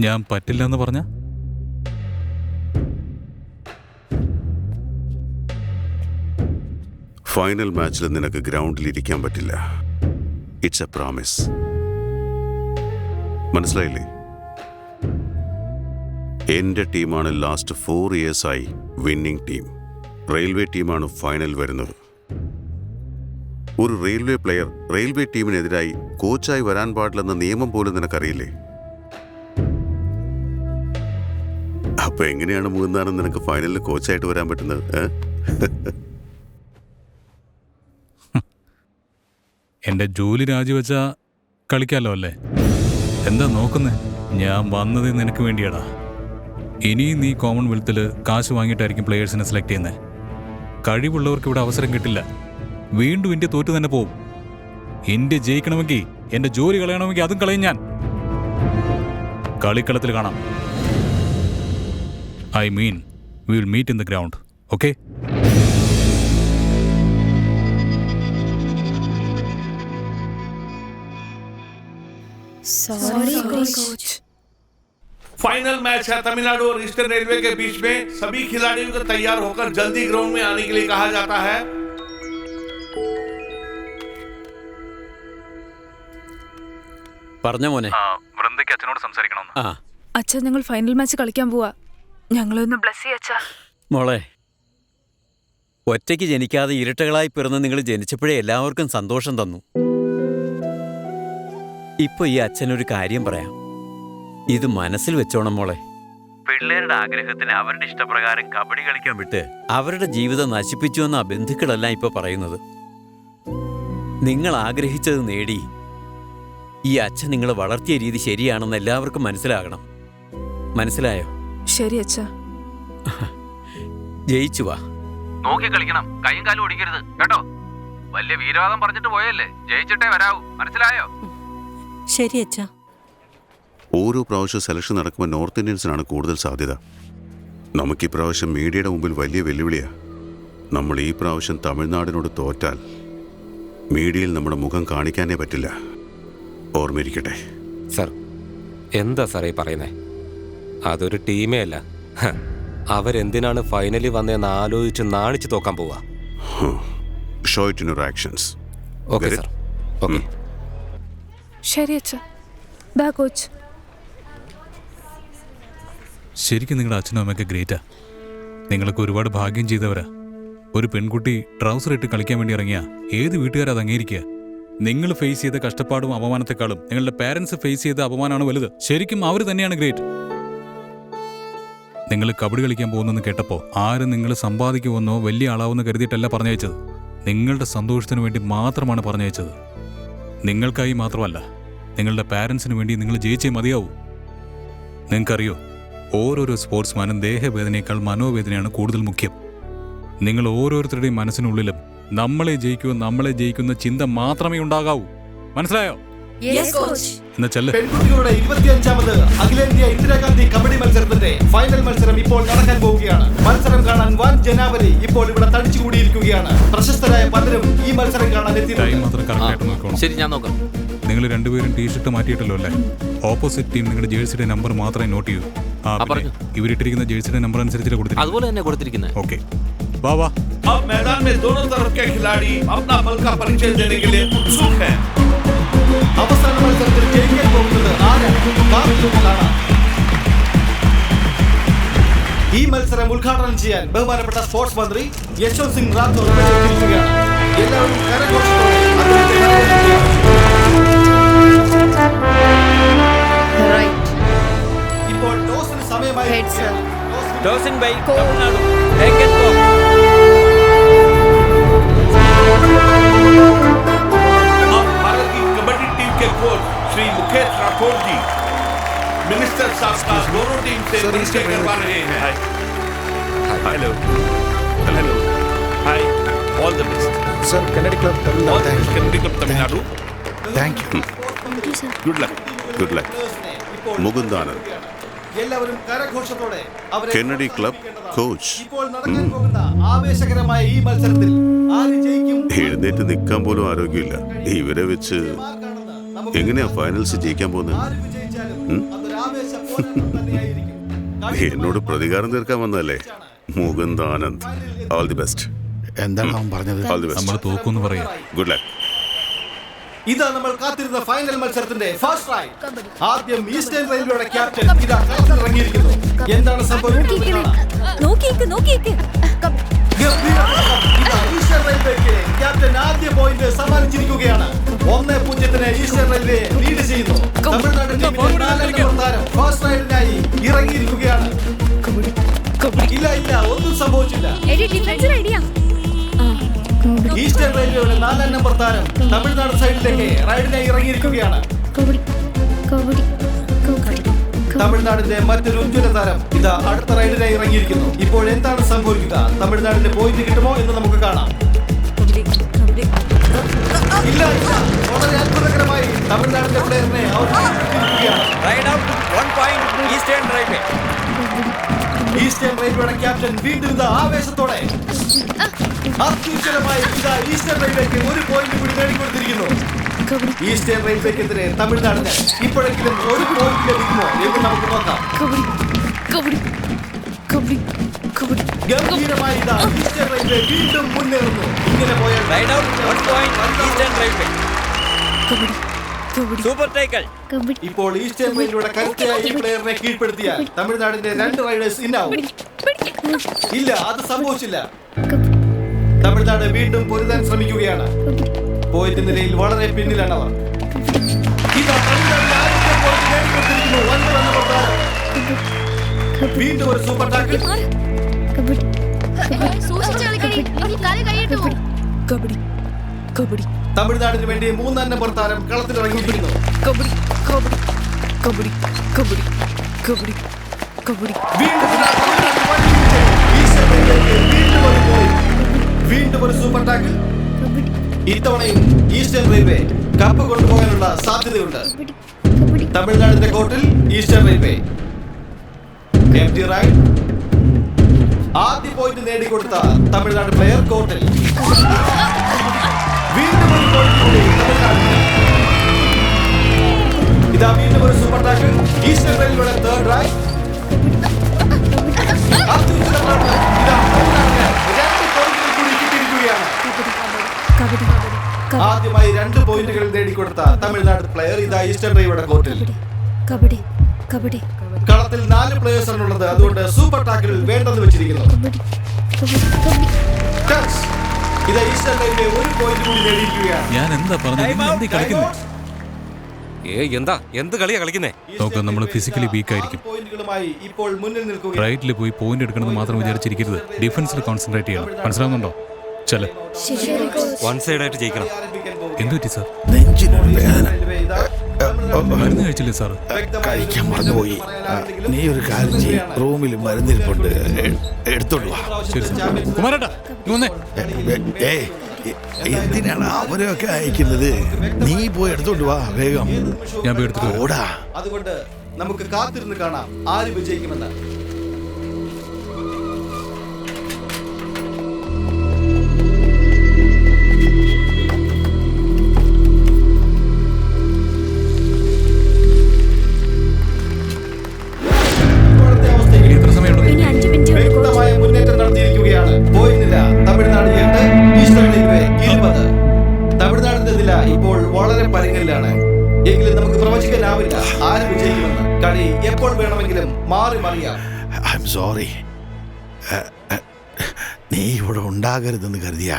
ഞാൻ പറ്റില്ല എന്ന് പറഞ്ഞ ഫൈനൽ മാച്ചിൽ നിനക്ക് ഗ്രൗണ്ടിൽ ഇരിക്കാൻ പറ്റില്ല. It's A promise. മനസ്സിലായില്ലേ? എൻ്റെ ടീമാണ് ലാസ്റ്റ് 4 ഇയേഴ്സായി വിന്നിംഗ് ടീം. റെയിൽവേ ടീമാണ് ഫൈനൽ വരുന്നത്. ഒരു റെയിൽവേ പ്ലെയർ റെയിൽവേ ടീമിനെതിരായി കോച്ചായി വരാൻ പാടില്ലെന്ന നിയമം പോലും നിനക്കറിയില്ലേ? അപ്പൊ എങ്ങനെയാണ് മുകുന്ദാനന്ദ നിനക്ക് ഫൈനലിൽ കോച്ചായിട്ട് വരാൻ പറ്റുന്നത്? എൻ്റെ ജോലി രാജിവെച്ചാ കളിക്കാമല്ലോ അല്ലേ? എന്താ നോക്കുന്നേ? ഞാൻ വന്നത് നിനക്ക് വേണ്ടിയാടാ. ഇനിയും നീ കോമൺവെൽത്തിൽ കാശ് വാങ്ങിയിട്ടായിരിക്കും പ്ലെയേഴ്സിനെ സെലക്ട് ചെയ്യുന്നത്. കഴിവുള്ളവർക്ക് ഇവിടെ അവസരം കിട്ടില്ല. വീണ്ടും ഇന്ത്യ തോറ്റു തന്നെ പോവും. ഇന്ത്യ ജയിക്കണമെങ്കിൽ, എൻ്റെ ജോലി കളയണമെങ്കിൽ അതും കളയും ഞാൻ. കളിക്കളത്തിൽ കാണാം. I mean we will meet in the ground. Okay? Sorry coach. Final match है तमिलनाडु और ईस्टर्न रेलवे के बीच में. सभी खिलाड़ियों को तैयार होकर जल्दी ग्राउंड में आने के लिए कहा जाता है. പറഞ്ഞ മോനെ, വൃന്ദയ്ക്ക് അച്ഛനോട് സംസാരിക്കണമെന്ന്. അച്ഛൻ ഞങ്ങൾ ഫൈനൽ മാച്ച് കളിക്കാൻ പോവാ. ഞങ്ങളൊന്ന് ബ്ലസ് ചെയ്യച്ചാ. മോളെ, ഒറ്റയ്ക്ക് ജനിക്കാതെ ഇരട്ടകളായി പിറന്ന് നിങ്ങൾ ജനിച്ചപ്പോഴേ എല്ലാവർക്കും സന്തോഷം തന്നു. ഇപ്പൊ ഈ അച്ഛനൊരു കാര്യം പറയാം, ഇത് മനസ്സിൽ വെച്ചോണം മോളെ. പിള്ളേരുടെ ആഗ്രഹത്തിന് അവരുടെ ഇഷ്ടപ്രകാരം കബഡി കളിക്കാൻ വിട്ട് അവരുടെ ജീവിതം നശിപ്പിച്ചു എന്ന ബന്ധുക്കളെല്ലാം ഇപ്പൊ പറയുന്നത്. നിങ്ങൾ ആഗ്രഹിച്ചത് നേടി. ഈ അച്ഛൻ നിങ്ങളെ വളർത്തിയ രീതി ശരിയാണെന്ന് എല്ലാവർക്കും മനസ്സിലാകണം. മനസ്സിലായോ? ശരി അച്ഛാ. ജയിച്ചു വാ. നോക്കി കളിക്കണം, കൈയും കാലും ഓടിക്കരുത് കേട്ടോ. വലിയ വീരവാദം പറഞ്ഞിട്ട് പോയല്ലേ, ജയിച്ചിട്ടേ വരാവൂ. മനസ്സിലായോ? ശരി അച്ഛാ. ഓരോ പ്രാവശ്യം സെലക്ഷൻ നടക്കുമ്പോൾ നോർത്ത് ഇന്ത്യൻസിനാണ് കൂടുതൽ സാധ്യത. നമുക്ക് ഈ പ്രാവശ്യം മീഡിയയുടെ മുമ്പിൽ വലിയ വെല്ലുവിളിയാണ്. നമ്മൾ ഈ പ്രാവശ്യം തമിഴ്നാടിനോട് തോറ്റാൽ മീഡിയയിൽ നമ്മുടെ മുഖം കാണിക്കാനേ പറ്റില്ല. ഓർമ്മയിരിക്കട്ടെ. സർ, എന്താ സാറേ പറയുന്നേ? അതൊരു ടീമേ അല്ല. അവരെന്തിനാണ് ഫൈനലിൽ വന്നതെന്ന് ആലോചിച്ച് നാണിച്ച് തോക്കാൻ പോവാ. Show it in your actions. Okay sir. Okay. ശരി അച്ഛാ. ദാ കോച്ച്. ശരിക്കും നിങ്ങളുടെ അച്ഛനും അമ്മയൊക്കെ ഗ്രേറ്റാ. നിങ്ങളൊക്കെ ഒരുപാട് ഭാഗ്യം ചെയ്തവരാ. ഒരു പെൺകുട്ടി ട്രൗസർ ഇട്ട് കളിക്കാൻ വേണ്ടി ഇറങ്ങിയ ഏത് വീട്ടുകാരും അത് അംഗീകരിക്കുക? നിങ്ങൾ ഫേസ് ചെയ്ത കഷ്ടപ്പാടും അപമാനത്തെക്കാളും നിങ്ങളുടെ പാരൻസ് ഫേസ് ചെയ്ത അപമാനമാണ് വലുത്. ശരിക്കും അവർ തന്നെയാണ് ഗ്രേറ്റ്. നിങ്ങൾ കബഡി കളിക്കാൻ പോകുന്നെന്ന് കേട്ടപ്പോൾ ആരും നിങ്ങൾ സമ്പാദിക്കുമെന്നോ വലിയ ആളാവെന്ന് കരുതിയിട്ടല്ല പറഞ്ഞയച്ചത്. നിങ്ങളുടെ സന്തോഷത്തിന് വേണ്ടി മാത്രമാണ് പറഞ്ഞയച്ചത്. നിങ്ങൾക്കായി മാത്രമല്ല, നിങ്ങളുടെ പാരൻസിന് വേണ്ടി നിങ്ങൾ ജയിച്ചേ മതിയാവൂ. നിങ്ങൾക്കറിയോ, ഓരോരോ സ്പോർട്സ്മാനും ദേഹവേദനയേക്കാൾ മനോവേദനയാണ് കൂടുതൽ മുഖ്യം. നിങ്ങൾ ഓരോരുത്തരുടെയും മനസ്സിനുള്ളിലും നമ്മളെ ജയിക്കുന്ന ചിന്ത മാത്രമേ ഉണ്ടാകാവൂ. മനസ്സിലായോ? എന്നാ ചെല്ല്. പെൺകുട്ടികളുടെ 25ാമത് അഖിലേന്ത്യാ ഇന്ദിരാഗാന്ധി കബഡി മത്സരത്തിന്റെ ഫൈനൽ മത്സരം ഇപ്പോൾ നടക്കാൻ പോവുകയാണ്. മത്സരം കാണാൻ വൻ ജനാവലി ഇപ്പോൾ ഇവിടെ തടിച്ചുകൂടിയിരിക്കുകയാണ്. പ്രശസ്ത പ്രമുഖരായ പലരും ഈ മത്സരം കാണാൻ ടൈം എത്തിയിട്ടുണ്ട്. മാത്രം കറക്റ്റ് ആയിട്ട് നോക്കണം. ശരി, ഞാൻ നോക്കാം. നിങ്ങൾ രണ്ടുപേരും ടീഷർട്ട് മാറ്റിയിട്ടല്ലോ അല്ലേ? ഓപ്പോസിറ്റ് ടീം നിങ്ങളുടെ ജേഴ്സിയുടെ നമ്പർ മാത്രമേ നോട്ട് ചെയ്യൂ. ഇവരിട്ടിരിക്കുന്ന ജേഴ്സിയുടെ നമ്പർ അനുസരിച്ച് കൊടുത്തിരിക്കുന്നത്. അതുപോലെ തന്നെ കൊടുത്തിരിക്കുന്നത്. ഓക്കെ, വാ വാ. अब मैदान में दोनों तरफ के खिलाड़ी अपना बल का परिचय देने के लिए उत्सुक हैं। അവസാന മത്സരത്തിൽ ജയിക്കാൻ പോകുന്നത് ആരാണ്? കാത്തിരുന്ന് കാണാം. ഈ മത്സരം ഉദ്ഘാടനം ചെയ്യാൻ ബഹുമാനപ്പെട്ട സ്പോർട്സ് മന്ത്രി യശ്വന്ത് സിംഗ് റാത്തോർ എത്തിയിരിക്കുകയാണ്. എല്ലാവരും കരഘോഷത്തോടെ അദ്ദേഹത്തെ വരവേൽക്കുകയാണ്. ഇപ്പോൾ ടോസിന് സമയമായി. ടോസിൻ by Tamil Nadu. Take it go. अब भारत की कबड्डी टीम के कोच श्री मुकेश राठौर जी मिनिस्टर साहब का दोनों टीम से परिचय करवा रहे हैं। Hello hello hi, all the best sir. Kannadi club Tamil Nadu. Kannadi club Tamil Nadu. Thank you. Good luck. Good luck. Mukundanand, എല്ലാവരും കരഘോഷത്തോടെ അവരെ കെന്നഡി ക്ലബ് കോച്ച്. ഇപ്പോൾ നടക്കാൻ പോകുന്ന ആവേശകരമായ ഈ മത്സരത്തിൽ ആര് ജയിക്കും? എഴുന്നേറ്റ് നിൽക്കാൻ പോലും ആരോഗ്യമില്ല. ഇവരെ വെച്ച് എങ്ങനെയാ ഫൈനൽസ് ജയിക്കാൻ പോകുന്നത്? എന്നോട് പ്രതികാരം തീർക്കാൻ വന്നതല്ലേ? മുകുന്ദാനന്ദ്, ഓൾ ദി ബെസ്റ്റ്. എന്താണ് അവൻ പറഞ്ഞത്? All the best. നമ്മൾ തോക്കുമെന്ന് പറയാം. Good luck. ഇതാ നമ്മൾ കാത്തിരുന്ന ഫൈനൽ മത്സരത്തിന്റെ ഫസ്റ്റ് റൈഡ്. ആദ്യം ഈസ്റ്റേൺ റെയിൽവേയുടെ ക്യാപ്റ്റൻ ഇതാ കളത്തിലിറങ്ങിയിരിക്കുന്നു. എന്താണ് സംഭവിക്കുന്നത്? നോക്കിയേക്ക്. ഈസ്റ്റേൺ റെയിൽവേക്ക് ക്യാപ്റ്റൻ ആദ്യ പോയിന്റ് സമ്മാനിച്ചിരിക്കുകയാണ്. 1-0 ഈസ്റ്റേൺ റെയിൽവേ ലീഡ് ചെയ്യുന്നു. തമിഴ്നാട് ടീമിന്റെ 4 നമ്പർ താരം ഫസ്റ്റ് റൈഡിനായി ഇറങ്ങിയിരിക്കുകയാണ്. ഇല്ല, ഒന്നും സംഭവിച്ചില്ല. ഈസ്റ്റേൺ റെയിൽവേയുടെ 4 നമ്പർ താരം തമിഴ്നാട് സൈഡിലേക്ക് റൈഡിനായി ഇറങ്ങിയിരിക്കുകയാണ്. തമിഴ്നാടിന്റെ മറ്റൊരു ഉജ്ജ്വല താരം ഇതാ അടുത്ത റൈഡിനായി ഇറങ്ങിയിരിക്കുന്നു. ഇപ്പോൾ എന്താണ് സംഭവിക്കുക? തമിഴ്നാടിന്റെ പോയിന്റ് കിട്ടുമോ എന്ന് നമുക്ക് കാണാം. ഇല്ല, വളരെ അത്ഭുതകരമായി തമിഴ്നാടിന്റെ പ്ലെയറിനെ അവർ ഈസ്റ്റേൺ റെയിൽവേയുടെ ക്യാപ്റ്റൻ വീണ്ടും ഇതാ ആവേശത്തോടെ അത്യുജ്വലമായി ഇതാ ഈസ്റ്റേൺ റെയിൽവേക്ക് ഒരു പോയിന്റ് കൂടി നേടിക്കൊടുത്തിരിക്കുന്നു. ഈസ്റ്റേൺ റെയിൽവേക്കെതിരെ തമിഴ്നാടിന് ഇപ്പോഴെങ്കിലും ഒരു പോയിന്റ് ലഭിക്കുമോ എന്ന് നമുക്ക് നോക്കാം. ഗംഭീരമായി ഇതാ ഈസ്റ്റേൺ റെയിൽവേ വീണ്ടും മുന്നേറുന്നു. ഇങ്ങനെ പോയാൽ സൂപ്പർ ടൈക്കിൾ. ഇപ്പോൾ ഈസ്റ്റേൺ റെയിൽവേയുടെ കരുത്തയായ ഈ പ്ലെയറിനെ കീഴ്പ്പെടുത്തിയാൽ തമിഴ്നാടിന്റെ 2 റൈഡേഴ്സ് ഇന്നാവും. ഇല്ല, അത് സംഭവിച്ചില്ല. തമിഴ്നാട് വീണ്ടും പൊരുതാൻ ശ്രമിക്കുകയാണ്. പോയിന്റ് നിലയിൽ വളരെ പിന്നിലാണ് അവർ. വീണ്ടും ഒരു സൂപ്പർ ടാക്കിൾ. തമിഴ്നാടിന് വേണ്ടി 3 നമ്പർ താരം കളത്തിലിറങ്ങിയിരിക്കുന്നു. വീണ്ടും ഒരു സൂപ്പർ ടാക്കിൾ. ഇത്തവണയും ഈസ്റ്റേൺ റെയിൽവേ കപ്പ് കൊണ്ടുപോകാനുള്ള സാധ്യതയുണ്ട്. തമിഴ്നാടിന്റെ കോർട്ടിൽ ഈസ്റ്റേൺ റെയിൽവേ എംറ്റി റൈഡ്. ആദ്യ പോയിന്റ് നേടിക്കൊടുത്ത തമിഴ്നാട് പ്ലെയർ കോർട്ടിൽ. വീണ്ടും ഒരു പോയിന്റ് കൂടി തമിഴ്നാടിന്. ഇതാ വീണ്ടും ഒരു സൂപ്പർ ടാക്കിൾ. ഈസ്റ്റേൺ റെയിൽവേയുടെ 3rd റൈഡ്. ആദ്യമായി 2 പോയിന്റുകൾ നേടിക്കൊടുത്ത തമിഴ്നാട് പ്ലെയർ ഇതാ ഈസ്റ്റേൺ റെയിൽവേയുടെ കോർട്ടിൽ. കളത്തിൽ 4 പ്ലേയേഴ്സ് ആണുള്ളത്. അതുകൊണ്ട് സൂപ്പർ ടാക്കിൾ വേണ്ടെന്ന് വെച്ചിരിക്കുന്നു. ഇതാ ഈസ്റ്റേൺ റെയിൽവേ ഒരു പോയിന്റ് കൂടി നേടിയിരിക്കുകയാണ്. ഞാൻ എന്താ പറഞ്ഞത്? എന്ത് കളിയാ കളിക്കുന്നേ? നോക്ക്, നമ്മൾ ഫിസിക്കലി വീക്ക് ആയിരിക്കും. പോയിന്റുകളുമായി ഇപ്പോൾ മുന്നിൽ നിൽക്കുകയാണ്. റൈറ്റിൽ പോയി പോയിന്റ് എടുക്കണമെന്ന് മാത്രം വിചാരിച്ചിരിക്കരുത്. ഡിഫൻസിൽ കോൺസെൻട്രേറ്റ് ചെയ്യണം. മനസ്സിലാവുന്നുണ്ടോ? ചെല വൺ സൈഡ് ആയിട്ട് ജയിക്കണം. എന്തു പറ്റി സാർ? നെഞ്ചിനൊരു വേദന. മരുന്ന് കഴിച്ചില്ലേ സാർ? കഴിക്കാൻ മറന്നുപോയി. നീ ഒരു കാര്യം ചെയ്യും, റൂമിൽ മരുന്നിരിപ്പുണ്ട്, എടുത്തോണ്ട് വാ. ശരി സാർ. കുമാരേട്ടാ, നീ വന്നേ. എന്തിനാണ് അവരൊക്കെ അയക്കുന്നത്? നീ പോയി എടുത്തോണ്ട് വാ വേഗം. ഞാൻ പോയി എടുത്തിട്ട് ഓടാ. അതുകൊണ്ട് നമുക്ക് കാത്തിരുന്ന് കാണാം ആര് വിജയിക്കുമെന്ന്. ഇപ്പോൾ വളരെ പരിങ്ങലിലാണ്. എങ്കിലും നമുക്ക് പ്രവചിക്കാനാവില്ല ആര് വിജയിക്കുമെന്ന്. കളി എപ്പോൾ വേണമെങ്കിലും മാറി മറിയാം. I am sorry. നീ ഇവിടെ ഉണ്ടാകരുതെന്ന് കരുതിയ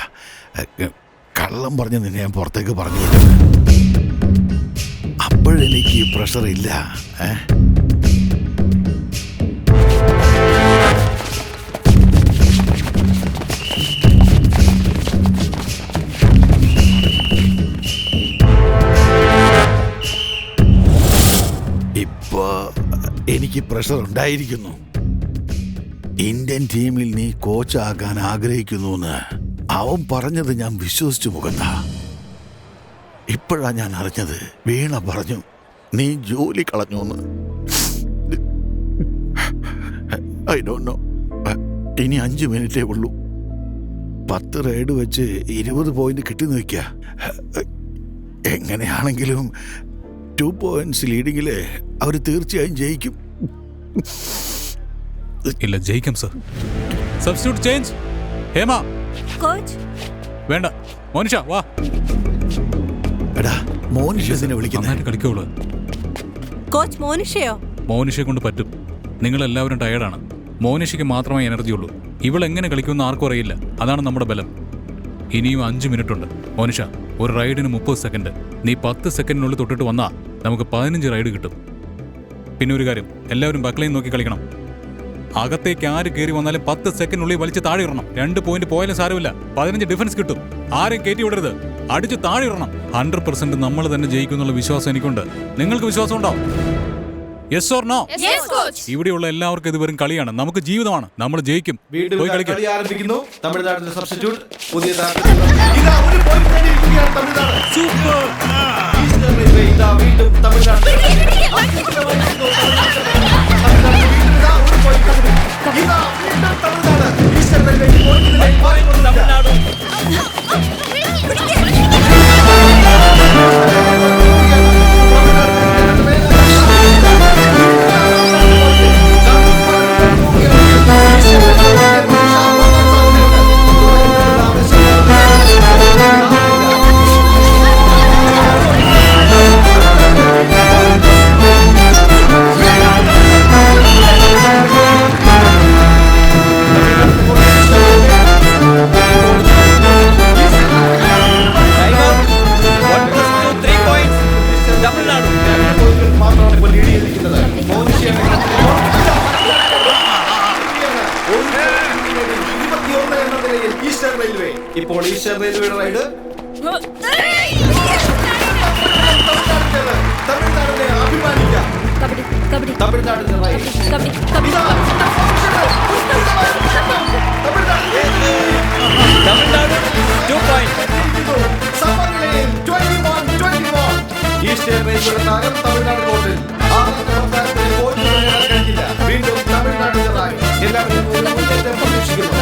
കള്ളം പറഞ്ഞ് നിന്നെ ഞാൻ പുറത്തേക്ക് പറഞ്ഞു വിട്ടത്. അപ്പോഴെനിക്ക് പ്രഷർ ഇല്ല. ഇപ്പോ എനിക്ക് പ്രഷർ ഉണ്ടായിരിക്കുന്നു. ഇന്ത്യൻ ടീമിൽ നീ കോച്ചാകാൻ ആഗ്രഹിക്കുന്നു എന്ന് അവൻ പറഞ്ഞത് ഞാൻ വിശ്വസിച്ചു മുഖത്ത. ഇപ്പോഴാ ഞാൻ അറിഞ്ഞത് വീണ പറഞ്ഞു നീ ജോലി കളഞ്ഞു എന്ന്. I don't know. ഇനി 5 മിനിറ്റേ ഉള്ളൂ. 10 റൈഡ് വെച്ച് 20 പോയിന്റ് കിട്ടി നിൽക്കുക. എങ്ങനെയാണെങ്കിലും 2 പോയിന്റ്സ് ലീഡിങ്ങില് അവർ തീർച്ചയായും ജയിക്കും. ഇല്ല, ജയിക്കാം sir. Substitute change. Hema coach വേണ്ട. മോനിഷ വാ. എടാ മോനിഷനെ വിളിക്കുന്നു. നന്നായിട്ട് കളിക്കോളൂ. കോച്ച് മോനിഷയോ? മോനിഷയെ കൊണ്ട് പറ്റും. നിങ്ങളെല്ലാവരും ടയേർഡാണ്. മോനിഷയ്ക്ക് മാത്രമേ എനർജി ഉള്ളൂ. ഇവളെങ്ങനെ കളിക്കുമെന്ന് ആർക്കും അറിയില്ല. അതാണ് നമ്മുടെ ബലം. ഇനിയും 5 മിനിറ്റ് ഉണ്ട്. മോനിഷ, ഒരു റൈഡിന് 30 സെക്കൻഡ്. നീ 10 സെക്കൻഡിനുള്ളിൽ തൊട്ടിട്ട് വന്നാൽ നമുക്ക് 15 റൈഡ് കിട്ടും. പിന്നെ ഒരു കാര്യം, എല്ലാവരും ബാക്ക്ലൈൻ നോക്കി കളിക്കണം. അകത്തേക്ക് ആര് കയറി വന്നാലും 10 സെക്കൻഡിനുള്ളിൽ വലിച്ച് താഴെ ഇടണം. 2 പോയിന്റ് പോയാലും സാരമില്ല. 15 ഡിഫൻസ് കിട്ടും. ആരെയും കയറ്റി വിടരുത്. അടിച്ച് താഴെ ഇടണം. 100% നമ്മൾ തന്നെ ജയിക്കുന്നുള്ള വിശ്വാസം എനിക്കുണ്ട്. നിങ്ങൾക്ക് വിശ്വാസം ഉണ്ടോ? Yes or no? ഇവിടെയുള്ള എല്ലാവർക്കും ഇത് വെറും കളിയാണ്. നമുക്ക് ജീവിതമാണ്. നമ്മൾ ജയിക്കും. പോയി കളിക്കും. കളി ആരംഭിക്കുന്നു. തമിഴ്നാടിന്റെ സബ്സ്റ്റിറ്റ്യൂട്ട് പുതിയ ഇതാ ഒരു പോയിന്റ് നേടിയിരിക്കുകയാണ് തമിഴ്നാട്. സൂപ്പർ. ഈസ്റ്റേൺ റെയിൽവേ ഇതാ വീണ്ടും തമിഴ്നാട്. ഇപ്പോൾ ഈസ്റ്റേൺ റെയിൽവേയുടെ റൈഡ് തമിഴ്നാടിനെ അഭിമാനിക്കാം. തമിഴ്നാടിന്റെ റൈഡ് തമിഴ്നാട് 2 പോയിന്റ്. സമനിലയിൽ 21-21. ഈസ്റ്റേൺ റെയിൽവേയുടെ താരം തമിഴ്നാട് കോർട്ടിൽ 6ാം അവസാനത്തിൽ പോയിന്റ് നേടാൻ കഴിഞ്ഞില്ല. വീണ്ടും തമിഴ്നാടിന്റെ റൈഡ്. എല്ലാവരും ഒരു മുന്നേറ്റം പ്രതീക്ഷിക്കുന്നു.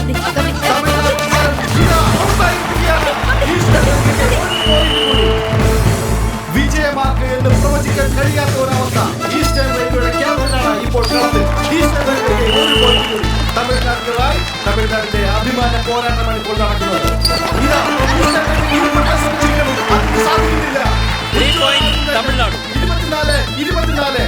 വിജയമാർക്ക് എന്ന് പ്രവചിക്കാൻ കഴിയാത്ത ഒരവസ്ഥ. ഈസ്റ്റേൺ റെയിൽവേയുടെ ക്യാപ്റ്റനാണ് ഇപ്പോൾ കളത്തിൽ. ഈസ്റ്റേൺ റെയിൽവേക്ക് 1 പോയിന്റ് കൂടി. തമിഴ്നാടിനായി തമിഴ്നാടിന്റെ അഭിമാന പോരാട്ടമാണ് ഇപ്പോൾ നടക്കുന്നത്. ഇതാ സാധിക്കുന്നില്ല. 3 പോയിന്റ് തമിഴ്നാട്. 24.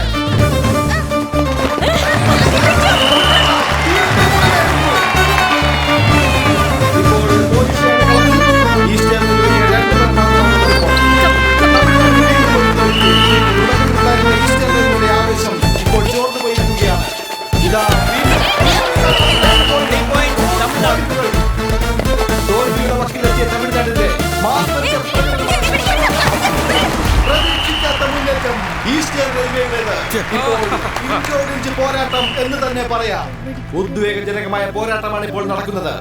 ആവേശം ഇപ്പോൾ ചോർന്നു പോയിരിക്കുകയാണ്. തോൽവിയുടെ വക്കിലെത്തിയ തമിഴ്നാടിന്റെ പ്രതീക്ഷിക്കാത്ത മുന്നേറ്റം ഈസ്റ്റേൺ റെയിൽവേയുടേത്. ഇപ്പോൾ ഇഞ്ചോടിഞ്ച് പോരാട്ടം എന്ന് തന്നെ പറയാം. ഉദ്വേഗജനകമായ പോരാട്ടമാണ് ഇപ്പോൾ നടക്കുന്നത്.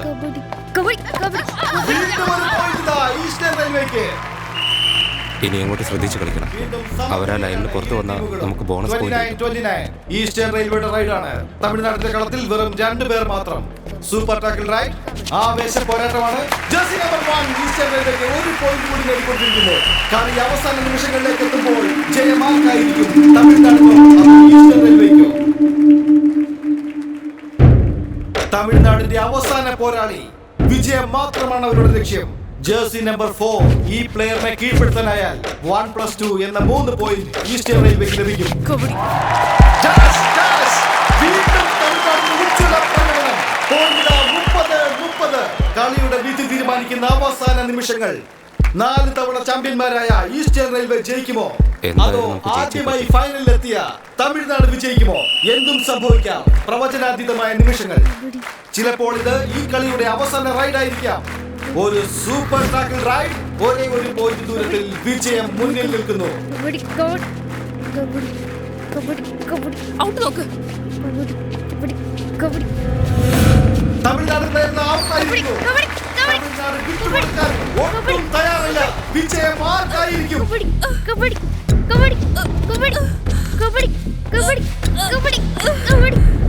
വീണ്ടും ഒരു പോയിന്റ് ഈസ്റ്റേൺ റെയിൽവേക്ക്. ഇനി അങ്ങോട്ട് ശ്രദ്ധിച്ച് കളിക്കണം. അവരാ ലൈനിൽ പുറത്തു വന്നാൽ നമുക്ക് ബോണസ് പോയിന്റ്. 29. ഈസ്റ്റേൺ റെയിൽവേയുടെ റൈഡാണ്. തമിഴ്നാടിന്റെ കളത്തിൽ വെറും 2 പേർ മാത്രം. Super tackle raid. ആവേശ പോരാട്ടമാണ്. ജേഴ്സി നമ്പർ 1 ഈസ്റ്റേൺ റെയിൽവേക്ക് 1 പോയിന്റ് കൂടി നേടിക്കൊണ്ടിരിക്കുന്നു. കളി അവസാന നിമിഷങ്ങളിലേക്ക് എത്തുമ്പോൾ ജയമാർക്കായിരിക്കും തമിഴ്നാടിനോ ഈസ്റ്റേൺ റെയിൽവേക്കോ? തമിഴ്നാടിന്റെ അവസാന പോരാളി. വിജയം മാത്രമാണ് അവരുടെ ലക്ഷ്യം. ജേഴ്സി നമ്പർ 4 ഈ പ്ലെയറിനെ കീഴ്പ്പെടുത്താനായാൽ 1+2 എന്ന 3 പോയിന്റ് ഈസ്റ്റേൺ റെയിൽവേക്ക് ലഭിക്കും. കളിയുടെ വിധി തീരുമാനിക്കുന്ന അവസാന നിമിഷങ്ങൾ. 4 തവണ ചാമ്പ്യന്മാരായ ഈസ്റ്റേൺ റെയിൽവേ ജയിക്കുമോ അതോ ആദ്യമായി ഫൈനലിലെത്തിയ തമിഴ്നാട് വിജയിക്കുമോ? എന്തും സംഭവിക്കാം. പ്രവചനാതീതമായ നിമിഷങ്ങൾ. ചിലപ്പോൾ ഇത് ഈ കളിയുടെ അവസാന റൈഡ് ആയിരിക്കാം. ഒരു സൂപ്പർ ടാക്കിൾ റൈഡ്. ഒരേ ഒരു പോയിന്റ് ദൂരത്തിൽ വിജയം മുന്നിൽ നിൽക്കുന്നു. തമിഴ്നാട് ഒട്ടും തയ്യാറല്ല. വിജയം ആർക്കായിരിക്കും?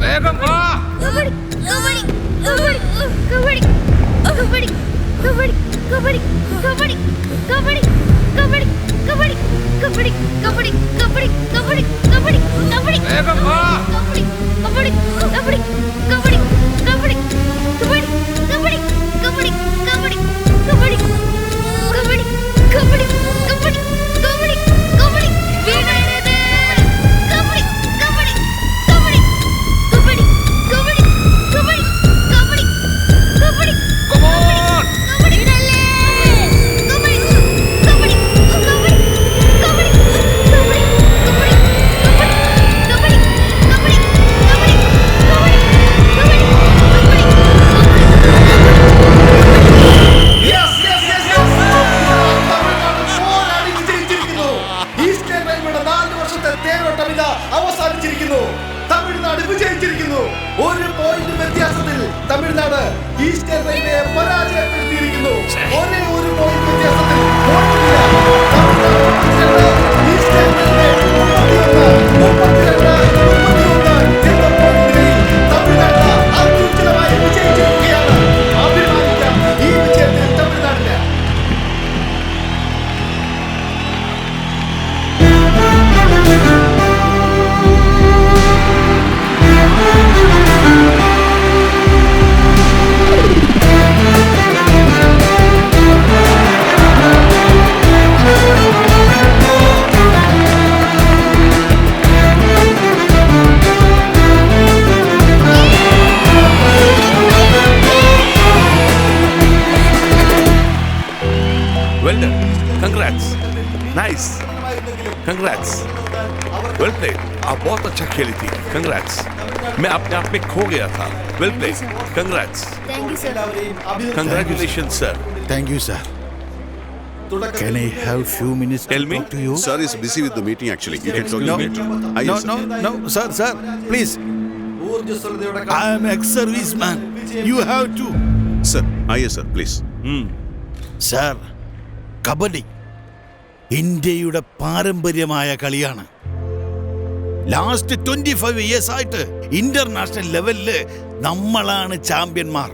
വേഗം വാ. തമിഴ്നാട് വിജയിച്ചിരിക്കുന്നു. ഒരു പോയിന്റ് വ്യത്യാസത്തിൽ തമിഴ്നാട് ഈസ്റ്റേൺ റെയിൽവേയെ പരാജയപ്പെടുത്തിയിരിക്കുന്നു. ഒരേ ഒരു പോയിന്റ് വ്യത്യാസത്തിൽ ഈസ്റ്റേൺ റെയിൽവേ 32 എന്ന പോയിന്റിൽ തമിഴ്നാട് അത്യുജ്വലമായി വിജയിച്ചിരിക്കുകയാണ്. അഭിമാനിക്കാം ഈ വിജയത്തിൽ തമിഴ്നാടിന്. Well done. Congrats. Nice. Congrats. Well played. आप बहुत अच्छा खेली थी. Congrats. मैं अपने आप में खो गया था. Well played. Congrats. Thank you, sir. Congratulations, sir. Thank you, sir. Can I have few minutes Tell to me. talk to you? Sir is busy with the meeting actually. You can talk No, to me. no, sir, please. I am ex-serviceman. You have to. Sir, sir, please. Sir, kabaddi ഇന്ത്യയുടെ പാരമ്പര്യമായ കളിയാണ്. Last 25 years ആയിട്ട് international ലെവലില് നമ്മളാണ് ചാമ്പ്യന്മാർ.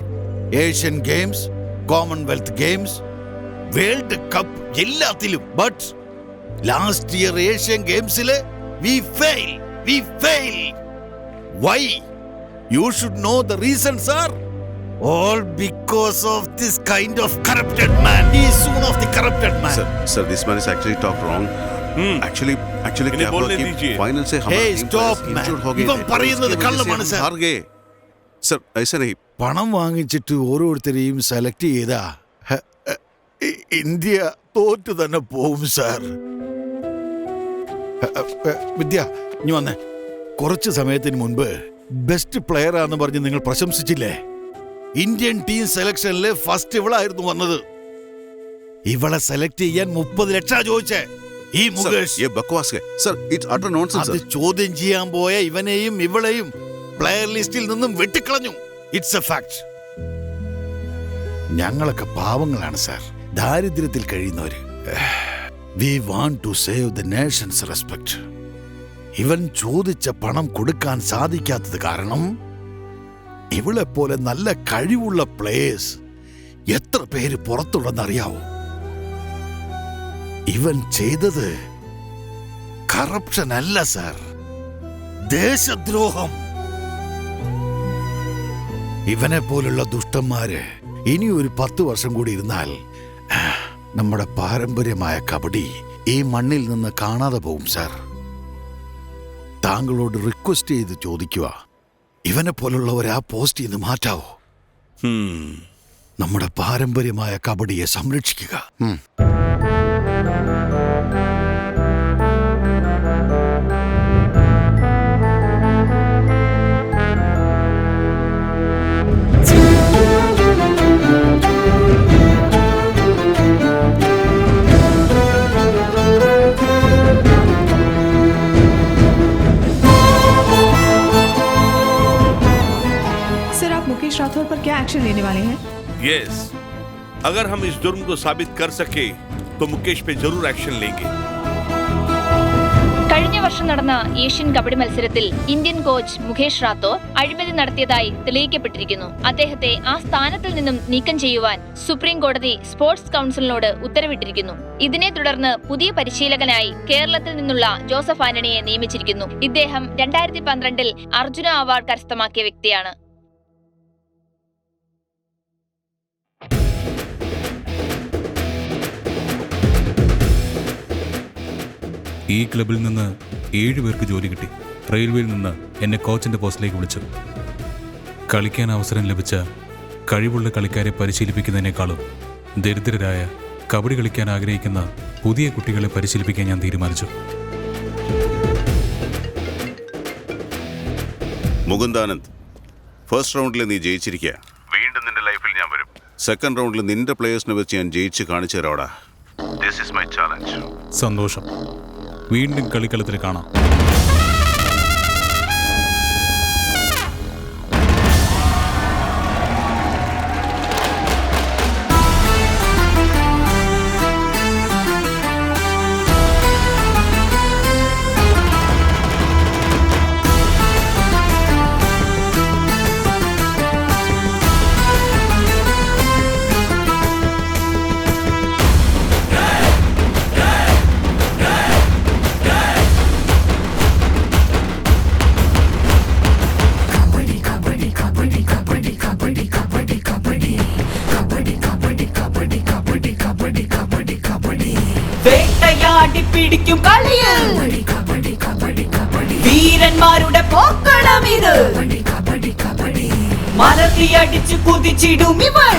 Asian games, commonwealth games, world cup എല്ലാത്തിലും. But last year Asian ഗെയിംസില് we fail. Why? You should know the reason, sir. All because of this kind of corrupted man. He is one of the corrupted man. Sir, this man is actually talked wrong. Actually, क्या हुआ कि final से हमारा Hey, team stop, man. Injured हो गए ഇവൻ थे. പറയുന്നത് उसकी वजह से കള്ളമാണ്, हम sir. हार गए. Sir, ऐसा नहीं. പണം വാങ്ങിച്ചിട്ട് ഓരോരുത്തരെയും സെലക്ട് ചെയ്താ ഇന്ത്യ തോറ്റു തന്നെ പോവും, സാർ. വിദ്യ, ഇനി വന്നേ. കുറച്ച് സമയത്തിന് മുൻപ് ബെസ്റ്റ് പ്ലെയർ ആണെന്ന് പറഞ്ഞ് നിങ്ങൾ പ്രശംസിച്ചില്ലേ? ഇന്ത്യൻ ടീം സെലക്ഷനില് ഫസ്റ്റ് ഇവളായിരുന്നു വന്നത്. ഇവളെ സെലക്ട് ചെയ്യാൻ 30 ലക്ഷം ചോദിച്ചേ ഈ മുകേഷ്. ये बकवास है. Sir, it's utter nonsense, അത് sir. ചോദ്യം ചെയ്യാൻ പോയ ഇവനെയും ഇവളെയും പ്ലെയർ ലിസ്റ്റിൽ നിന്നും വെട്ടിക്കളഞ്ഞു. It's A fact. ഞങ്ങളൊക്കെ പാവങ്ങളാണ് സാർ, ദാരിദ്ര്യത്തിൽ കഴിയുന്നവര്. We want to save the nation's respect. ഇവൻ ചോദിച്ച പണം കൊടുക്കാൻ സാധിക്കാത്തത് കാരണം ഇവളെ പോലെ നല്ല കഴിവുള്ള പ്ലേയേഴ്സ് എത്ര പേര് പുറത്തുണ്ടെന്നറിയാവോ? ഇവൻ ചെയ്തത് കറപ്ഷൻ അല്ല സാർ, ദേശദ്രോഹം. ഇവനെ പോലുള്ള ദുഷ്ടന്മാര് ഇനി ഒരു 10 വർഷം കൂടി ഇരുന്നാൽ നമ്മുടെ പാരമ്പര്യമായ കബഡി ഈ മണ്ണിൽ നിന്ന് കാണാതെ പോകും സാർ. താങ്കളോട് റിക്വസ്റ്റ് ചെയ്ത് ചോദിക്കുക, ഇവനെ പോലുള്ളവർ ആ പോസ്റ്റ് ചെയ്ത് മാറ്റാവോ? നമ്മുടെ പാരമ്പര്യമായ കബഡിയെ സംരക്ഷിക്കുക. सर, आप मुकेश राठौर पर क्या एक्शन लेने वाले हैं? यस, अगर हम इस जुर्म को साबित कर सके तो मुकेश पे जरूर एक्शन लेंगे. കഴിഞ്ഞ വർഷം നടന്ന ഏഷ്യൻ കബഡി മത്സരത്തിൽ ഇന്ത്യൻ കോച്ച് മുകേഷ് റാത്തോർ അഴിമതി നടത്തിയതായി തെളിയിക്കപ്പെട്ടിരിക്കുന്നു. അദ്ദേഹത്തെ ആ സ്ഥാനത്തിൽ നിന്നും നീക്കം ചെയ്യുവാൻ സുപ്രീം കോടതി സ്പോർട്സ് കൗൺസിലിനോട് ഉത്തരവിട്ടിരിക്കുന്നു. ഇതിനെ തുടർന്ന് പുതിയ പരിശീലകനായി കേരളത്തിൽ നിന്നുള്ള ജോസഫ് ആന്റണിയെ നിയമിച്ചിരിക്കുന്നു. ഇദ്ദേഹം 2012 അർജുന അവാർഡ് കരസ്ഥമാക്കിയ വ്യക്തിയാണ്. ഈ ക്ലബിൽ നിന്ന് 7 പേർക്ക് ജോലി കിട്ടി. റെയിൽവേയിൽ നിന്ന് എന്നെ കോച്ചിൻ്റെ പോസ്റ്റിലേക്ക് വിളിച്ചു. കളിക്കാൻ അവസരം ലഭിച്ച കഴിവുള്ള കളിക്കാരെ പരിശീലിപ്പിക്കുന്നതിനേക്കാളും ദരിദ്രരായ കബഡി കളിക്കാൻ ആഗ്രഹിക്കുന്ന പുതിയ കുട്ടികളെ പരിശീലിപ്പിക്കാൻ ഞാൻ തീരുമാനിച്ചു. മുകുന്ദാനന്ദ്, ഫസ്റ്റ് റൗണ്ടിൽ നീ ജയിച്ചിരിക്കുക. വീണ്ടും നിന്റെ ലൈഫിൽ ഞാൻ വരും. സെക്കൻഡ് റൗണ്ടിൽ നിന്റെ പ്ലേയേഴ്സിനെ വെച്ച് ഞാൻ ജയിച്ച് കാണിച്ചു തരാടാ. This is my challenge. സന്തോഷം. വീണ്ടും കളിക്കളത്തിൽ കാണാം. വേട്ടയാടി പിടിക്കും കളിയിൽ വീരന്മാരുടെ പോക്കളം ഇത്. മലർത്തിയടിച്ചു കുതിച്ചിടും ഇവൾ,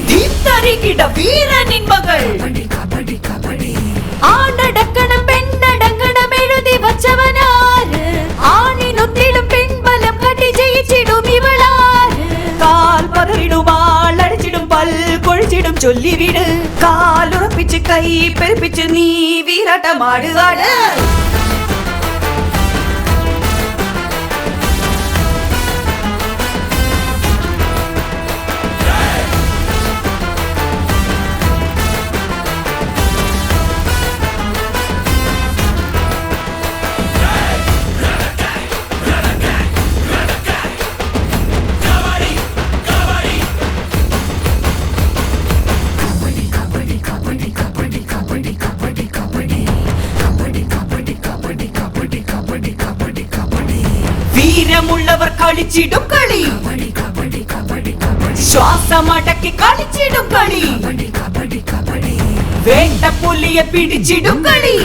തീർത്തറികിട വീരനിൻ മകൾ. ആണടക്കണം പെണ്ണടങ്ങണം എഴുതി വച്ചവനാര്, ആണിനൊത്തിടും പെൺബലം കട്ടി ജയിച്ചിടും ഇവളാര്. കാൽ പതറിടുമാളടിച്ചിടും പൽ കൊഴിച്ചിടും ചൊല്ലിവിട്, കാലുറപ്പിച്ച് കൈ പെരുപ്പിച്ച് നീ വീരാട്ടമാടുകാട്. വീരമുള്ളവർ കളിച്ചിടും കളി, ശ്വാസമടക്കി കളിച്ചിടും കളി. വേണ്ട പുലിയെ പിടിച്ചിടും കളി,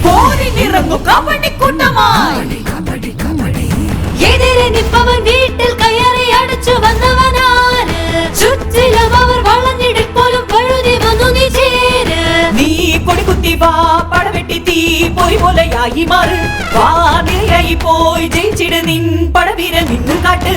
പോരിനിറങ്ങും കബഡിക്കൂട്ടമായി. എതിരെ നിപ്പവൻ വീട്ടിൽ കയറി അടച്ചു വന്നവനാര്, ചുറ്റിലും അവർ വളഞ്ഞിടിപ്പോലും പഴുതി വന്നു നീ ചേര്. നീ കൊടികുത്തി വാ, പടവെട്ടി തീ പോയി പോലെയായി മാറ്. വാ നിരയായി പോയി ജയിച്ചിട് നിൻ പടവീരൻ നിന്ന് കാട്ട്.